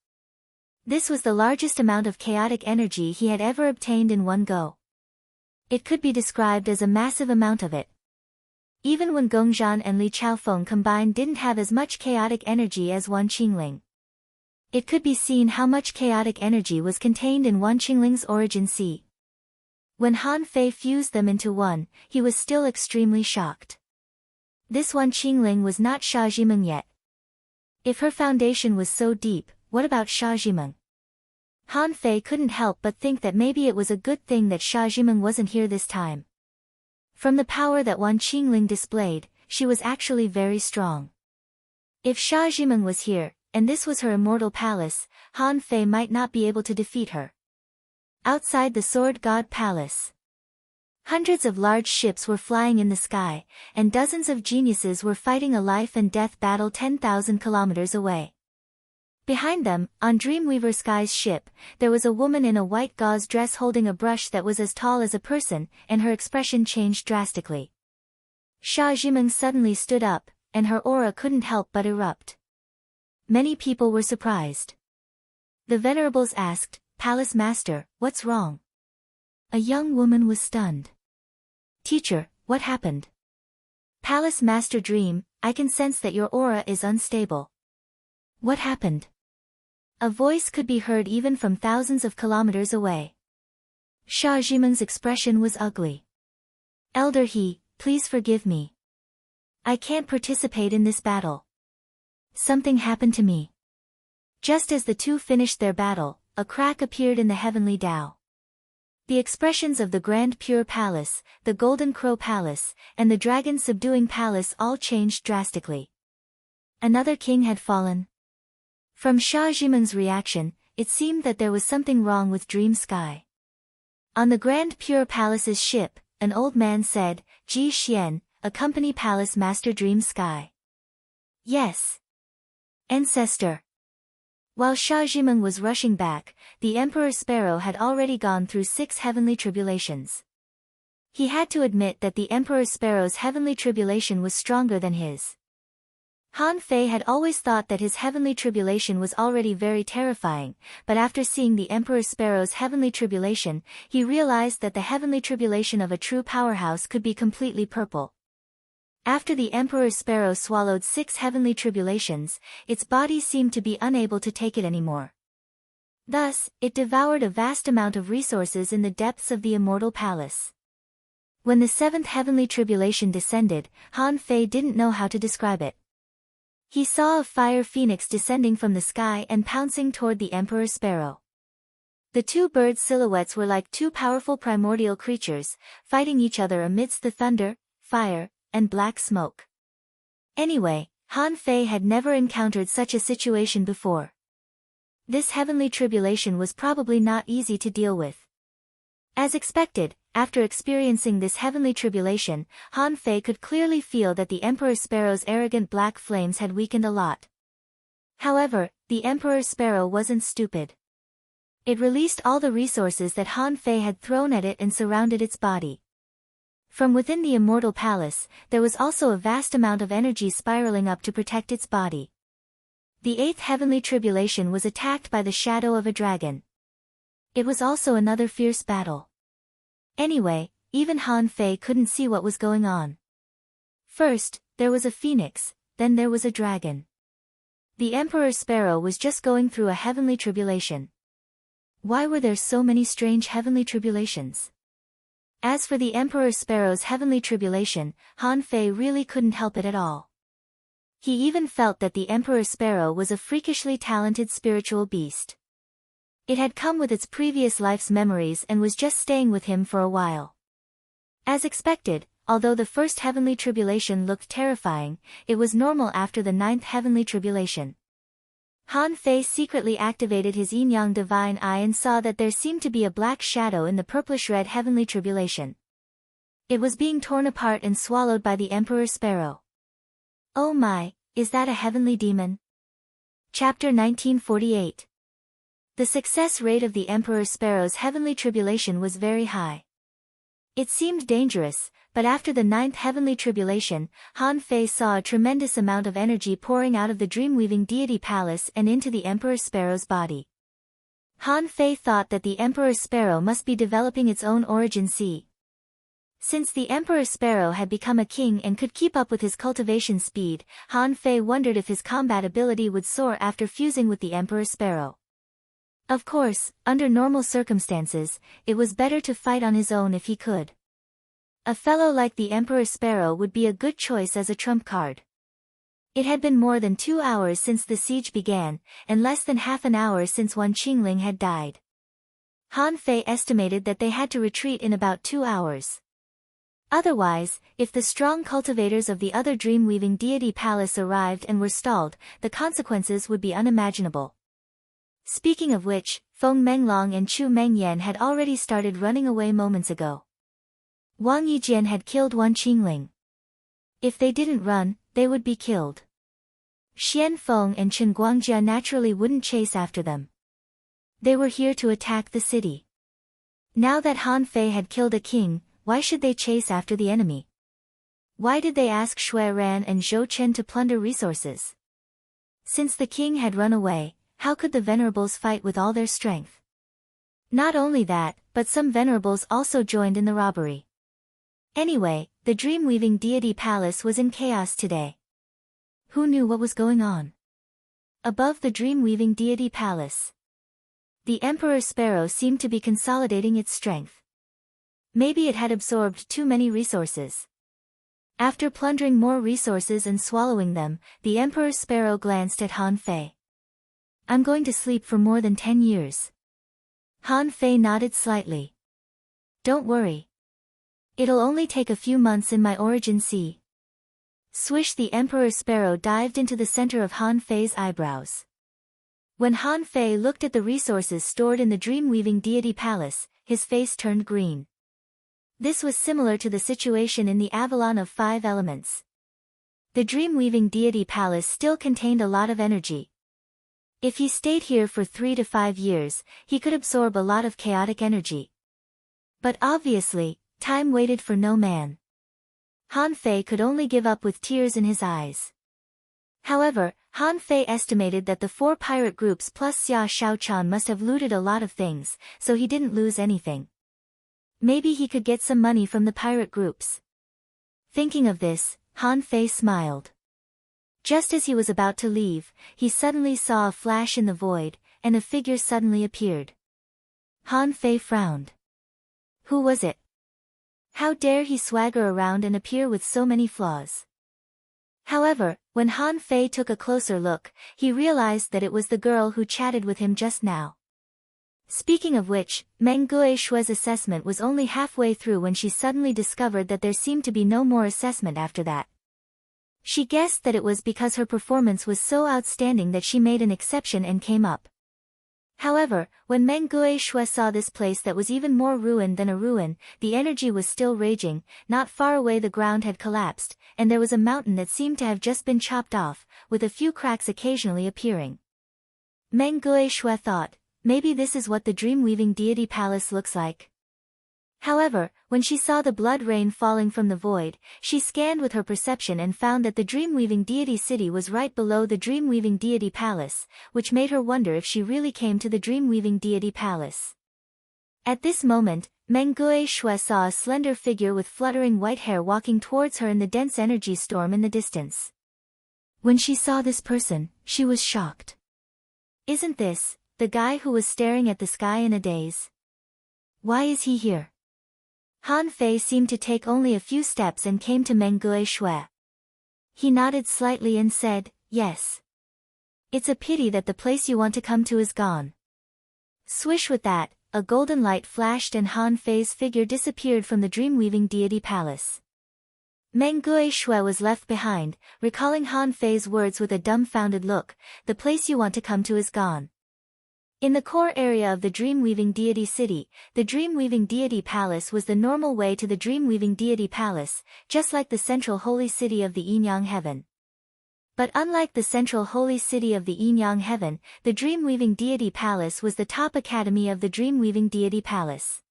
This was the largest amount of chaotic energy he had ever obtained in one go. It could be described as a massive amount of it. Even when Gongzhan and Li Chaofeng combined didn't have as much chaotic energy as Wan Qingling. It could be seen how much chaotic energy was contained in Wan Qingling's origin sea. When Han Fei fused them into one, he was still extremely shocked. This Wan Qingling was not Sha Zhimeng yet. If her foundation was so deep, what about Sha Zhimeng? Han Fei couldn't help but think that maybe it was a good thing that Sha Zhimeng wasn't here this time. From the power that Wan Qingling displayed, she was actually very strong. If Sha Zhimeng was here, and this was her immortal palace, Han Fei might not be able to defeat her. Outside the Sword God Palace, hundreds of large ships were flying in the sky, and dozens of geniuses were fighting a life-and-death battle 10,000 kilometers away. Behind them, on Dreamweaver Sky's ship, there was a woman in a white gauze dress holding a brush that was as tall as a person, and her expression changed drastically. Sha Zhimeng suddenly stood up, and her aura couldn't help but erupt. Many people were surprised. The venerables asked, "Palace Master, what's wrong?" A young woman was stunned. "Teacher, what happened?" "Palace Master Dream, I can sense that your aura is unstable." "What happened?" A voice could be heard even from thousands of kilometers away. Sha Zhimeng's expression was ugly. "Elder He, please forgive me. I can't participate in this battle. Something happened to me." Just as the two finished their battle, a crack appeared in the heavenly Tao. The expressions of the Grand Pure Palace, the Golden Crow Palace, and the Dragon Subduing Palace all changed drastically. Another king had fallen. From Sha Zhimeng's reaction, it seemed that there was something wrong with Dream Sky. On the Grand Pure Palace's ship, an old man said, "Ji Xian, accompany Palace Master Dream Sky." "Yes, Ancestor." While Sha Zhimeng was rushing back, the Emperor Sparrow had already gone through 6 heavenly tribulations. He had to admit that the Emperor Sparrow's heavenly tribulation was stronger than his. Han Fei had always thought that his heavenly tribulation was already very terrifying, but after seeing the Emperor Sparrow's heavenly tribulation, he realized that the heavenly tribulation of a true powerhouse could be completely purple. After the Emperor Sparrow swallowed 6 heavenly tribulations, its body seemed to be unable to take it anymore. Thus, it devoured a vast amount of resources in the depths of the Immortal Palace. When the 7th heavenly tribulation descended, Han Fei didn't know how to describe it. He saw a fire phoenix descending from the sky and pouncing toward the Emperor Sparrow. The two birds' silhouettes were like two powerful primordial creatures, fighting each other amidst the thunder, fire, and black smoke. Anyway, Han Fei had never encountered such a situation before. This heavenly tribulation was probably not easy to deal with. As expected, after experiencing this heavenly tribulation, Han Fei could clearly feel that the Emperor Sparrow's arrogant black flames had weakened a lot. However, the Emperor Sparrow wasn't stupid. It released all the resources that Han Fei had thrown at it and surrounded its body. From within the Immortal Palace, there was also a vast amount of energy spiraling up to protect its body. The 8th heavenly tribulation was attacked by the shadow of a dragon. It was also another fierce battle. Anyway, even Han Fei couldn't see what was going on. First, there was a phoenix, then there was a dragon. The Emperor Sparrow was just going through a heavenly tribulation. Why were there so many strange heavenly tribulations? As for the Emperor Sparrow's heavenly tribulation, Han Fei really couldn't help it at all. He even felt that the Emperor Sparrow was a freakishly talented spiritual beast. It had come with its previous life's memories and was just staying with him for a while. As expected, although the first heavenly tribulation looked terrifying, it was normal after the 9th heavenly tribulation. Han Fei secretly activated his yin-yang divine eye and saw that there seemed to be a black shadow in the purplish-red heavenly tribulation. It was being torn apart and swallowed by the Emperor Sparrow. Oh my, is that a heavenly demon? Chapter 1948. The success rate of the Emperor Sparrow's heavenly tribulation was very high. It seemed dangerous, but after the 9th heavenly tribulation, Han Fei saw a tremendous amount of energy pouring out of the dream-weaving deity palace and into the Emperor Sparrow's body. Han Fei thought that the Emperor Sparrow must be developing its own origin sea. Since the Emperor Sparrow had become a king and could keep up with his cultivation speed, Han Fei wondered if his combat ability would soar after fusing with the Emperor Sparrow. Of course, under normal circumstances, it was better to fight on his own if he could. A fellow like the Emperor Sparrow would be a good choice as a trump card. It had been more than 2 hours since the siege began, and less than half an hour since Wan Qingling had died. Han Fei estimated that they had to retreat in about 2 hours. Otherwise, if the strong cultivators of the other dream-weaving deity palace arrived and were stalled, the consequences would be unimaginable. Speaking of which, Feng Menglong and Chu Mengyan had already started running away moments ago. Wang Yijian had killed Wan Qingling. If they didn't run, they would be killed. Xian Feng and Chen Guangjia naturally wouldn't chase after them. They were here to attack the city. Now that Han Fei had killed a king, why should they chase after the enemy? Why did they ask Shui Ran and Zhou Chen to plunder resources? Since the king had run away, how could the venerables fight with all their strength? Not only that, but some venerables also joined in the robbery. Anyway, the dream-weaving deity palace was in chaos today. Who knew what was going on? Above the dream-weaving deity palace, the Emperor Sparrow seemed to be consolidating its strength. Maybe it had absorbed too many resources. After plundering more resources and swallowing them, the Emperor Sparrow glanced at Han Fei. I'm going to sleep for more than 10 years. Han Fei nodded slightly. Don't worry. It'll only take a few months in my origin sea. Swish! The Emperor Sparrow dived into the center of Han Fei's eyebrows. When Han Fei looked at the resources stored in the dream-weaving deity palace, his face turned green. This was similar to the situation in the Avalon of 5 elements. The dream-weaving deity palace still contained a lot of energy. If he stayed here for 3 to 5 years, he could absorb a lot of chaotic energy. But obviously, time waited for no man. Han Fei could only give up with tears in his eyes. However, Han Fei estimated that the 4 pirate groups plus Xia Shaochan must have looted a lot of things, so he didn't lose anything. Maybe he could get some money from the pirate groups. Thinking of this, Han Fei smiled. Just as he was about to leave, he suddenly saw a flash in the void, and a figure suddenly appeared. Han Fei frowned. Who was it? How dare he swagger around and appear with so many flaws? However, when Han Fei took a closer look, he realized that it was the girl who chatted with him just now. Speaking of which, Meng Guishue's assessment was only halfway through when she suddenly discovered that there seemed to be no more assessment after that. She guessed that it was because her performance was so outstanding that she made an exception and came up. However, when Meng Guishue saw this place that was even more ruined than a ruin, the energy was still raging. Not far away the ground had collapsed, and there was a mountain that seemed to have just been chopped off, with a few cracks occasionally appearing. Meng Guishue thought, maybe this is what the dream-weaving deity palace looks like. However, when she saw the blood rain falling from the void, she scanned with her perception and found that the dream-weaving deity city was right below the dream-weaving deity palace, which made her wonder if she really came to the dream-weaving deity palace. At this moment, Meng Guishue saw a slender figure with fluttering white hair walking towards her in the dense energy storm in the distance. When she saw this person, she was shocked. Isn't this the guy who was staring at the sky in a daze? Why is he here? Han Fei seemed to take only a few steps and came to Meng Guishue. He nodded slightly and said, yes. It's a pity that the place you want to come to is gone. Swish! With that, a golden light flashed and Han Fei's figure disappeared from the dream-weaving deity palace. Meng Guishue was left behind, recalling Han Fei's words with a dumbfounded look, the place you want to come to is gone. In the core area of the dream-weaving deity city, the dream-weaving deity palace was the normal way to the dream-weaving deity palace, just like the central holy city of the Yinyang heaven. But unlike the central holy city of the yin-yang heaven, the dream-weaving deity palace was the top academy of the dream-weaving deity palace.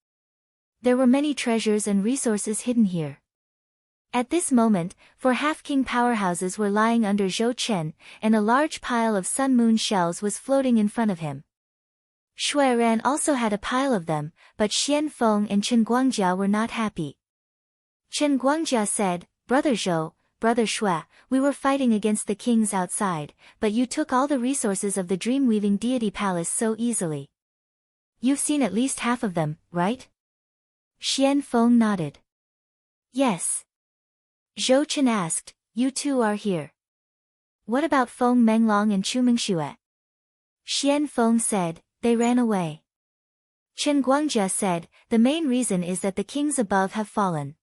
There were many treasures and resources hidden here. At this moment, 4 half-king powerhouses were lying under Zhou Chen, and a large pile of sun-moon shells was floating in front of him. Shui Ran also had a pile of them, but Xian Feng and Chen Guangjia were not happy. Chen Guangjia said, "Brother Zhou, Brother Shui, we were fighting against the kings outside, but you took all the resources of the dream-weaving deity palace so easily. You've seen at least half of them, right?" Xian Feng nodded. "Yes." Zhou Chen asked, "You two are here. What about Feng Menglong and Chu Mingxue?" Xian Feng said, "They ran away." Chen Guangjia said, "The main reason is that the kings above have fallen.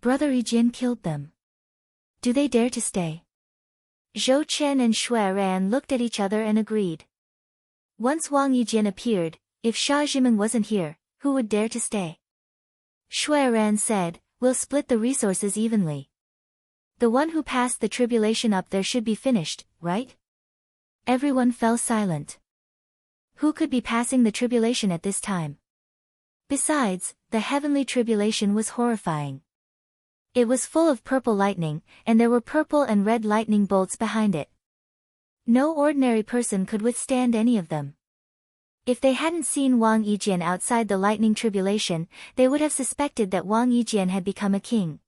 Brother Yijin killed them. Do they dare to stay?" Zhou Chen and Shui Ran looked at each other and agreed. Once Wang Yijin appeared, if Sha Zhimen wasn't here, who would dare to stay? Shui Ran said, "We'll split the resources evenly. The one who passed the tribulation up there should be finished, right?" Everyone fell silent. Who could be passing the tribulation at this time? Besides, the heavenly tribulation was horrifying. It was full of purple lightning, and there were purple and red lightning bolts behind it. No ordinary person could withstand any of them. If they hadn't seen Wang Yijian outside the lightning tribulation, they would have suspected that Wang Yijian had become a king.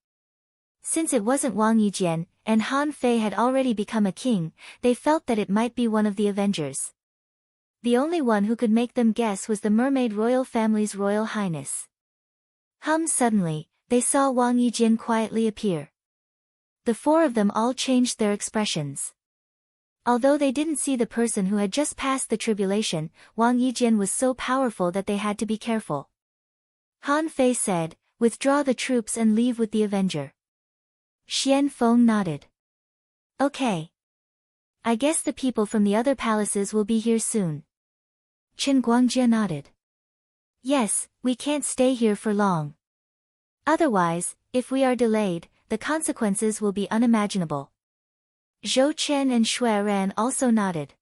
Since it wasn't Wang Yijian, and Han Fei had already become a king, they felt that it might be one of the Avengers. The only one who could make them guess was the mermaid royal family's royal highness. Suddenly, they saw Wang Yijin quietly appear. The 4 of them all changed their expressions. Although they didn't see the person who had just passed the tribulation, Wang Yijin was so powerful that they had to be careful. Han Fei said, "Withdraw the troops and leave with the Avenger." Xian Feng nodded. "Okay. I guess the people from the other palaces will be here soon." Chen Guangjia nodded. "Yes, we can't stay here for long. Otherwise, if we are delayed, the consequences will be unimaginable." Zhou Chen and Shui Ran also nodded.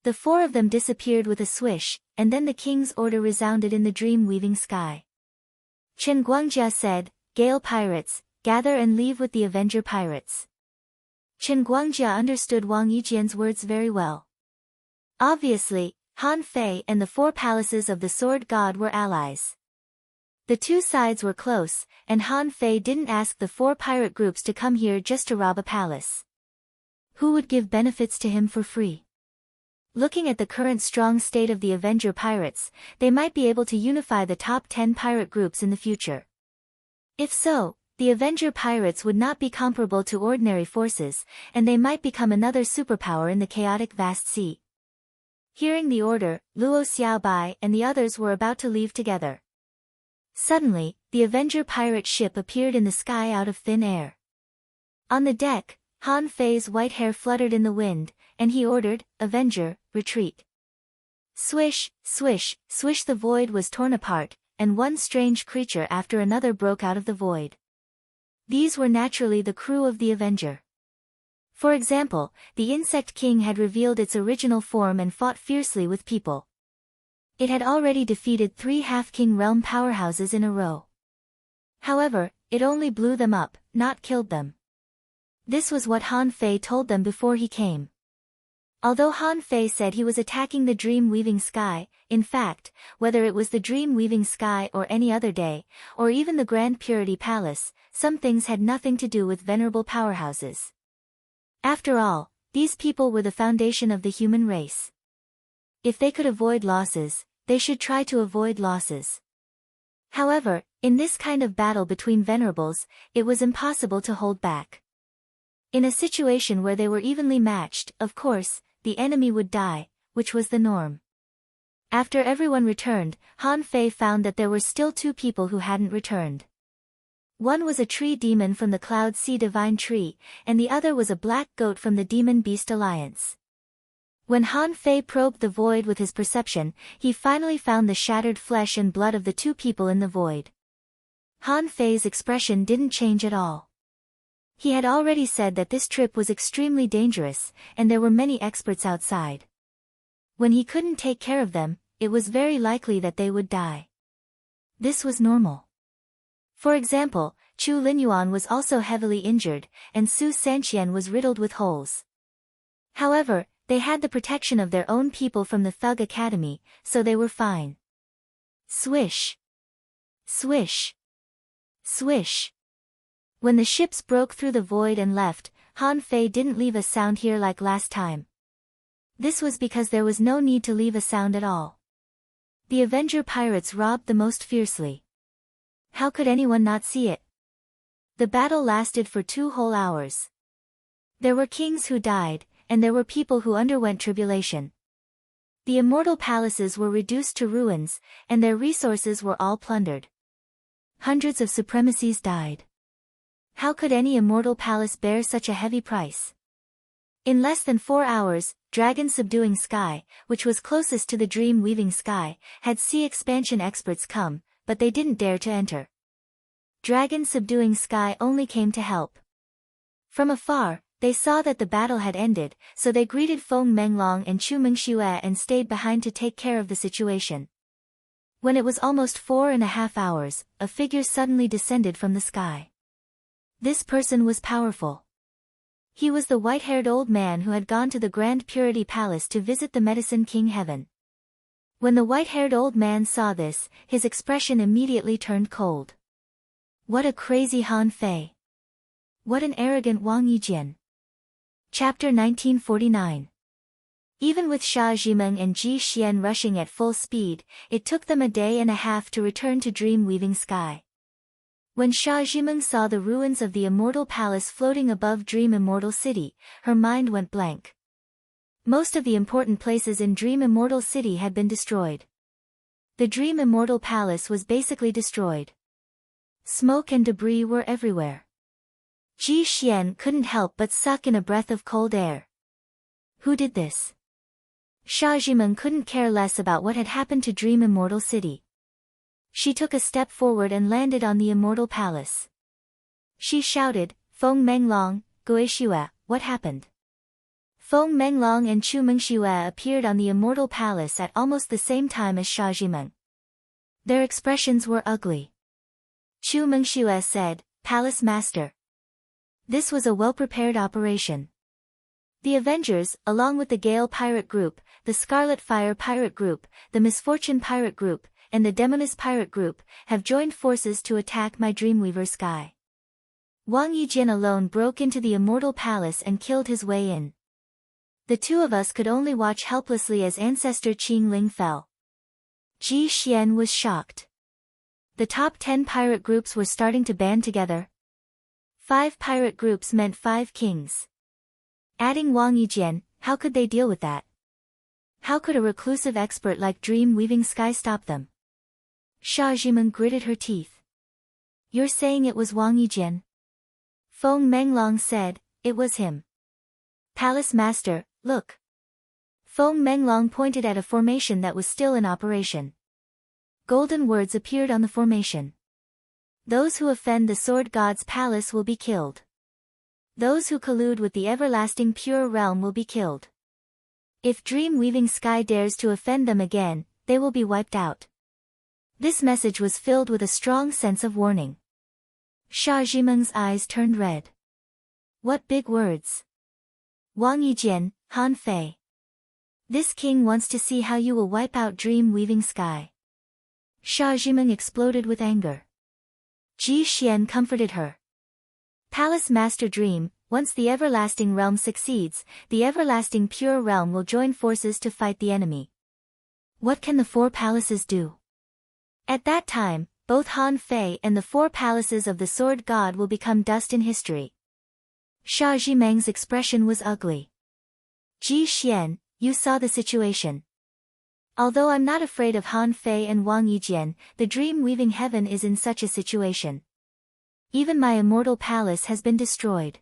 The 4 of them disappeared with a swish, and then the king's order resounded in the dream-weaving sky. Chen Guangjia said, "Gale pirates, gather and leave with the Avenger pirates." Chen Guangjia understood Wang Yijian's words very well. Obviously, Han Fei and the 4 palaces of the Sword God were allies. The 2 sides were close, and Han Fei didn't ask the 4 pirate groups to come here just to rob a palace. Who would give benefits to him for free? Looking at the current strong state of the Avenger pirates, they might be able to unify the top 10 pirate groups in the future. If so, the Avenger pirates would not be comparable to ordinary forces, and they might become another superpower in the chaotic vast sea. Hearing the order, Luo Xiaobai and the others were about to leave together. Suddenly, the Avenger pirate ship appeared in the sky out of thin air. On the deck, Han Fei's white hair fluttered in the wind, and he ordered, "Avenger, retreat." Swish, swish, swish, the void was torn apart, and one strange creature after another broke out of the void. These were naturally the crew of the Avenger. For example, the Insect King had revealed its original form and fought fiercely with people. It had already defeated 3 half-king realm powerhouses in a row. However, it only blew them up, not killed them. This was what Han Fei told them before he came. Although Han Fei said he was attacking the dream-weaving sky, in fact, whether it was the dream-weaving sky or any other day, or even the Grand Purity Palace, some things had nothing to do with venerable powerhouses. After all, these people were the foundation of the human race. If they could avoid losses, they should try to avoid losses. However, in this kind of battle between venerables, it was impossible to hold back. In a situation where they were evenly matched, of course, the enemy would die, which was the norm. After everyone returned, Han Fei found that there were still 2 people who hadn't returned. One was a tree demon from the Cloud Sea Divine Tree, and the other was a black goat from the Demon Beast Alliance. When Han Fei probed the void with his perception, he finally found the shattered flesh and blood of the 2 people in the void. Han Fei's expression didn't change at all. He had already said that this trip was extremely dangerous, and there were many experts outside. When he couldn't take care of them, it was very likely that they would die. This was normal. For example, Chu Linyuan was also heavily injured, and Su Sanqian was riddled with holes. However, they had the protection of their own people from the Thug Academy, so they were fine. Swish. Swish. Swish. When the ships broke through the void and left, Han Fei didn't leave a sound here like last time. This was because there was no need to leave a sound at all. The Avenger pirates robbed the most fiercely. How could anyone not see it? The battle lasted for 2 whole hours. There were kings who died, and there were people who underwent tribulation. The immortal palaces were reduced to ruins, and their resources were all plundered. Hundreds of supremacies died. How could any immortal palace bear such a heavy price? In less than 4 hours, Dragon Subduing Sky, which was closest to the Dream-Weaving Sky, had sea expansion experts come, but they didn't dare to enter. Dragon Subduing Sky only came to help. From afar, they saw that the battle had ended, so they greeted Feng Menglong and Chu Mengxue and stayed behind to take care of the situation. When it was almost 4.5 hours, a figure suddenly descended from the sky. This person was powerful. He was the white-haired old man who had gone to the Grand Purity Palace to visit the Medicine King Heaven. When the white-haired old man saw this, his expression immediately turned cold. What a crazy Han Fei! What an arrogant Wang Yijian! Chapter 1949. Even with Xia Zhimeng and Ji Xian rushing at full speed, it took them a day and a half to return to Dream-Weaving Sky. When Xia Zhimeng saw the ruins of the Immortal Palace floating above Dream Immortal City, her mind went blank. Most of the important places in Dream Immortal City had been destroyed. The Dream Immortal Palace was basically destroyed. Smoke and debris were everywhere. Ji Xian couldn't help but suck in a breath of cold air. Who did this? Xia Zhimeng couldn't care less about what had happened to Dream Immortal City. She took a step forward and landed on the Immortal Palace. She shouted, Feng Menglong, Guixue, what happened? Feng Menglong and Chu Mengxue appeared on the Immortal Palace at almost the same time as Xia Zhimeng. Their expressions were ugly. Chu Mengxue said, Palace Master. This was a well-prepared operation. The Avengers, along with the Gale Pirate Group, the Scarlet Fire Pirate Group, the Misfortune Pirate Group, and the Demoness Pirate Group, have joined forces to attack my Dreamweaver Sky. Wang Yijian alone broke into the Immortal Palace and killed his way in. The two of us could only watch helplessly as Ancestor Qing Ling fell. Ji Xian was shocked. The top 10 pirate groups were starting to band together. 5 pirate groups meant 5 kings. Adding Wang Yijian, how could they deal with that? How could a reclusive expert like Dream-Weaving Sky stop them? Xia Zhimeng gritted her teeth. You're saying it was Wang Yijian? Feng Menglong said, it was him. Palace Master, look. Feng Menglong pointed at a formation that was still in operation. Golden words appeared on the formation. Those who offend the Sword God's palace will be killed. Those who collude with the everlasting pure realm will be killed. If Dream-Weaving Sky dares to offend them again, they will be wiped out. This message was filled with a strong sense of warning. Xia Zhimeng's eyes turned red. What big words! Wang Yijian, Han Fei. This king wants to see how you will wipe out Dream-Weaving Sky. Xia Zhimeng exploded with anger. Ji Xian comforted her. Palace Master Dream, once the everlasting realm succeeds, the everlasting pure realm will join forces to fight the enemy. What can the 4 palaces do? At that time, both Han Fei and the 4 palaces of the Sword God will become dust in history. Xia Zhimeng's expression was ugly. Ji Xian, you saw the situation. Although I'm not afraid of Han Fei and Wang Yijian, the Dream-Weaving Heaven is in such a situation. Even my immortal palace has been destroyed.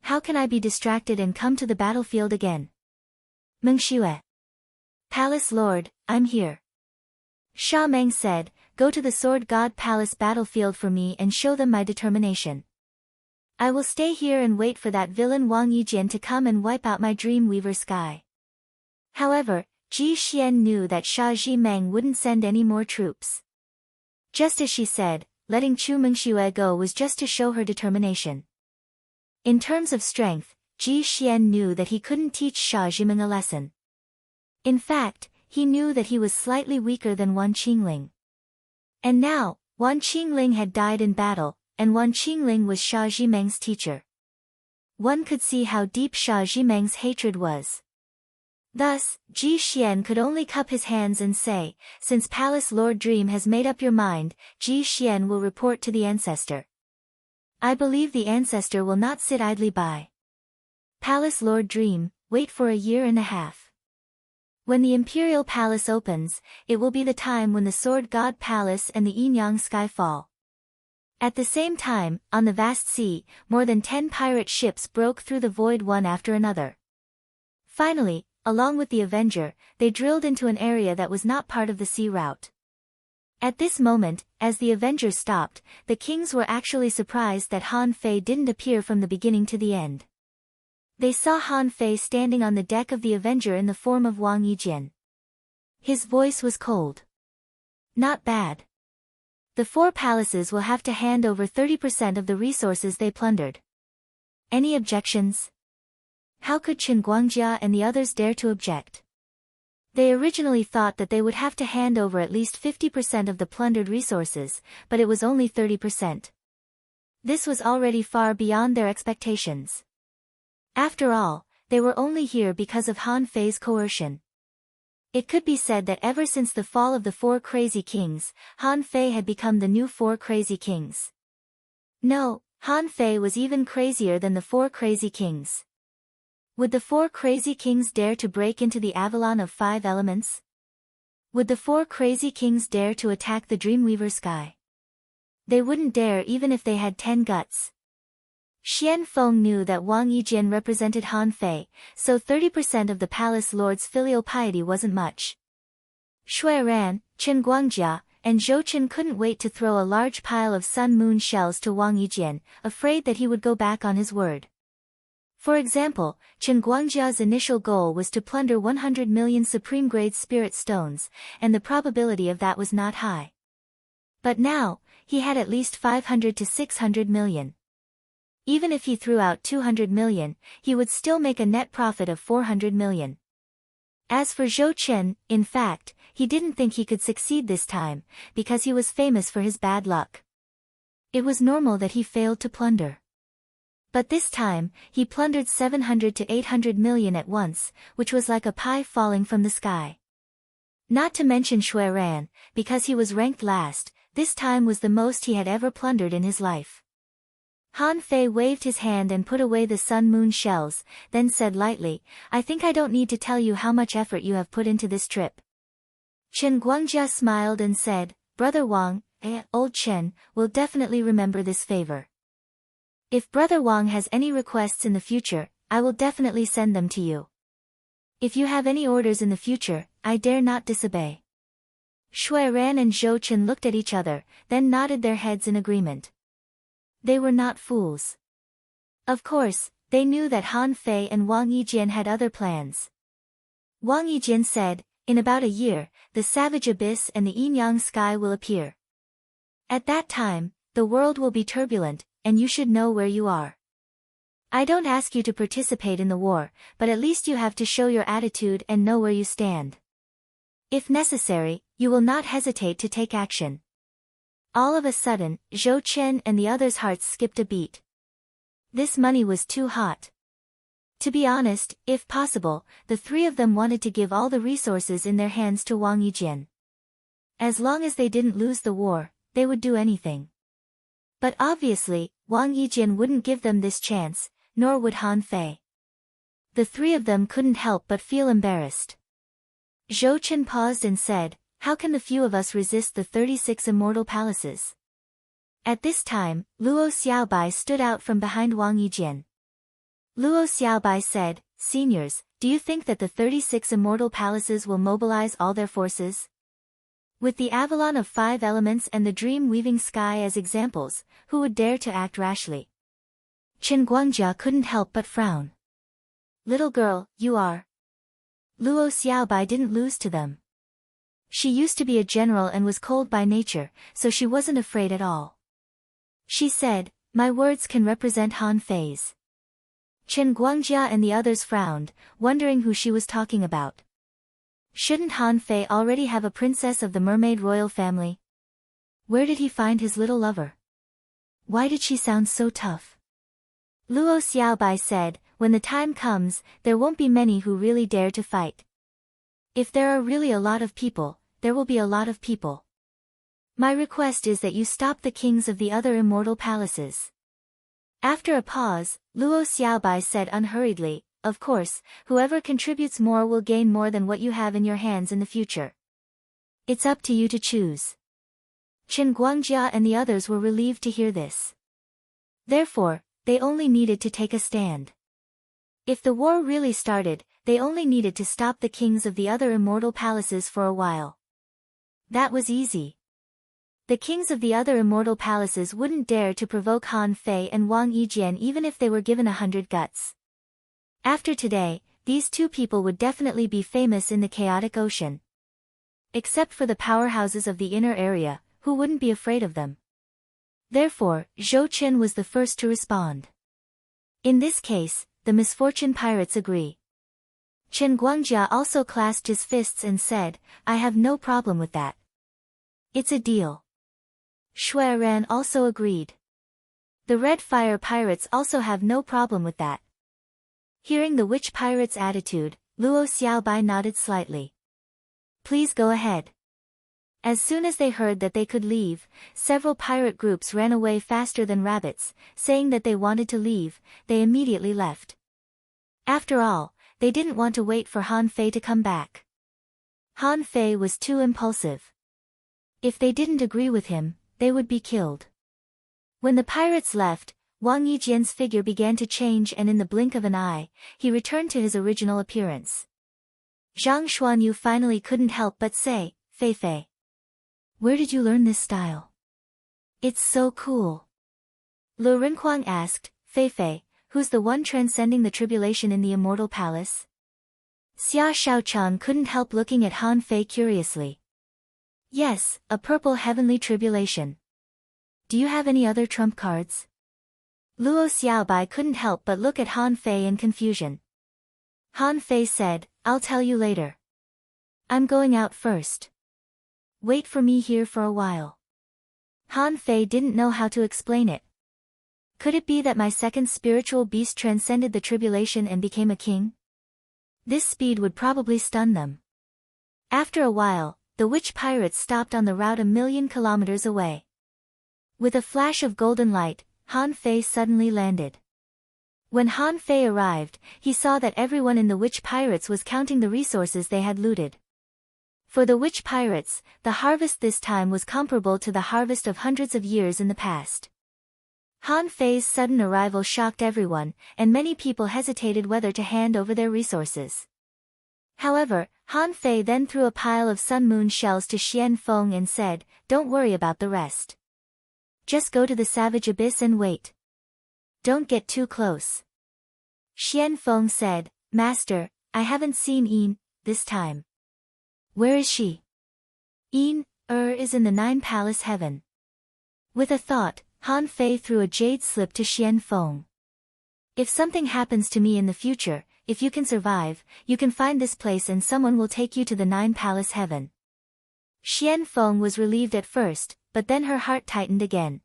How can I be distracted and come to the battlefield again? Mengxue. Palace Lord, I'm here. Xia Meng said, go to the Sword God Palace battlefield for me and show them my determination. I will stay here and wait for that villain Wang Yijian to come and wipe out my Dreamweaver sky. However, Ji Xian knew that Sha Zhimeng wouldn't send any more troops. Just as she said, letting Chu Mengxue go was just to show her determination. In terms of strength, Ji Xian knew that he couldn't teach Sha Zhimeng a lesson. In fact, he knew that he was slightly weaker than Wan Qingling. And now, Wan Qingling had died in battle, and Wan Qingling was Sha Zhimeng's teacher. One could see how deep Sha Zhimeng's hatred was. Thus, Ji Xian could only cup his hands and say, since Palace Lord Dream has made up your mind, Ji Xian will report to the ancestor. I believe the ancestor will not sit idly by. Palace Lord Dream, wait for a year and a half. When the Imperial Palace opens, it will be the time when the Sword God Palace and the Yinyang Sky fall. At the same time, on the vast sea, more than 10 pirate ships broke through the void one after another. Finally, along with the Avenger, they drilled into an area that was not part of the sea route. At this moment, as the Avenger stopped, the kings were actually surprised that Han Fei didn't appear from the beginning to the end. They saw Han Fei standing on the deck of the Avenger in the form of Wang Yijian. His voice was cold. Not bad. The 4 palaces will have to hand over 30% of the resources they plundered. Any objections? How could Chen Guangjia and the others dare to object? They originally thought that they would have to hand over at least 50% of the plundered resources, but it was only 30%. This was already far beyond their expectations. After all, they were only here because of Han Fei's coercion. It could be said that ever since the fall of the 4 crazy kings, Han Fei had become the new 4 crazy kings. No, Han Fei was even crazier than the 4 crazy kings. Would the 4 crazy kings dare to break into the Avalon of 5 elements? Would the 4 crazy kings dare to attack the Dreamweaver sky? They wouldn't dare even if they had 10 guts. Xian Feng knew that Wang Yijian represented Han Fei, so 30% of the palace lord's filial piety wasn't much. Shui Ran, Chen Guangjia, and Zhou Chen couldn't wait to throw a large pile of sun-moon shells to Wang Yijian, afraid that he would go back on his word. For example, Chen Guangjia's initial goal was to plunder 100 million supreme-grade spirit stones, and the probability of that was not high. But now, he had at least 500 to 600 million. Even if he threw out 200 million, he would still make a net profit of 400 million. As for Zhou Chen, in fact, he didn't think he could succeed this time, because he was famous for his bad luck. It was normal that he failed to plunder. But this time, he plundered 700 to 800 million at once, which was like a pie falling from the sky. Not to mention Shui Ran, because he was ranked last, this time was the most he had ever plundered in his life. Han Fei waved his hand and put away the sun-moon shells, then said lightly, I think I don't need to tell you how much effort you have put into this trip. Chen Guangjia smiled and said, Brother Wang, old Chen, will definitely remember this favor. If Brother Wang has any requests in the future, I will definitely send them to you. If you have any orders in the future, I dare not disobey. Shui Ran and Zhou Chen looked at each other, then nodded their heads in agreement. They were not fools. Of course, they knew that Han Fei and Wang Yijian had other plans. Wang Yijian said, in about a year, the Savage Abyss and the Yinyang Sky will appear. At that time, the world will be turbulent, and you should know where you are. I don't ask you to participate in the war, but at least you have to show your attitude and know where you stand. If necessary, you will not hesitate to take action. All of a sudden, Zhou Chen and the others' hearts skipped a beat. This money was too hot. To be honest, if possible, the 3 of them wanted to give all the resources in their hands to Wang Yijian. As long as they didn't lose the war, they would do anything. But obviously, Wang Yijian wouldn't give them this chance, nor would Han Fei. The 3 of them couldn't help but feel embarrassed. Zhou Chen paused and said, how can the few of us resist the 36 immortal palaces? At this time, Luo Xiaobai stood out from behind Wang Yijian. Luo Xiaobai said, Seniors, do you think that the 36 immortal palaces will mobilize all their forces? With the Avalon of 5 elements and the dream-weaving sky as examples, who would dare to act rashly? Chen Guangjia couldn't help but frown. Little girl, you are. Luo Xiaobai didn't lose to them. She used to be a general and was cold by nature, so she wasn't afraid at all. She said, my words can represent Han Fei's. Chen Guangjia and the others frowned, wondering who she was talking about. Shouldn't Han Fei already have a princess of the mermaid royal family? Where did he find his little lover? Why did she sound so tough? Luo Xiaobai said, when the time comes, there won't be many who really dare to fight. If there are really a lot of people, there will be a lot of people. My request is that you stop the kings of the other immortal palaces. After a pause, Luo Xiaobai said unhurriedly, of course, whoever contributes more will gain more than what you have in your hands in the future. It's up to you to choose. Chen Guangjia and the others were relieved to hear this. Therefore, they only needed to take a stand. If the war really started, they only needed to stop the kings of the other immortal palaces for a while. That was easy. The kings of the other immortal palaces wouldn't dare to provoke Han Fei and Wang Yijian even if they were given 100 guts. After today, these two people would definitely be famous in the chaotic ocean. Except for the powerhouses of the inner area, who wouldn't be afraid of them. Therefore, Zhou Chen was the first to respond. In this case, the misfortune pirates agree. Chen Guangjia also clasped his fists and said, I have no problem with that. It's a deal. Shui Ran also agreed. The Red Fire pirates also have no problem with that. Hearing the witch pirates' attitude, Luo Xiaobai nodded slightly. Please go ahead. As soon as they heard that they could leave, several pirate groups ran away faster than rabbits, saying that they wanted to leave. They immediately left. After all, they didn't want to wait for Han Fei to come back. Han Fei was too impulsive. If they didn't agree with him, they would be killed. When the pirates left, Wang Yijian's figure began to change and in the blink of an eye, he returned to his original appearance. Zhang Xuanyu finally couldn't help but say, Fei Fei. Where did you learn this style? It's so cool. Lu Renkuang asked, Fei Fei, who's the one transcending the tribulation in the immortal palace? Xia Shaochang couldn't help looking at Han Fei curiously. Yes, a purple heavenly tribulation. Do you have any other trump cards? Luo Xiaobai couldn't help but look at Han Fei in confusion. Han Fei said, I'll tell you later. I'm going out first. Wait for me here for a while. Han Fei didn't know how to explain it. Could it be that my second spiritual beast transcended the tribulation and became a king? This speed would probably stun them. After a while, the witch pirates stopped on the route 1,000,000 kilometers away. With a flash of golden light, Han Fei suddenly landed. When Han Fei arrived, he saw that everyone in the witch pirates was counting the resources they had looted. For the witch pirates, the harvest this time was comparable to the harvest of hundreds of years in the past. Han Fei's sudden arrival shocked everyone, and many people hesitated whether to hand over their resources. However, Han Fei then threw a pile of sun moon shells to Xian Feng and said, Don't worry about the rest. Just go to the savage abyss and wait. Don't get too close. Xian Feng said, Master, I haven't seen Yin this time. Where is she? Yin is in the 9 palace heaven. With a thought, Han Fei threw a jade slip to Xian Feng. If something happens to me in the future, if you can survive, you can find this place and someone will take you to the 9 palace heaven. Xian Feng was relieved at first, but then her heart tightened again.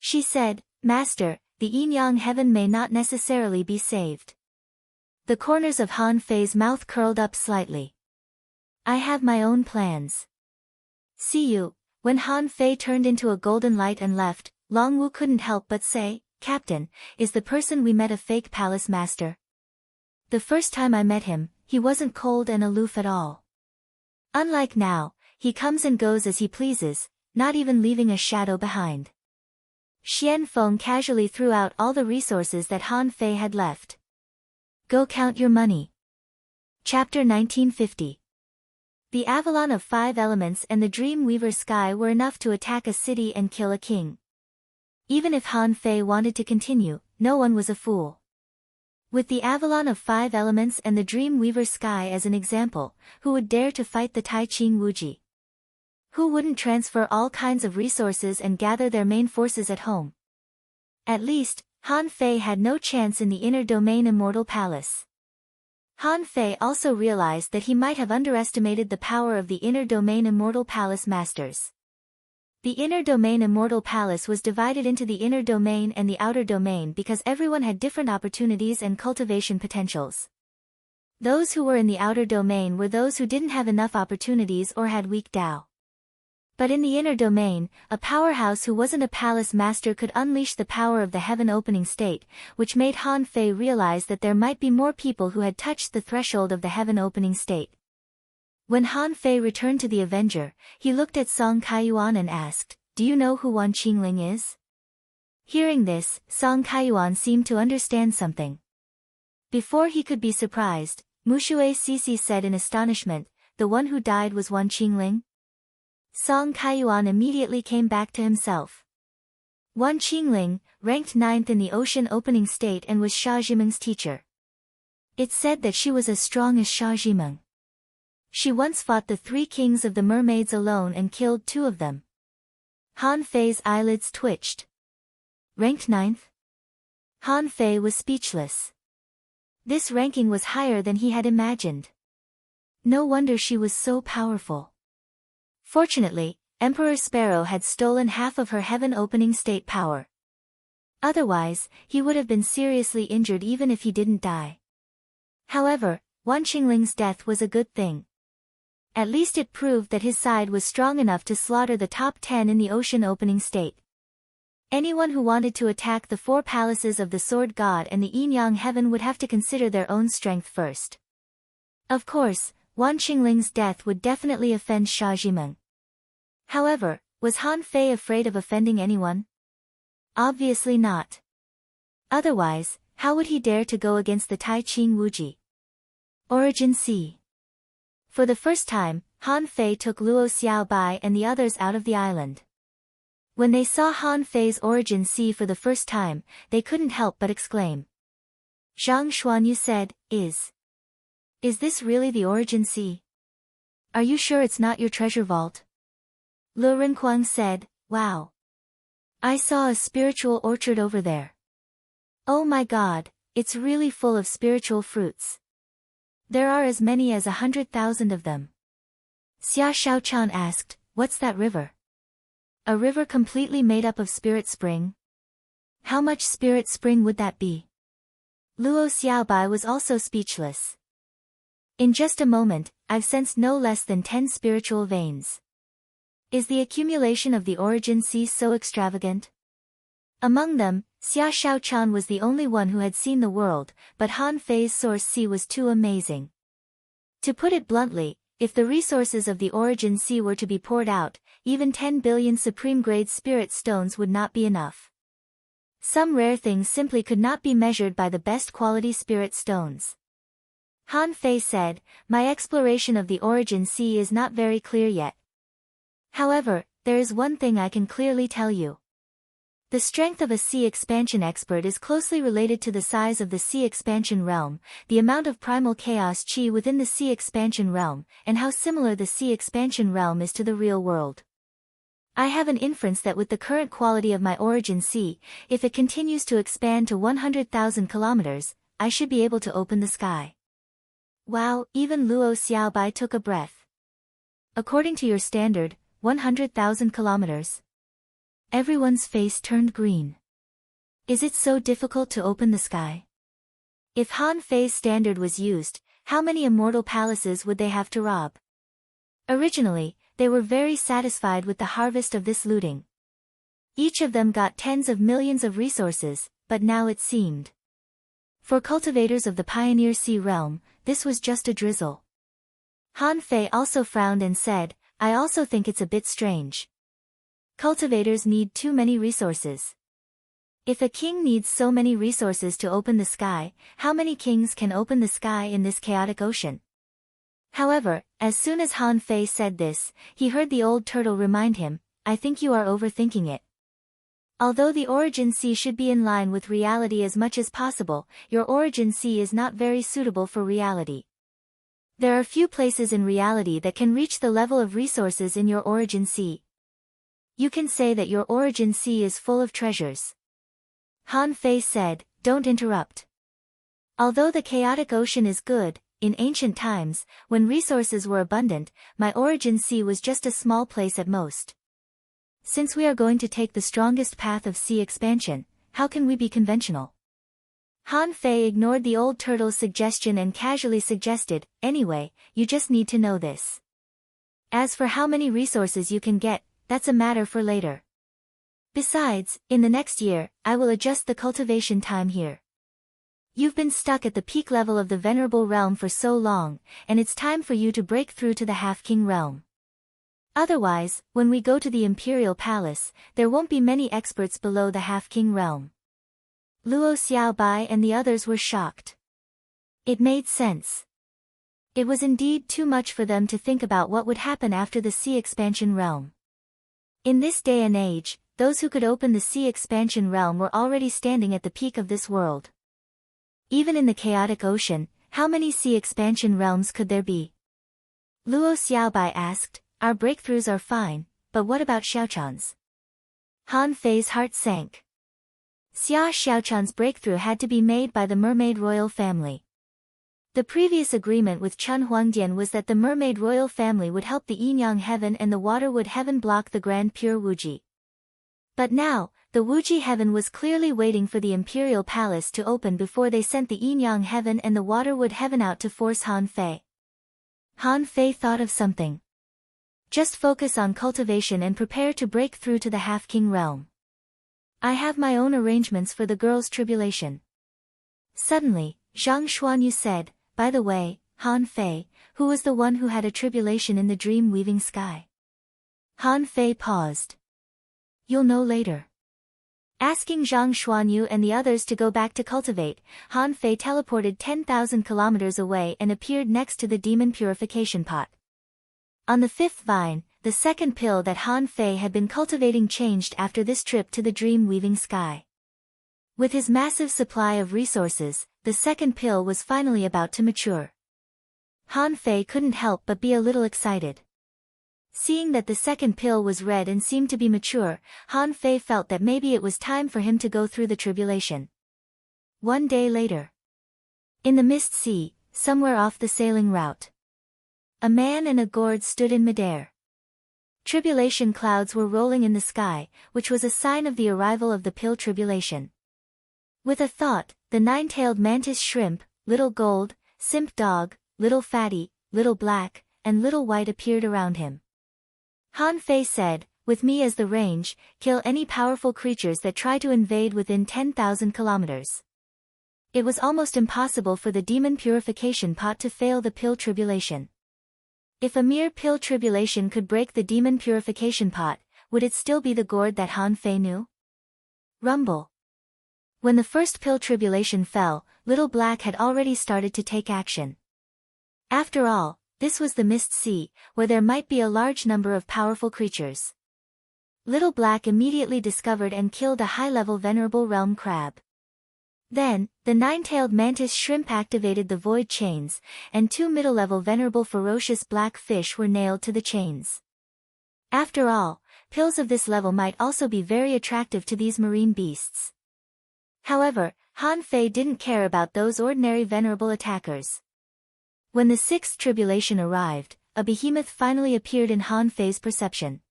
She said, Master, the Yin-Yang heaven may not necessarily be saved. The corners of Han Fei's mouth curled up slightly. I have my own plans. See you. When Han Fei turned into a golden light and left, Long Wu couldn't help but say, Captain, is the person we met a fake palace master? The first time I met him, he wasn't cold and aloof at all. Unlike now, he comes and goes as he pleases, not even leaving a shadow behind. Xian Feng casually threw out all the resources that Han Fei had left. Go count your money. Chapter 1950. The Avalon of 5 elements and the Dream Weaver sky were enough to attack a city and kill a king. Even if Han Fei wanted to continue, no one was a fool. With the Avalon of 5 elements and the Dream Weaver sky as an example, who would dare to fight the Tai Ching Wuji? Who wouldn't transfer all kinds of resources and gather their main forces at home? At least, Han Fei had no chance in the Inner Domain Immortal Palace. Han Fei also realized that he might have underestimated the power of the Inner Domain Immortal Palace masters. The Inner Domain Immortal Palace was divided into the Inner Domain and the Outer Domain because everyone had different opportunities and cultivation potentials. Those who were in the Outer Domain were those who didn't have enough opportunities or had weak Dao. But in the Inner Domain, a powerhouse who wasn't a palace master could unleash the power of the Heaven Opening State, which made Han Fei realize that there might be more people who had touched the threshold of the Heaven Opening State. When Han Fei returned to the Avenger, he looked at Song Kaiyuan and asked, "Do you know who Wan Qingling is?" Hearing this, Song Kaiyuan seemed to understand something. Before he could be surprised, Mushue Sisi said in astonishment, "The one who died was Wan Qingling?" Song Kaiyuan immediately came back to himself. Wan Qingling, ranked 9th in the Ocean Opening State and was Xia Zhimeng's teacher. It's said that she was as strong as Xia Zhimeng. She once fought the 3 kings of the mermaids alone and killed 2 of them. Han Fei's eyelids twitched. Ranked 9th? Han Fei was speechless. This ranking was higher than he had imagined. No wonder she was so powerful. Fortunately, Emperor Sparrow had stolen half of her Heaven Opening State power. Otherwise, he would have been seriously injured even if he didn't die. However, Wan Qingling's death was a good thing. At least it proved that his side was strong enough to slaughter the top 10 in the Ocean Opening State. Anyone who wanted to attack the 4 palaces of the Sword God and the Yin-Yang Heaven would have to consider their own strength first. Of course, Wan Qingling's death would definitely offend Xia Zhimeng. However, was Han Fei afraid of offending anyone? Obviously not. Otherwise, how would he dare to go against the Tai Ching Wuji? Origin C. For the first time, Han Fei took Luo Xiaobai and the others out of the island. When they saw Han Fei's Origin C for the first time, they couldn't help but exclaim. Zhang Xuanyu said, Is this really the Origin C? Are you sure it's not your treasure vault? Lu Renquang said, Wow. I saw a spiritual orchard over there. Oh my God, it's really full of spiritual fruits. There are as many as 100,000 of them. Xia Shaochan asked, What's that river? A river completely made up of Spirit Spring? How much Spirit Spring would that be? Luo Xiaobai was also speechless. In just a moment, I've sensed no less than 10 spiritual veins. Is the accumulation of the Origin C so extravagant? Among them, Xia Shaochan was the only one who had seen the world, but Han Fei's Source C was too amazing. To put it bluntly, if the resources of the Origin C were to be poured out, even 10 billion supreme-grade spirit stones would not be enough. Some rare things simply could not be measured by the best quality spirit stones. Han Fei said, My exploration of the Origin C is not very clear yet. However, there is one thing I can clearly tell you. The strength of a sea expansion expert is closely related to the size of the sea expansion realm, the amount of primal chaos chi within the sea expansion realm, and how similar the sea expansion realm is to the real world. I have an inference that with the current quality of my Origin C, if it continues to expand to 100,000 kilometers, I should be able to open the sky. Wow, even Luo Xiaobai took a breath. According to your standard, 100,000 kilometers. Everyone's face turned green. Is it so difficult to open the sky? If Han Fei's standard was used, how many immortal palaces would they have to rob? Originally, they were very satisfied with the harvest of this looting. Each of them got tens of millions of resources, but now it seemed. For cultivators of the Pioneer Sea realm, this was just a drizzle. Han Fei also frowned and said, I also think it's a bit strange. Cultivators need too many resources. If a king needs so many resources to open the sky, how many kings can open the sky in this chaotic ocean? However, as soon as Han Fei said this, he heard the old turtle remind him, I think you are overthinking it. Although the origin sea should be in line with reality as much as possible, your origin sea is not very suitable for reality. There are few places in reality that can reach the level of resources in your origin sea. You can say that your origin sea is full of treasures. Han Fei said, "Don't interrupt. Although the chaotic ocean is good, in ancient times, when resources were abundant, my origin sea was just a small place at most. Since we are going to take the strongest path of sea expansion, how can we be conventional?" Han Fei ignored the old turtle's suggestion and casually suggested, "Anyway, you just need to know this. As for how many resources you can get, that's a matter for later. Besides, in the next year, I will adjust the cultivation time here. You've been stuck at the peak level of the Venerable Realm for so long, and it's time for you to break through to the Half-King Realm. Otherwise, when we go to the Imperial Palace, there won't be many experts below the Half-King Realm." Luo Xiaobai and the others were shocked. It made sense. It was indeed too much for them to think about what would happen after the Sea Expansion Realm. In this day and age, those who could open the Sea Expansion Realm were already standing at the peak of this world. Even in the chaotic ocean, how many Sea Expansion Realms could there be? Luo Xiaobai asked. "Our breakthroughs are fine, but what about Xiaochan's?" Han Fei's heart sank. Xia Xiaochan's breakthrough had to be made by the Mermaid Royal family. The previous agreement with Chun Huangdian was that the Mermaid Royal family would help the Yin-Yang Heaven and the Waterwood Heaven block the Grand Pure Wuji. But now, the Wuji Heaven was clearly waiting for the Imperial Palace to open before they sent the Yin-Yang Heaven and the Waterwood Heaven out to force Han Fei. Han Fei thought of something. "Just focus on cultivation and prepare to break through to the Half-King Realm. I have my own arrangements for the girls' tribulation." Suddenly, Zhang Xuanyu said, "By the way, Han Fei, who was the one who had a tribulation in the dream-weaving sky?" Han Fei paused. "You'll know later." Asking Zhang Xuanyu and the others to go back to cultivate, Han Fei teleported 10,000 kilometers away and appeared next to the demon purification pot. On the fifth vine, the second pill that Han Fei had been cultivating changed after this trip to the dream-weaving sky. With his massive supply of resources, the second pill was finally about to mature. Han Fei couldn't help but be a little excited. Seeing that the second pill was red and seemed to be mature, Han Fei felt that maybe it was time for him to go through the tribulation. One day later. In the Mist Sea, somewhere off the sailing route. A man and a gourd stood in midair. Tribulation clouds were rolling in the sky, which was a sign of the arrival of the pill tribulation. With a thought, the nine-tailed mantis shrimp, Little Gold, Simp Dog, Little Fatty, Little Black, and Little White appeared around him. Han Fei said, "With me as the range, kill any powerful creatures that try to invade within 10,000 kilometers." It was almost impossible for the demon purification pot to fail the pill tribulation. If a mere pill tribulation could break the demon purification pot, would it still be the gourd that Han Fei knew? Rumble. When the first pill tribulation fell, Little Black had already started to take action. After all, this was the Mist Sea, where there might be a large number of powerful creatures. Little Black immediately discovered and killed a high-level Venerable Realm crab. Then, the nine-tailed mantis shrimp activated the void chains, and two middle-level venerable ferocious black fish were nailed to the chains. After all, pills of this level might also be very attractive to these marine beasts. However, Han Fei didn't care about those ordinary venerable attackers. When the sixth tribulation arrived, a behemoth finally appeared in Han Fei's perception.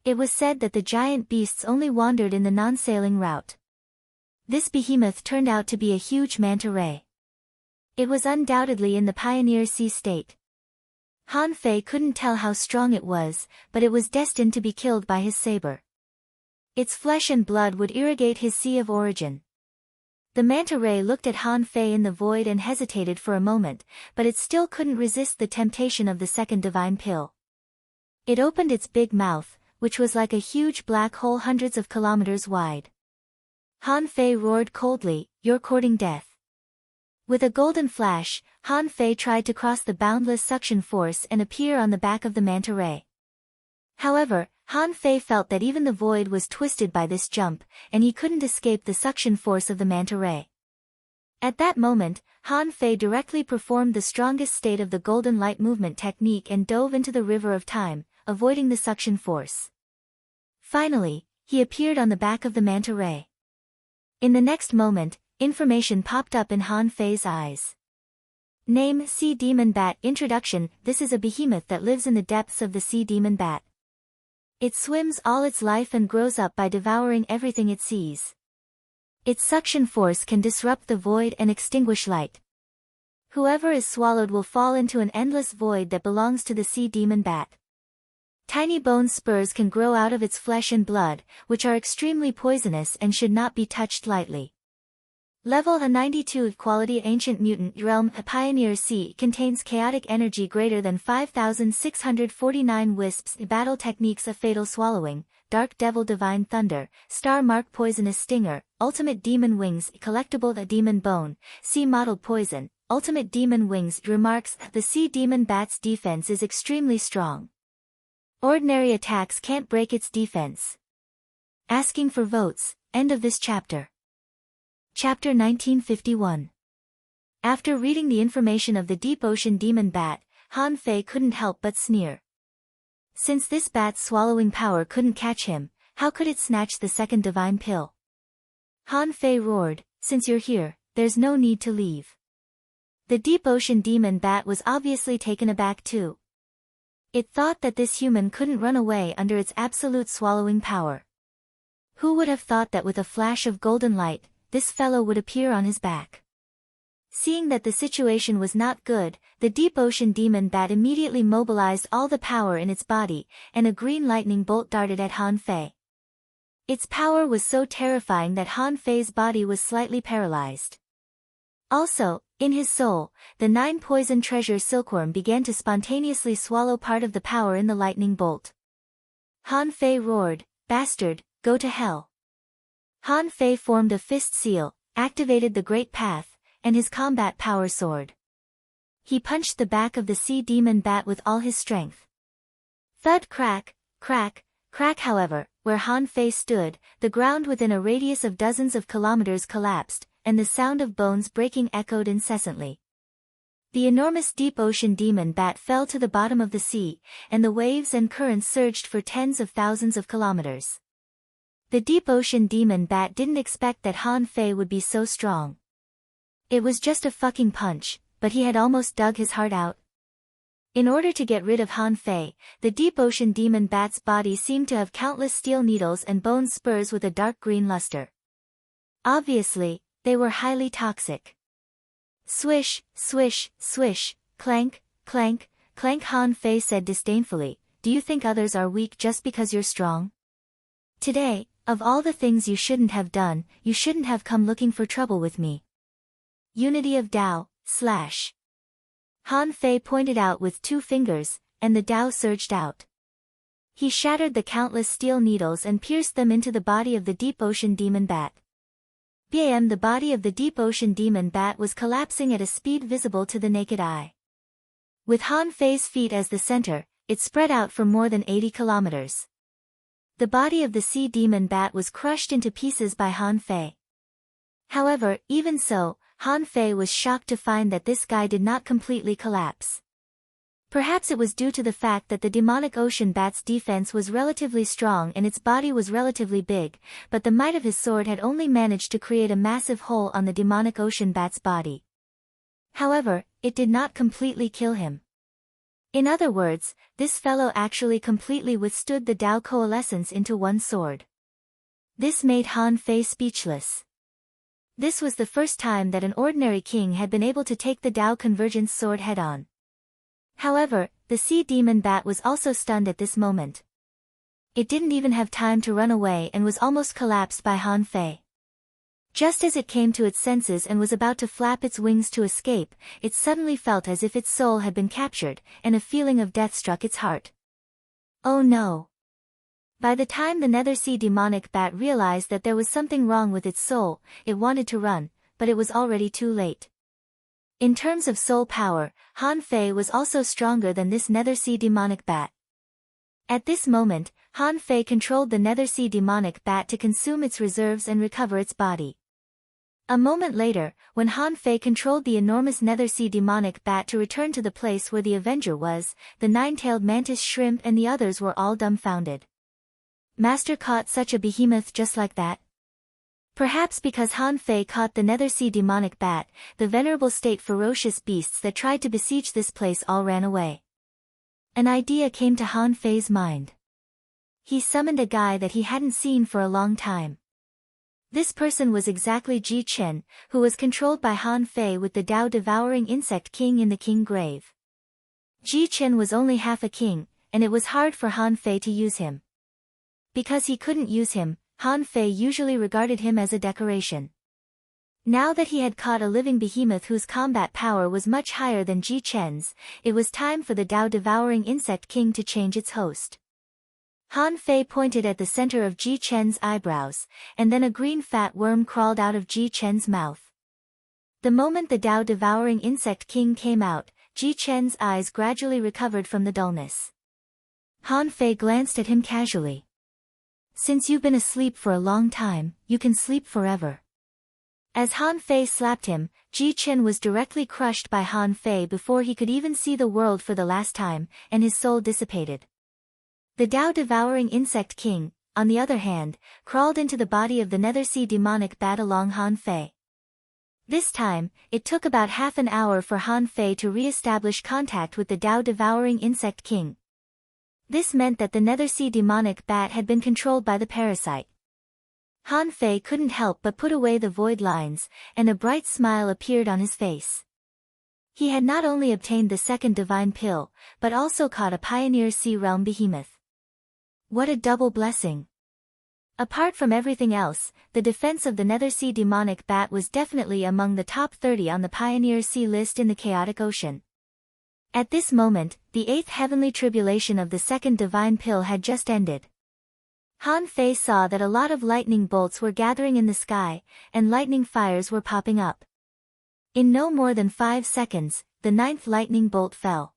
It was said that the giant beasts only wandered in the non-sailing route. This behemoth turned out to be a huge manta ray. It was undoubtedly in the Pioneer Sea state. Han Fei couldn't tell how strong it was, but it was destined to be killed by his saber. Its flesh and blood would irrigate his sea of origin. The manta ray looked at Han Fei in the void and hesitated for a moment, but it still couldn't resist the temptation of the second divine pill. It opened its big mouth, which was like a huge black hole hundreds of kilometers wide. Han Fei roared coldly, "You're courting death." With a golden flash, Han Fei tried to cross the boundless suction force and appear on the back of the manta ray. However, Han Fei felt that even the void was twisted by this jump, and he couldn't escape the suction force of the manta ray. At that moment, Han Fei directly performed the strongest state of the golden light movement technique and dove into the river of time, avoiding the suction force. Finally, he appeared on the back of the manta ray. In the next moment, information popped up in Han Fei's eyes. Name: Sea Demon Bat. Introduction: This is a behemoth that lives in the depths of the sea demon bat. It swims all its life and grows up by devouring everything it sees. Its suction force can disrupt the void and extinguish light. Whoever is swallowed will fall into an endless void that belongs to the sea demon bat. Tiny bone spurs can grow out of its flesh and blood, which are extremely poisonous and should not be touched lightly. Level A92 Quality Ancient Mutant Realm A Pioneer Sea contains chaotic energy greater than 5,649 wisps. Battle Techniques: A Fatal Swallowing, Dark Devil Divine Thunder, Star Mark Poisonous Stinger, Ultimate Demon Wings. Collectible: A Demon Bone, Sea Mottled Poison, Ultimate Demon Wings. Remarks: The sea demon bat's defense is extremely strong. Ordinary attacks can't break its defense. Asking for votes. End of this chapter. Chapter 1951. After reading the information of the deep ocean demon bat, Han Fei couldn't help but sneer. Since this bat's swallowing power couldn't catch him, how could it snatch the second divine pill? Han Fei roared, "Since you're here, there's no need to leave." The deep ocean demon bat was obviously taken aback too. It thought that this human couldn't run away under its absolute swallowing power. Who would have thought that with a flash of golden light, this fellow would appear on his back? Seeing that the situation was not good, the deep ocean demon bat immediately mobilized all the power in its body, and a green lightning bolt darted at Han Fei. Its power was so terrifying that Han Fei's body was slightly paralyzed. Also, in his soul, the 9 poison treasure silkworm began to spontaneously swallow part of the power in the lightning bolt. Han Fei roared, "Bastard, go to hell." Han Fei formed a fist seal, activated the Great Path, and his combat power soared. He punched the back of the sea demon bat with all his strength. Thud, crack, crack, crack. However, where Han Fei stood, the ground within a radius of dozens of kilometers collapsed, and the sound of bones breaking echoed incessantly. The enormous deep ocean demon bat fell to the bottom of the sea, and the waves and currents surged for tens of thousands of kilometers. The deep ocean demon bat didn't expect that Han Fei would be so strong. It was just a fucking punch, but he had almost dug his heart out. In order to get rid of Han Fei, the deep ocean demon bat's body seemed to have countless steel needles and bone spurs with a dark green luster. Obviously, they were highly toxic. Swish, swish, swish, clank, clank, clank. Han Fei said disdainfully, "Do you think others are weak just because you're strong? Today, of all the things you shouldn't have done, you shouldn't have come looking for trouble with me." Unity of Tao, slash. Han Fei pointed out with 2 fingers, and the Tao surged out. He shattered the countless steel needles and pierced them into the body of the deep ocean demon bat. Bam! The body of the deep ocean demon bat was collapsing at a speed visible to the naked eye. With Han Fei's feet as the center, it spread out for more than 80 kilometers. The body of the sea demon bat was crushed into pieces by Han Fei. However, even so, Han Fei was shocked to find that this guy did not completely collapse. Perhaps it was due to the fact that the demonic ocean bat's defense was relatively strong and its body was relatively big, but the might of his sword had only managed to create a massive hole on the demonic ocean bat's body. However, it did not completely kill him. In other words, this fellow actually completely withstood the Tao coalescence into one sword. This made Han Fei speechless. This was the first time that an ordinary king had been able to take the Tao convergence sword head-on. However, the sea demon bat was also stunned at this moment. It didn't even have time to run away and was almost collapsed by Han Fei. Just as it came to its senses and was about to flap its wings to escape, it suddenly felt as if its soul had been captured, and a feeling of death struck its heart. Oh no! By the time the nether sea demonic bat realized that there was something wrong with its soul, it wanted to run, but it was already too late. In terms of soul power, Han Fei was also stronger than this nether sea demonic bat. At this moment, Han Fei controlled the Nethersea demonic bat to consume its reserves and recover its body. A moment later, when Han Fei controlled the enormous Nethersea demonic bat to return to the place where the Avenger was, the nine-tailed mantis shrimp and the others were all dumbfounded. Master caught such a behemoth just like that? Perhaps because Han Fei caught the Nethersea demonic bat, the venerable state ferocious beasts that tried to besiege this place all ran away. An idea came to Han Fei's mind. He summoned a guy that he hadn't seen for a long time. This person was exactly Ji Chen, who was controlled by Han Fei with the Tao-devouring insect king in the king grave. Ji Chen was only half a king, and it was hard for Han Fei to use him. Because he couldn't use him, Han Fei usually regarded him as a decoration. Now that he had caught a living behemoth whose combat power was much higher than Ji Chen's, it was time for the Tao-devouring insect king to change its host. Han Fei pointed at the center of Ji Chen's eyebrows, and then a green fat worm crawled out of Ji Chen's mouth. The moment the Tao-devouring insect king came out, Ji Chen's eyes gradually recovered from the dullness. Han Fei glanced at him casually. Since you've been asleep for a long time, you can sleep forever. As Han Fei slapped him, Ji Chen was directly crushed by Han Fei before he could even see the world for the last time, and his soul dissipated. The Tao-devouring insect king, on the other hand, crawled into the body of the Nethersea demonic bat along Han Fei. This time, it took about half an hour for Han Fei to re-establish contact with the Tao-devouring insect king. This meant that the Nethersea demonic bat had been controlled by the parasite. Han Fei couldn't help but put away the void lines, and a bright smile appeared on his face. He had not only obtained the second divine pill, but also caught a pioneer sea realm behemoth. What a double blessing! Apart from everything else, the defense of the Nethersea demonic bat was definitely among the top 30 on the Pioneer Sea list in the chaotic ocean. At this moment, the 8th heavenly tribulation of the second divine pill had just ended. Han Fei saw that a lot of lightning bolts were gathering in the sky, and lightning fires were popping up. In no more than 5 seconds, the 9th lightning bolt fell.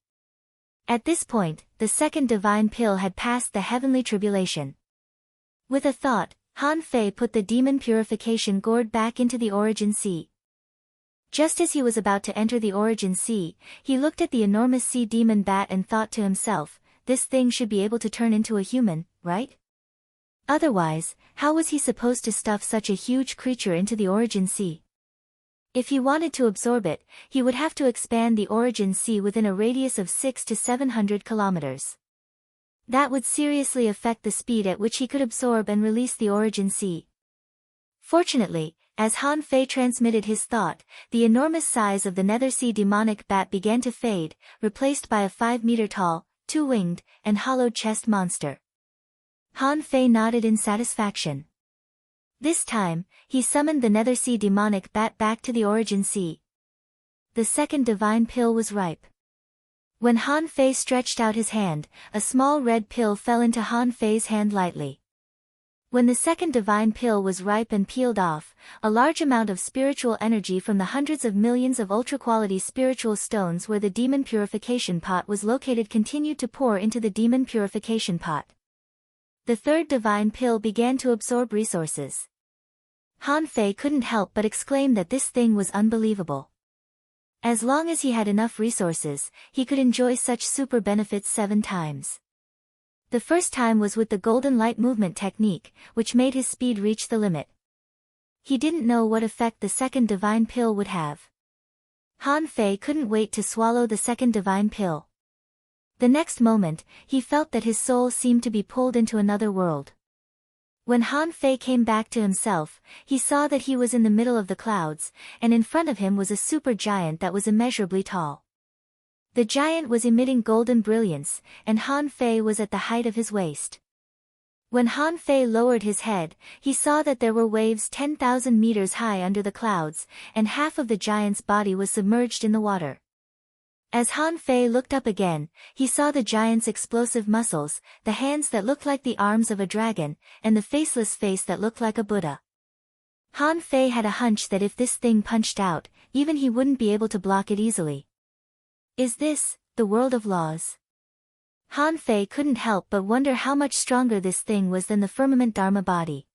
At this point, the second divine pill had passed the heavenly tribulation. With a thought, Han Fei put the demon purification gourd back into the origin sea. Just as he was about to enter the origin sea, he looked at the enormous sea demon bat and thought to himself, this thing should be able to turn into a human, right? Otherwise, how was he supposed to stuff such a huge creature into the origin sea? If he wanted to absorb it, he would have to expand the origin sea within a radius of 600 to 700 kilometers. That would seriously affect the speed at which he could absorb and release the origin sea. Fortunately, as Han Fei transmitted his thought, the enormous size of the Nethersea demonic bat began to fade, replaced by a 5-meter-tall, 2-winged, and hollowed chest monster. Han Fei nodded in satisfaction. This time, he summoned the Nethersea demonic bat back to the origin sea. The second divine pill was ripe. When Han Fei stretched out his hand, a small red pill fell into Han Fei's hand lightly. When the second divine pill was ripe and peeled off, a large amount of spiritual energy from the hundreds of millions of ultra-quality spiritual stones where the demon purification pot was located continued to pour into the demon purification pot. The third divine pill began to absorb resources. Han Fei couldn't help but exclaim that this thing was unbelievable. As long as he had enough resources, he could enjoy such super benefits 7 times. The first time was with the golden light movement technique, which made his speed reach the limit. He didn't know what effect the second divine pill would have. Han Fei couldn't wait to swallow the second divine pill. The next moment, he felt that his soul seemed to be pulled into another world. When Han Fei came back to himself, he saw that he was in the middle of the clouds, and in front of him was a super giant that was immeasurably tall. The giant was emitting golden brilliance, and Han Fei was at the height of his waist. When Han Fei lowered his head, he saw that there were waves 10,000 meters high under the clouds, and half of the giant's body was submerged in the water. As Han Fei looked up again, he saw the giant's explosive muscles, the hands that looked like the arms of a dragon, and the faceless face that looked like a Buddha. Han Fei had a hunch that if this thing punched out, even he wouldn't be able to block it easily. Is this the world of laws? Han Fei couldn't help but wonder how much stronger this thing was than the firmament Dharma body.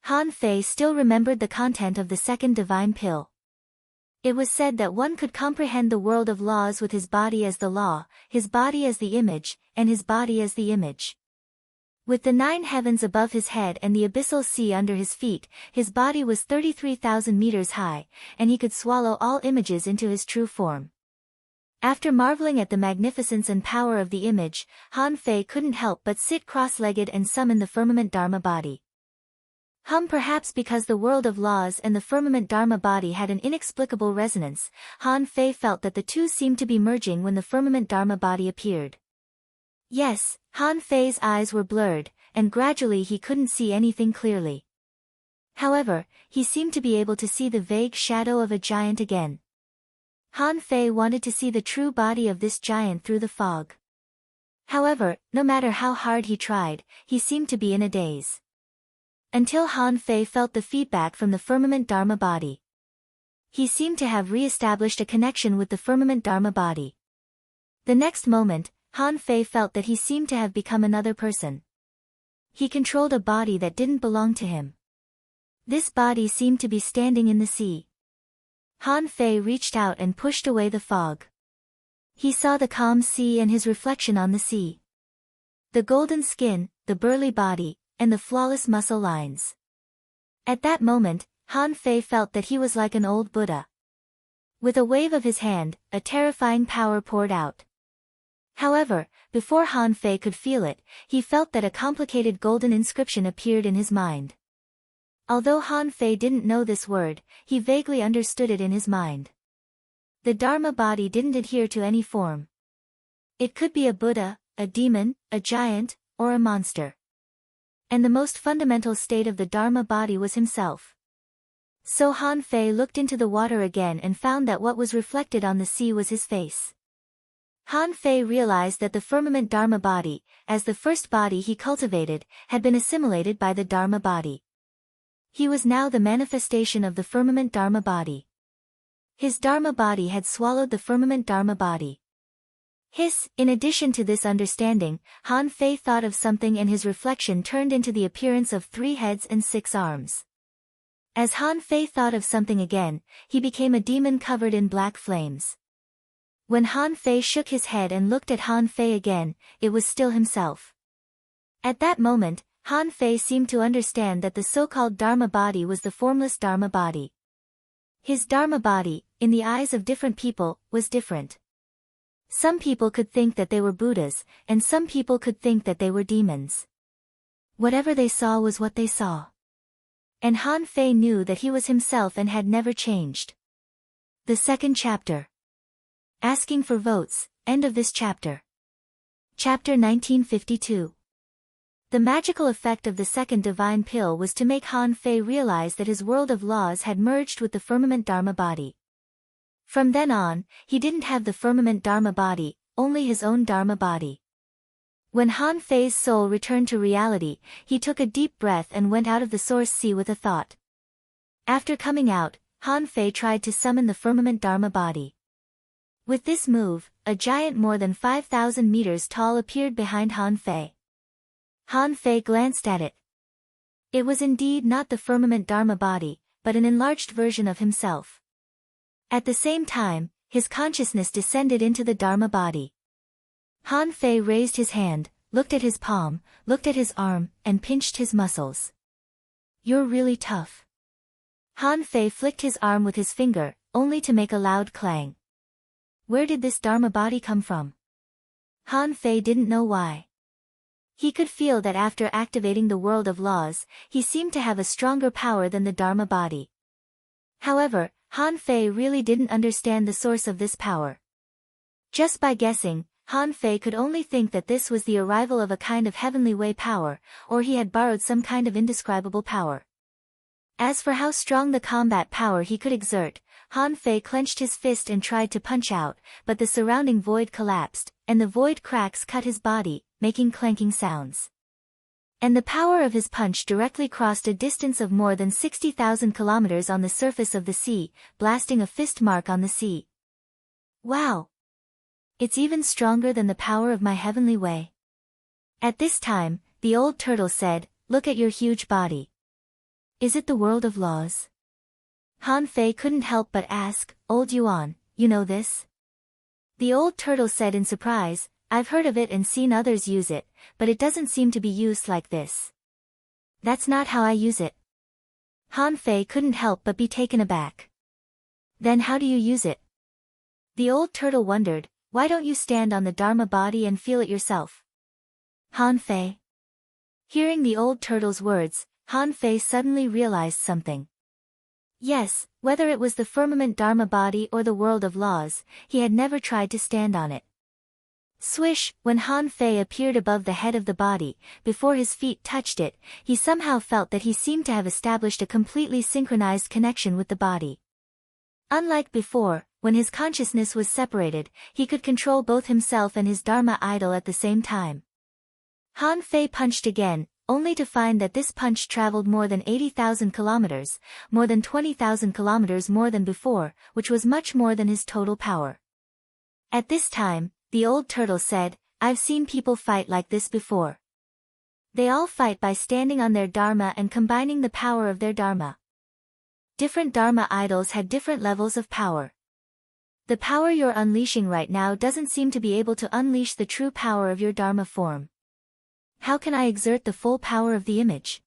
Han Fei still remembered the content of the second divine pill. It was said that one could comprehend the world of laws with his body as the law, his body as the image, and his body as the image. With the 9 heavens above his head and the abyssal sea under his feet, his body was 33,000 meters high, and he could swallow all images into his true form. After marveling at the magnificence and power of the image, Han Fei couldn't help but sit cross-legged and summon the firmament Dharma body. Perhaps because the world of laws and the firmament Dharma body had an inexplicable resonance, Han Fei felt that the two seemed to be merging when the firmament Dharma body appeared. Yes, Han Fei's eyes were blurred, and gradually he couldn't see anything clearly. However, he seemed to be able to see the vague shadow of a giant again. Han Fei wanted to see the true body of this giant through the fog. However, no matter how hard he tried, he seemed to be in a daze. Until Han Fei felt the feedback from the firmament Dharma body. He seemed to have re-established a connection with the firmament Dharma body. The next moment, Han Fei felt that he seemed to have become another person. He controlled a body that didn't belong to him. This body seemed to be standing in the sea. Han Fei reached out and pushed away the fog. He saw the calm sea and his reflection on the sea. The golden skin, the burly body, and the flawless muscle lines. At that moment, Han Fei felt that he was like an old Buddha. With a wave of his hand, a terrifying power poured out. However, before Han Fei could feel it, he felt that a complicated golden inscription appeared in his mind. Although Han Fei didn't know this word, he vaguely understood it in his mind. The Dharma body didn't adhere to any form. It could be a Buddha, a demon, a giant, or a monster. And the most fundamental state of the Dharma body was himself. So Han Fei looked into the water again and found that what was reflected on the sea was his face. Han Fei realized that the firmament Dharma body, as the first body he cultivated, had been assimilated by the Dharma body. He was now the manifestation of the firmament Dharma body. His Dharma body had swallowed the firmament Dharma body. In addition to this understanding, Han Fei thought of something and his reflection turned into the appearance of 3 heads and 6 arms. As Han Fei thought of something again, he became a demon covered in black flames. When Han Fei shook his head and looked at Han Fei again, it was still himself. At that moment, Han Fei seemed to understand that the so-called Dharma body was the formless Dharma body. His Dharma body, in the eyes of different people, was different. Some people could think that they were Buddhas, and some people could think that they were demons. Whatever they saw was what they saw. And Han Fei knew that he was himself and had never changed. The second chapter. Asking for votes, end of this chapter. Chapter 1952. The magical effect of the second divine pill was to make Han Fei realize that his world of laws had merged with the firmament Dharma body. From then on, he didn't have the firmament Dharma body, only his own Dharma body. When Han Fei's soul returned to reality, he took a deep breath and went out of the source sea with a thought. After coming out, Han Fei tried to summon the firmament Dharma body. With this move, a giant more than 5,000 meters tall appeared behind Han Fei. Han Fei glanced at it. It was indeed not the firmament Dharma body, but an enlarged version of himself. At the same time, his consciousness descended into the Dharma body. Han Fei raised his hand, looked at his palm, looked at his arm, and pinched his muscles. "You're really tough." Han Fei flicked his arm with his finger, only to make a loud clang. Where did this Dharma body come from? Han Fei didn't know why. He could feel that after activating the world of laws, he seemed to have a stronger power than the Dharma body. However, Han Fei really didn't understand the source of this power. Just by guessing, Han Fei could only think that this was the arrival of a kind of heavenly way power, or he had borrowed some kind of indescribable power. As for how strong the combat power he could exert, Han Fei clenched his fist and tried to punch out, but the surrounding void collapsed, and the void cracks cut his body, making clanking sounds. And the power of his punch directly crossed a distance of more than 60,000 kilometers on the surface of the sea, blasting a fist mark on the sea. Wow! It's even stronger than the power of my heavenly way. At this time, the old turtle said, "Look at your huge body. Is it the world of laws?" Han Fei couldn't help but ask, "Old Yuan, you know this?" The old turtle said in surprise, "I've heard of it and seen others use it, but it doesn't seem to be used like this." "That's not how I use it." Han Fei couldn't help but be taken aback. "Then how do you use it?" The old turtle wondered, "Why don't you stand on the Dharma body and feel it yourself?" Han Fei. Hearing the old turtle's words, Han Fei suddenly realized something. Yes, whether it was the firmament Dharma body or the world of laws, he had never tried to stand on it. Swish, when Han Fei appeared above the head of the body, before his feet touched it, he somehow felt that he seemed to have established a completely synchronized connection with the body. Unlike before, when his consciousness was separated, he could control both himself and his Dharma idol at the same time. Han Fei punched again, only to find that this punch traveled more than 80,000 kilometers, more than 20,000 kilometers more than before, which was much more than his total power. At this time, the old turtle said, "I've seen people fight like this before. They all fight by standing on their Dharma and combining the power of their Dharma. Different Dharma idols had different levels of power. The power you're unleashing right now doesn't seem to be able to unleash the true power of your Dharma form. How can I exert the full power of the image?"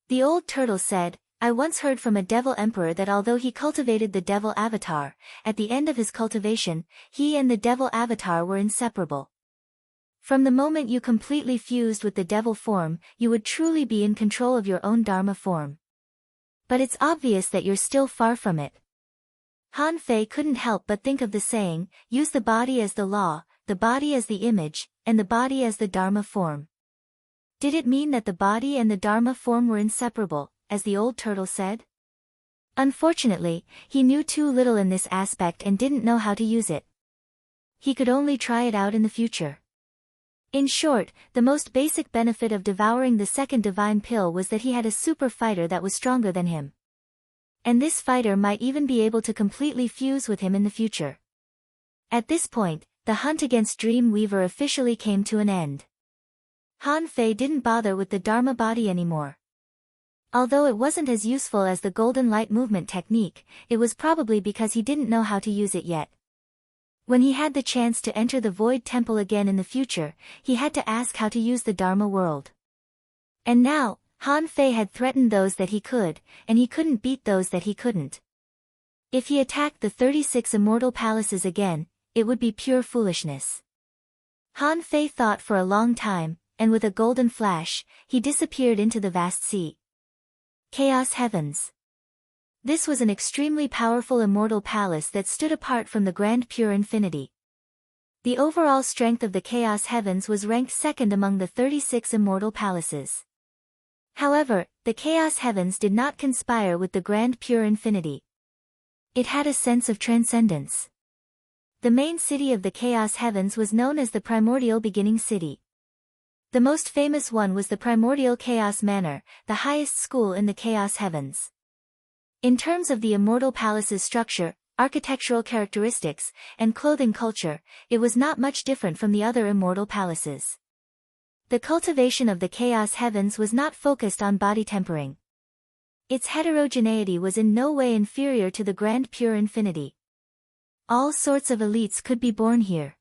The old turtle said, "I once heard from a devil emperor that although he cultivated the devil avatar, at the end of his cultivation, he and the devil avatar were inseparable. From the moment you completely fused with the devil form, you would truly be in control of your own Dharma form. But it's obvious that you're still far from it." Han Fei couldn't help but think of the saying, "Use the body as the law, the body as the image, and the body as the Dharma form." Did it mean that the body and the Dharma form were inseparable, as the old turtle said? Unfortunately, he knew too little in this aspect and didn't know how to use it. He could only try it out in the future. In short, the most basic benefit of devouring the second divine pill was that he had a super fighter that was stronger than him. And this fighter might even be able to completely fuse with him in the future. At this point, the hunt against Dreamweaver officially came to an end. Han Fei didn't bother with the Dharma body anymore. Although it wasn't as useful as the golden light movement technique, it was probably because he didn't know how to use it yet. When he had the chance to enter the Void Temple again in the future, he had to ask how to use the Dharma world. And now, Han Fei had threatened those that he could, and he couldn't beat those that he couldn't. If he attacked the 36 immortal palaces again, it would be pure foolishness. Han Fei thought for a long time, and with a golden flash, he disappeared into the vast sea. Chaos Heavens. This was an extremely powerful immortal palace that stood apart from the grand pure infinity. The overall strength of the Chaos Heavens was ranked second among the 36 immortal palaces. However, the Chaos Heavens did not conspire with the grand pure infinity. It had a sense of transcendence. The main city of the Chaos Heavens was known as the Primordial Beginning City. The most famous one was the Primordial Chaos Manor, the highest school in the Chaos Heavens. In terms of the immortal palace's structure, architectural characteristics, and clothing culture, it was not much different from the other immortal palaces. The cultivation of the Chaos Heavens was not focused on body tempering. Its heterogeneity was in no way inferior to the grand pure infinity. All sorts of elites could be born here.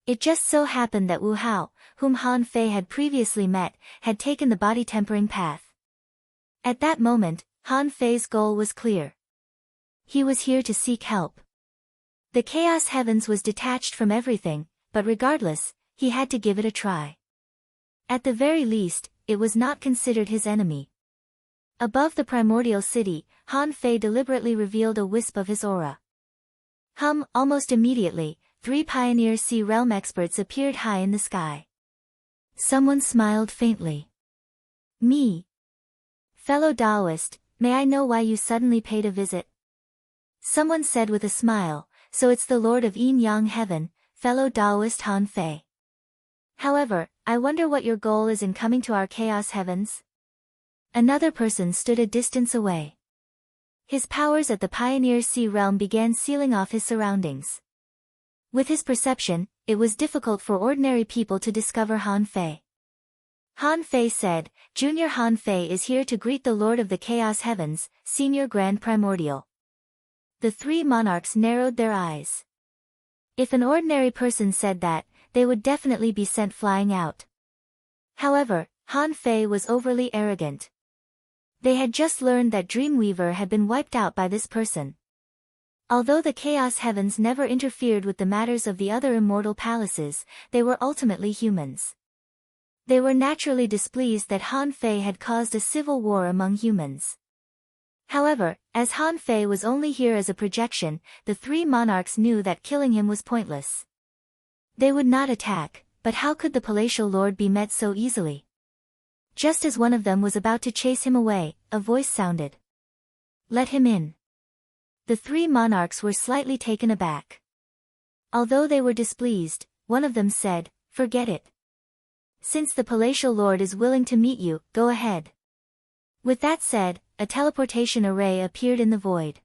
It just so happened that Wu Hao, whom Han Fei had previously met, had taken the body tempering path. At that moment, Han Fei's goal was clear. He was here to seek help. The Chaos Heavens was detached from everything, but regardless, he had to give it a try. At the very least, it was not considered his enemy. Above the primordial city, Han Fei deliberately revealed a wisp of his aura. Almost immediately, 3 Pioneer Sea Realm experts appeared high in the sky. Someone smiled faintly. "Me. Fellow Taoist, may I know why you suddenly paid a visit?" Someone said with a smile, "So it's the Lord of Yin Yang Heaven, fellow Taoist Han Fei. However, I wonder what your goal is in coming to our Chaos Heavens?" Another person stood a distance away. His powers at the Pioneer Sea Realm began sealing off his surroundings. With his perception, it was difficult for ordinary people to discover Han Fei. Han Fei said, Junior Han Fei is here to greet the Lord of the Chaos Heavens, Senior Grand Primordial. The three monarchs narrowed their eyes. If an ordinary person said that, they would definitely be sent flying out. However, Han Fei was overly arrogant. They had just learned that Dreamweaver had been wiped out by this person. Although the Chaos Heavens never interfered with the matters of the other immortal palaces, they were ultimately humans. They were naturally displeased that Han Fei had caused a civil war among humans. However, as Han Fei was only here as a projection, the three monarchs knew that killing him was pointless. They would not attack, but how could the palatial lord be met so easily? Just as one of them was about to chase him away, a voice sounded. Let him in. The three monarchs were slightly taken aback. Although they were displeased, one of them said, forget it. Since the palatial lord is willing to meet you, go ahead. With that said, a teleportation array appeared in the void.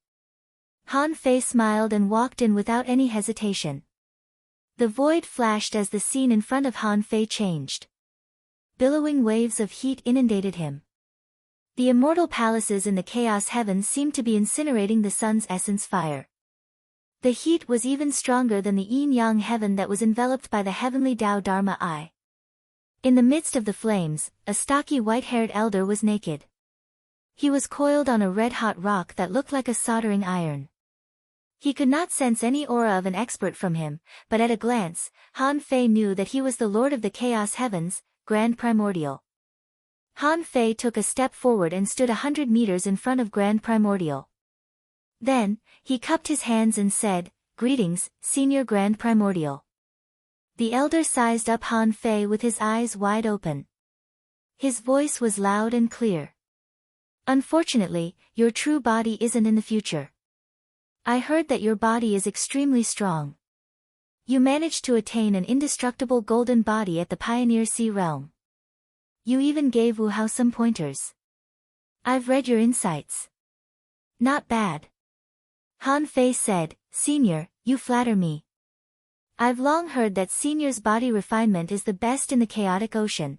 Han Fei smiled and walked in without any hesitation. The void flashed as the scene in front of Han Fei changed. Billowing waves of heat inundated him. The immortal palaces in the Chaos Heavens seemed to be incinerating the sun's essence fire. The heat was even stronger than the yin-yang heaven that was enveloped by the heavenly Tao Dharma Eye. In the midst of the flames, a stocky white-haired elder was naked. He was coiled on a red-hot rock that looked like a soldering iron. He could not sense any aura of an expert from him, but at a glance, Han Fei knew that he was the Lord of the Chaos Heavens, Grand Primordial. Han Fei took a step forward and stood 100 meters in front of Grand Primordial. Then, he cupped his hands and said, Greetings, Senior Grand Primordial. The elder sized up Han Fei with his eyes wide open. His voice was loud and clear. Unfortunately, your true body isn't in the future. I heard that your body is extremely strong. You managed to attain an indestructible golden body at the Pioneer Sea realm. You even gave Wu Hao some pointers. I've read your insights. Not bad. Han Fei said, Senior, you flatter me. I've long heard that Senior's body refinement is the best in the chaotic ocean.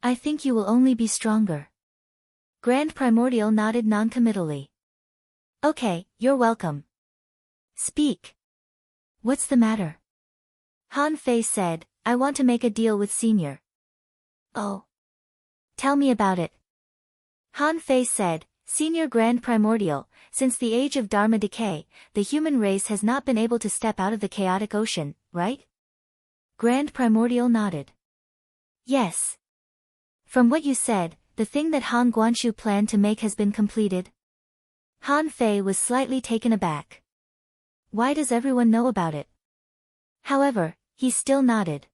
I think you will only be stronger. Grand Primordial nodded noncommittally. Okay, you're welcome. Speak. What's the matter? Han Fei said, I want to make a deal with Senior. Oh. Tell me about it. Han Fei said, Senior Grand Primordial, since the age of Dharma decay, the human race has not been able to step out of the chaotic ocean, right? Grand Primordial nodded. Yes. From what you said, the thing that Han Guanshu planned to make has been completed. Han Fei was slightly taken aback. Why does everyone know about it? However, he still nodded.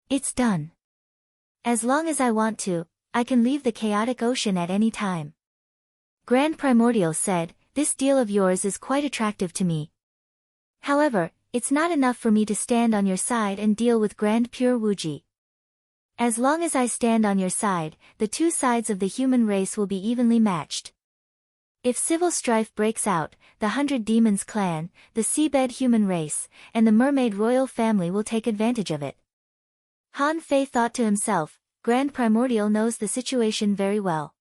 It's done. As long as I want to, I can leave the chaotic ocean at any time. Grand Primordial said, this deal of yours is quite attractive to me. However, it's not enough for me to stand on your side and deal with Grand Pure Wuji. As long as I stand on your side, the two sides of the human race will be evenly matched. If civil strife breaks out, the 100 Demons clan, the seabed human race, and the mermaid royal family will take advantage of it. Han Fei thought to himself, Grand Primordial knows the situation very well.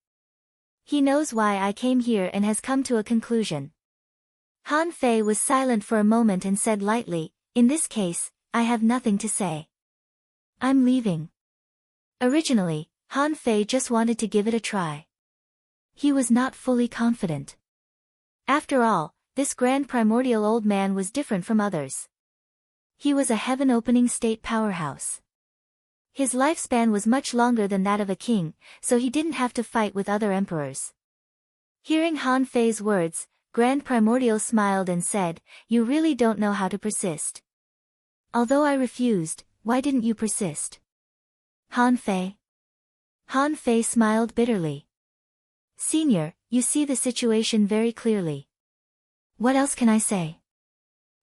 He knows why I came here and has come to a conclusion. Han Fei was silent for a moment and said lightly, in this case, I have nothing to say. I'm leaving. Originally, Han Fei just wanted to give it a try. He was not fully confident. After all, this Grand Primordial old man was different from others. He was a heaven-opening state powerhouse. His lifespan was much longer than that of a king, so he didn't have to fight with other emperors. Hearing Han Fei's words, Grand Primordial smiled and said, You really don't know how to persist. Although I refused, why didn't you persist? Han Fei. Han Fei smiled bitterly. Senior, you see the situation very clearly. What else can I say?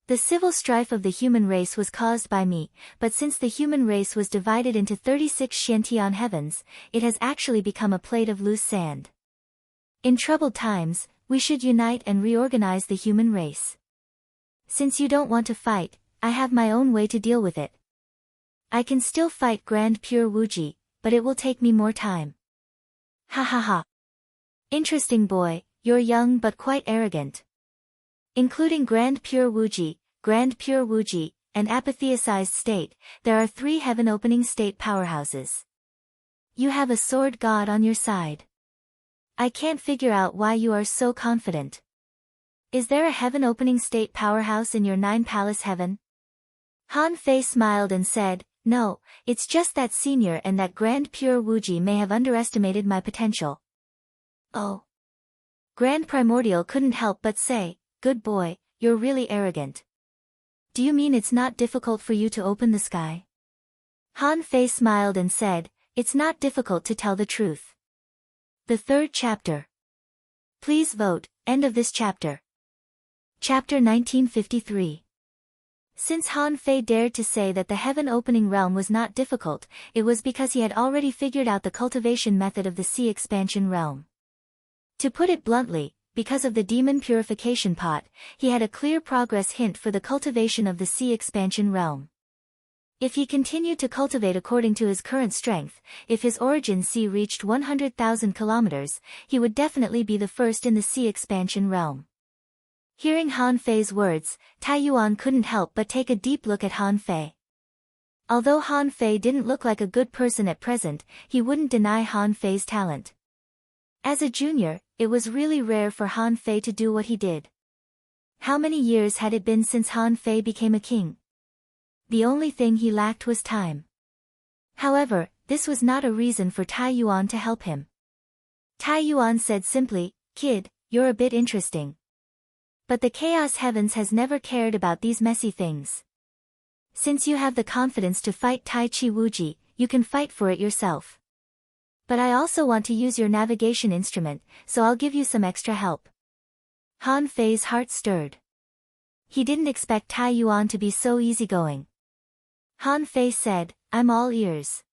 The civil strife of the human race was caused by me, but since the human race was divided into 36 Xiantian heavens, it has actually become a plate of loose sand. In troubled times, we should unite and reorganize the human race. Since you don't want to fight, I have my own way to deal with it. I can still fight Grand Pure Wuji, but it will take me more time. Ha ha ha. Interesting boy, you're young but quite arrogant. Including Grand Pure Wuji, and apatheicized state, there are 3 heaven-opening state powerhouses. You have a sword god on your side. I can't figure out why you are so confident. Is there a heaven-opening state powerhouse in your 9-palace heaven? Han Fei smiled and said, no, it's just that Senior and that Grand Pure Wuji may have underestimated my potential. Oh. Grand Primordial couldn't help but say, good boy, you're really arrogant. Do you mean it's not difficult for you to open the sky? Han Fei smiled and said, it's not difficult to tell the truth. The 3rd chapter. Please vote, end of this chapter. Chapter 1953. Since Han Fei dared to say that the heaven-opening realm was not difficult, it was because he had already figured out the cultivation method of the sea expansion realm. To put it bluntly, because of the demon purification pot, he had a clear progress hint for the cultivation of the sea expansion realm. If he continued to cultivate according to his current strength, if his origin sea reached 100,000 kilometers, he would definitely be the first in the sea expansion realm. Hearing Han Fei's words, Tai Yuan couldn't help but take a deep look at Han Fei. Although Han Fei didn't look like a good person at present, he wouldn't deny Han Fei's talent. As a junior, it was really rare for Han Fei to do what he did. How many years had it been since Han Fei became a king? The only thing he lacked was time. However, this was not a reason for Tai Yuan to help him. Tai Yuan said simply, kid, you're a bit interesting. But the Chaos Heavens has never cared about these messy things. Since you have the confidence to fight Tai Chi Wuji, you can fight for it yourself. But I also want to use your navigation instrument, so I'll give you some extra help. Han Fei's heart stirred. He didn't expect Tai Yuan to be so easygoing. Han Fei said, I'm all ears.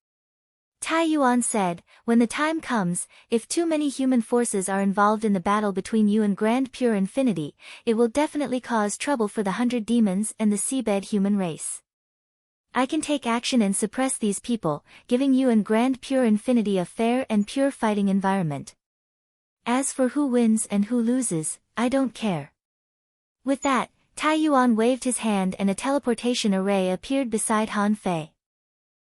Tai Yuan said, when the time comes, if too many human forces are involved in the battle between you and Grand Pure Infinity, it will definitely cause trouble for the 100 demons and the seabed human race. I can take action and suppress these people, giving you and Grand Pure Infinity a fair and pure fighting environment. As for who wins and who loses, I don't care. With that, Tai Yuan waved his hand and a teleportation array appeared beside Han Fei.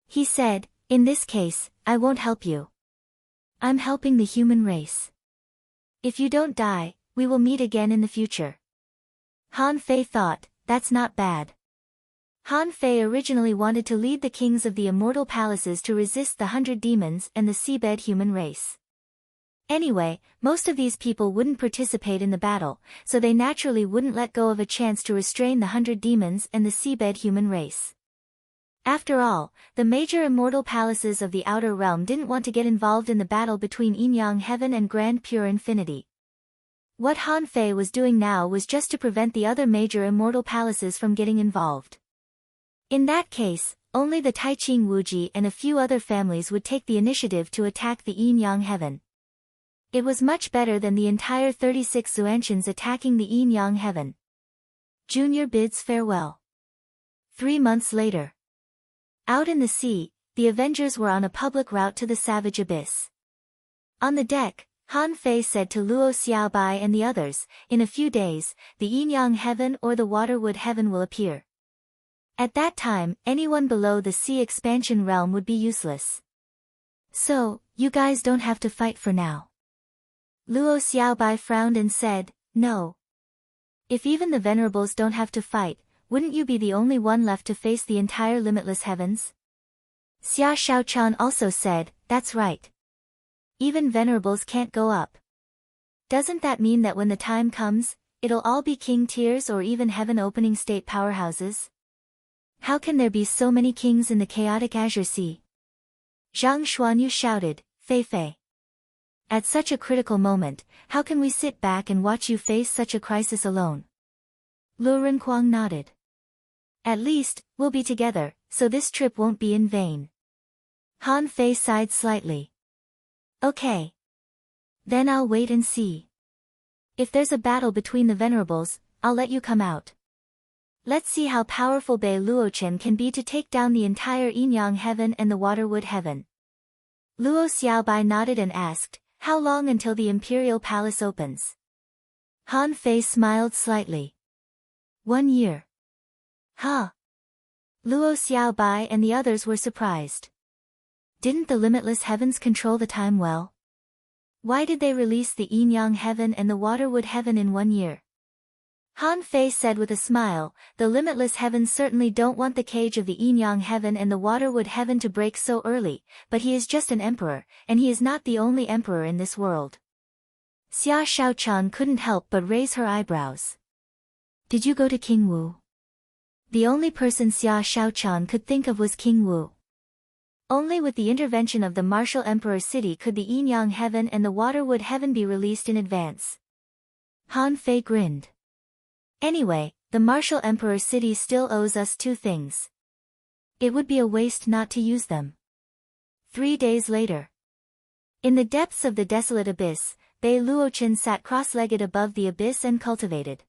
He said, in this case, I won't help you. I'm helping the human race. If you don't die, we will meet again in the future. Han Fei thought, that's not bad. Han Fei originally wanted to lead the kings of the immortal palaces to resist the 100 demons and the seabed human race. Anyway, most of these people wouldn't participate in the battle, so they naturally wouldn't let go of a chance to restrain the 100 demons and the seabed human race. After all, the major immortal palaces of the outer realm didn't want to get involved in the battle between Yin Yang Heaven and Grand Pure Infinity. What Han Fei was doing now was just to prevent the other major immortal palaces from getting involved. In that case, only the Taiqing Wuji and a few other families would take the initiative to attack the Yin Yang Heaven. It was much better than the entire 36 Xuantians attacking the Yin Yang Heaven. Junior bids farewell. 3 months later. Out in the sea, the Avengers were on a public route to the Savage Abyss. On the deck, Han Fei said to Luo Xiaobai and the others, in a few days, the Yin Yang Heaven or the Waterwood Heaven will appear. At that time, anyone below the sea expansion realm would be useless. So, you guys don't have to fight for now. Luo Xiaobai frowned and said, no. If even the Venerables don't have to fight, wouldn't you be the only one left to face the entire limitless heavens? Xia Shaochan also said, that's right. Even Venerables can't go up. Doesn't that mean that when the time comes, it'll all be king tiers or even heaven-opening state powerhouses? How can there be so many kings in the chaotic Azure Sea? Zhang Xuanyu shouted, Fei Fei. At such a critical moment, how can we sit back and watch you face such a crisis alone? Lu Renkuang nodded. At least, we'll be together, so this trip won't be in vain. Han Fei sighed slightly. Okay. Then I'll wait and see. If there's a battle between the Venerables, I'll let you come out. Let's see how powerful Bei Luochen can be to take down the entire Yin-Yang heaven and the Waterwood heaven. Luo Xiaobai nodded and asked, how long until the Imperial Palace opens? Han Fei smiled slightly. 1 year. Huh? Luo Xiaobai and the others were surprised. Didn't the limitless heavens control the time well? Why did they release the Yin-Yang heaven and the Waterwood heaven in 1 year? Han Fei said with a smile, the limitless heavens certainly don't want the cage of the Yin-Yang heaven and the Waterwood heaven to break so early, but he is just an emperor, and he is not the only emperor in this world. Xia Shaochan couldn't help but raise her eyebrows. Did you go to King Wu? The only person Xia Shaochan could think of was King Wu. Only with the intervention of the Martial Emperor City could the Yin-Yang heaven and the Waterwood heaven be released in advance. Han Fei grinned. Anyway, the Martial Emperor City still owes us 2 things. It would be a waste not to use them. 3 days later. In the depths of the desolate abyss, Bei Luochen sat cross-legged above the abyss and cultivated.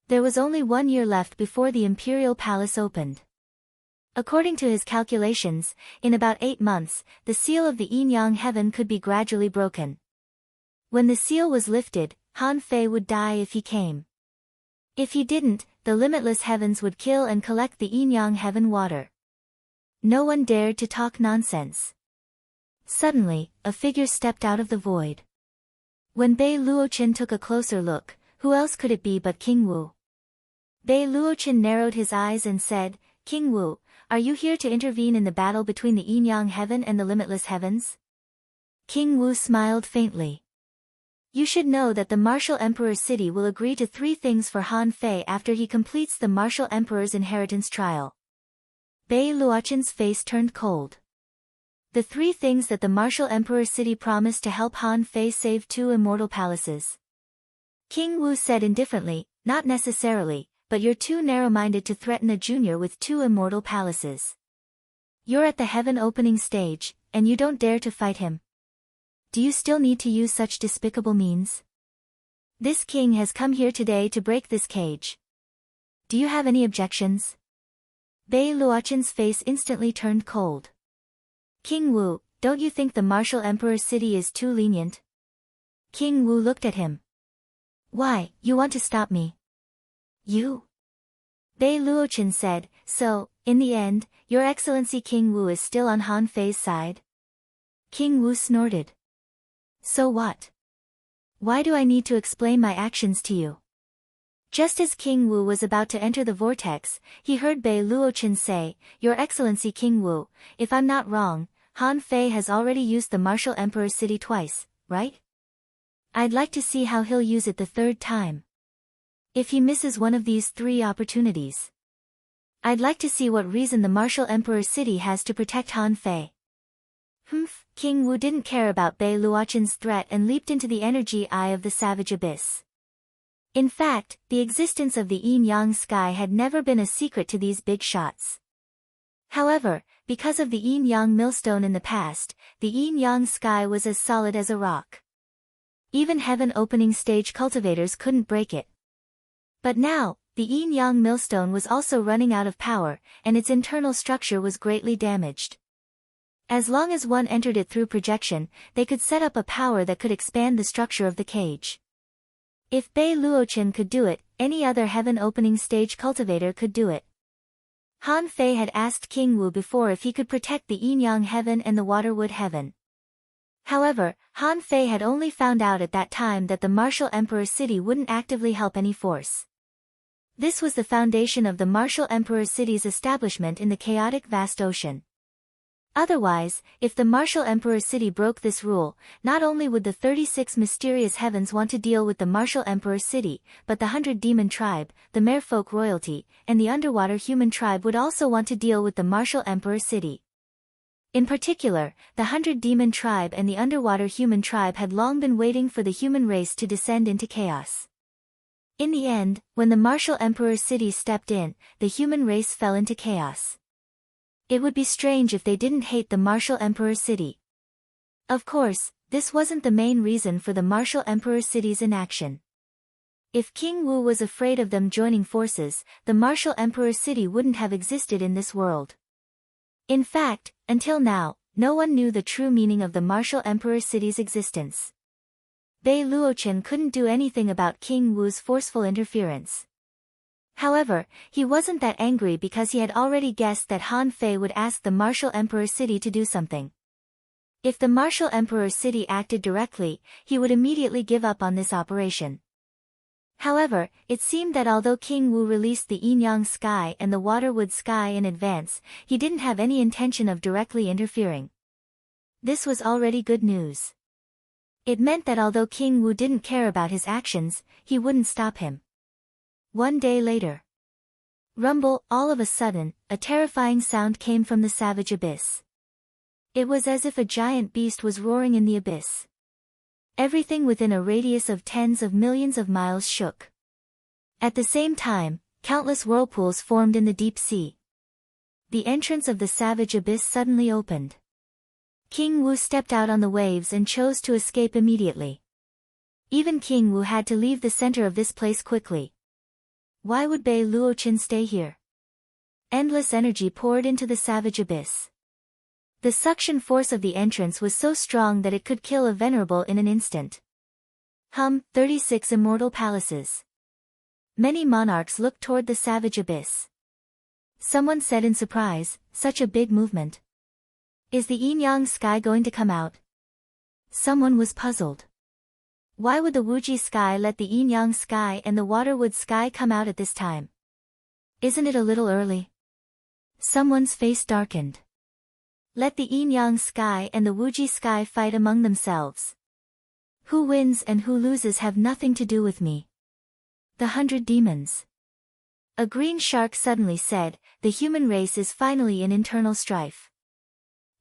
There was only 1 year left before the Imperial Palace opened. According to his calculations, in about 8 months, the seal of the Yin-Yang heaven could be gradually broken. When the seal was lifted, Han Fei would die if he came. If he didn't, the limitless heavens would kill and collect the Yin-Yang heaven water. No one dared to talk nonsense. Suddenly, a figure stepped out of the void. When Bei Luochen took a closer look, who else could it be but King Wu? Bei Luochen narrowed his eyes and said, King Wu, are you here to intervene in the battle between the Yin-Yang heaven and the limitless heavens? King Wu smiled faintly. You should know that the Martial Emperor City will agree to 3 things for Han Fei after he completes the Martial Emperor's inheritance trial. Bei Luochen's face turned cold. The 3 things that the Martial Emperor City promised to help Han Fei save 2 immortal palaces. King Wu said indifferently, not necessarily, but you're too narrow-minded to threaten a junior with 2 immortal palaces. You're at the heaven opening stage, and you don't dare to fight him. Do you still need to use such despicable means? This king has come here today to break this cage. Do you have any objections? Bei Luochen's face instantly turned cold. King Wu, don't you think the Martial Emperor City is too lenient? King Wu looked at him. Why, you want to stop me? You? Bei Luochen said, so, in the end, Your Excellency King Wu is still on Han Fei's side? King Wu snorted. So what? Why do I need to explain my actions to you? Just as King Wu was about to enter the vortex, he heard Bei Luochen say, Your Excellency King Wu, if I'm not wrong, Han Fei has already used the Martial Emperor City twice, right? I'd like to see how he'll use it the 3rd time. If he misses one of these 3 opportunities, I'd like to see what reason the Martial Emperor City has to protect Han Fei. Humph, King Wu didn't care about Bei Luochen's threat and leaped into the energy eye of the savage abyss. In fact, the existence of the yin-yang sky had never been a secret to these big shots. However, because of the yin-yang millstone in the past, the yin-yang sky was as solid as a rock. Even heaven opening stage cultivators couldn't break it. But now, the yin-yang millstone was also running out of power, and its internal structure was greatly damaged. As long as one entered it through projection, they could set up a power that could expand the structure of the cage. If Bei Luochen could do it, any other heaven opening stage cultivator could do it. Han Fei had asked King Wu before if he could protect the yin-yang heaven and the waterwood heaven. However, Han Fei had only found out at that time that the Martial Emperor City wouldn't actively help any force. This was the foundation of the Martial Emperor City's establishment in the chaotic vast ocean. Otherwise, if the Martial Emperor City broke this rule, not only would the 36 mysterious heavens want to deal with the Martial Emperor City, but the 100 Demon Tribe, the Merfolk Royalty, and the Underwater Human Tribe would also want to deal with the Martial Emperor City. In particular, the 100 Demon Tribe and the Underwater Human Tribe had long been waiting for the human race to descend into chaos. In the end, when the Martial Emperor City stepped in, the human race fell into chaos. It would be strange if they didn't hate the Martial Emperor City. Of course, this wasn't the main reason for the Martial Emperor City's inaction. If King Wu was afraid of them joining forces, the martial emperor city wouldn't have existed in this world. In fact, until now, no one knew the true meaning of the martial emperor city's existence. Bei Luochen couldn't do anything about King Wu's forceful interference. However, he wasn't that angry because he had already guessed that Han Fei would ask the martial emperor city to do something. If the martial emperor city acted directly, he would immediately give up on this operation. However, it seemed that although King Wu released the Yin-Yang sky and the Waterwood sky in advance, he didn't have any intention of directly interfering. This was already good news. It meant that although King Wu didn't care about his actions, he wouldn't stop him. One day later. Rumble, all of a sudden, a terrifying sound came from the savage abyss. It was as if a giant beast was roaring in the abyss. Everything within a radius of tens of millions of miles shook. At the same time, countless whirlpools formed in the deep sea. The entrance of the savage abyss suddenly opened. King Wu stepped out on the waves and chose to escape immediately. Even King Wu had to leave the center of this place quickly. Why would Bei Luochen stay here? Endless energy poured into the savage abyss. The suction force of the entrance was so strong that it could kill a venerable in an instant. 36 immortal palaces. Many monarchs looked toward the savage abyss. Someone said in surprise, such a big movement. Is the Yin-Yang sky going to come out? Someone was puzzled. Why would the Wuji sky let the Yin-Yang sky and the Waterwood sky come out at this time? Isn't it a little early? Someone's face darkened. Let the Yin-Yang sky and the Wuji sky fight among themselves. Who wins and who loses have nothing to do with me. The 100 demons. A green shark suddenly said, the human race is finally in internal strife.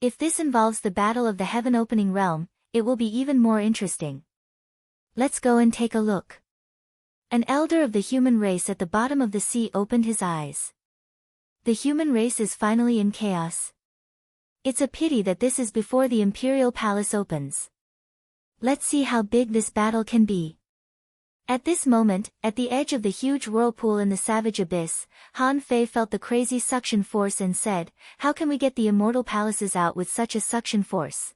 If this involves the battle of the heaven-opening realm, it will be even more interesting. Let's go and take a look. An elder of the human race at the bottom of the sea opened his eyes. The human race is finally in chaos. It's a pity that this is before the Imperial Palace opens. Let's see how big this battle can be. At this moment, at the edge of the huge whirlpool in the savage abyss, Han Fei felt the crazy suction force and said, how can we get the immortal palaces out with such a suction force?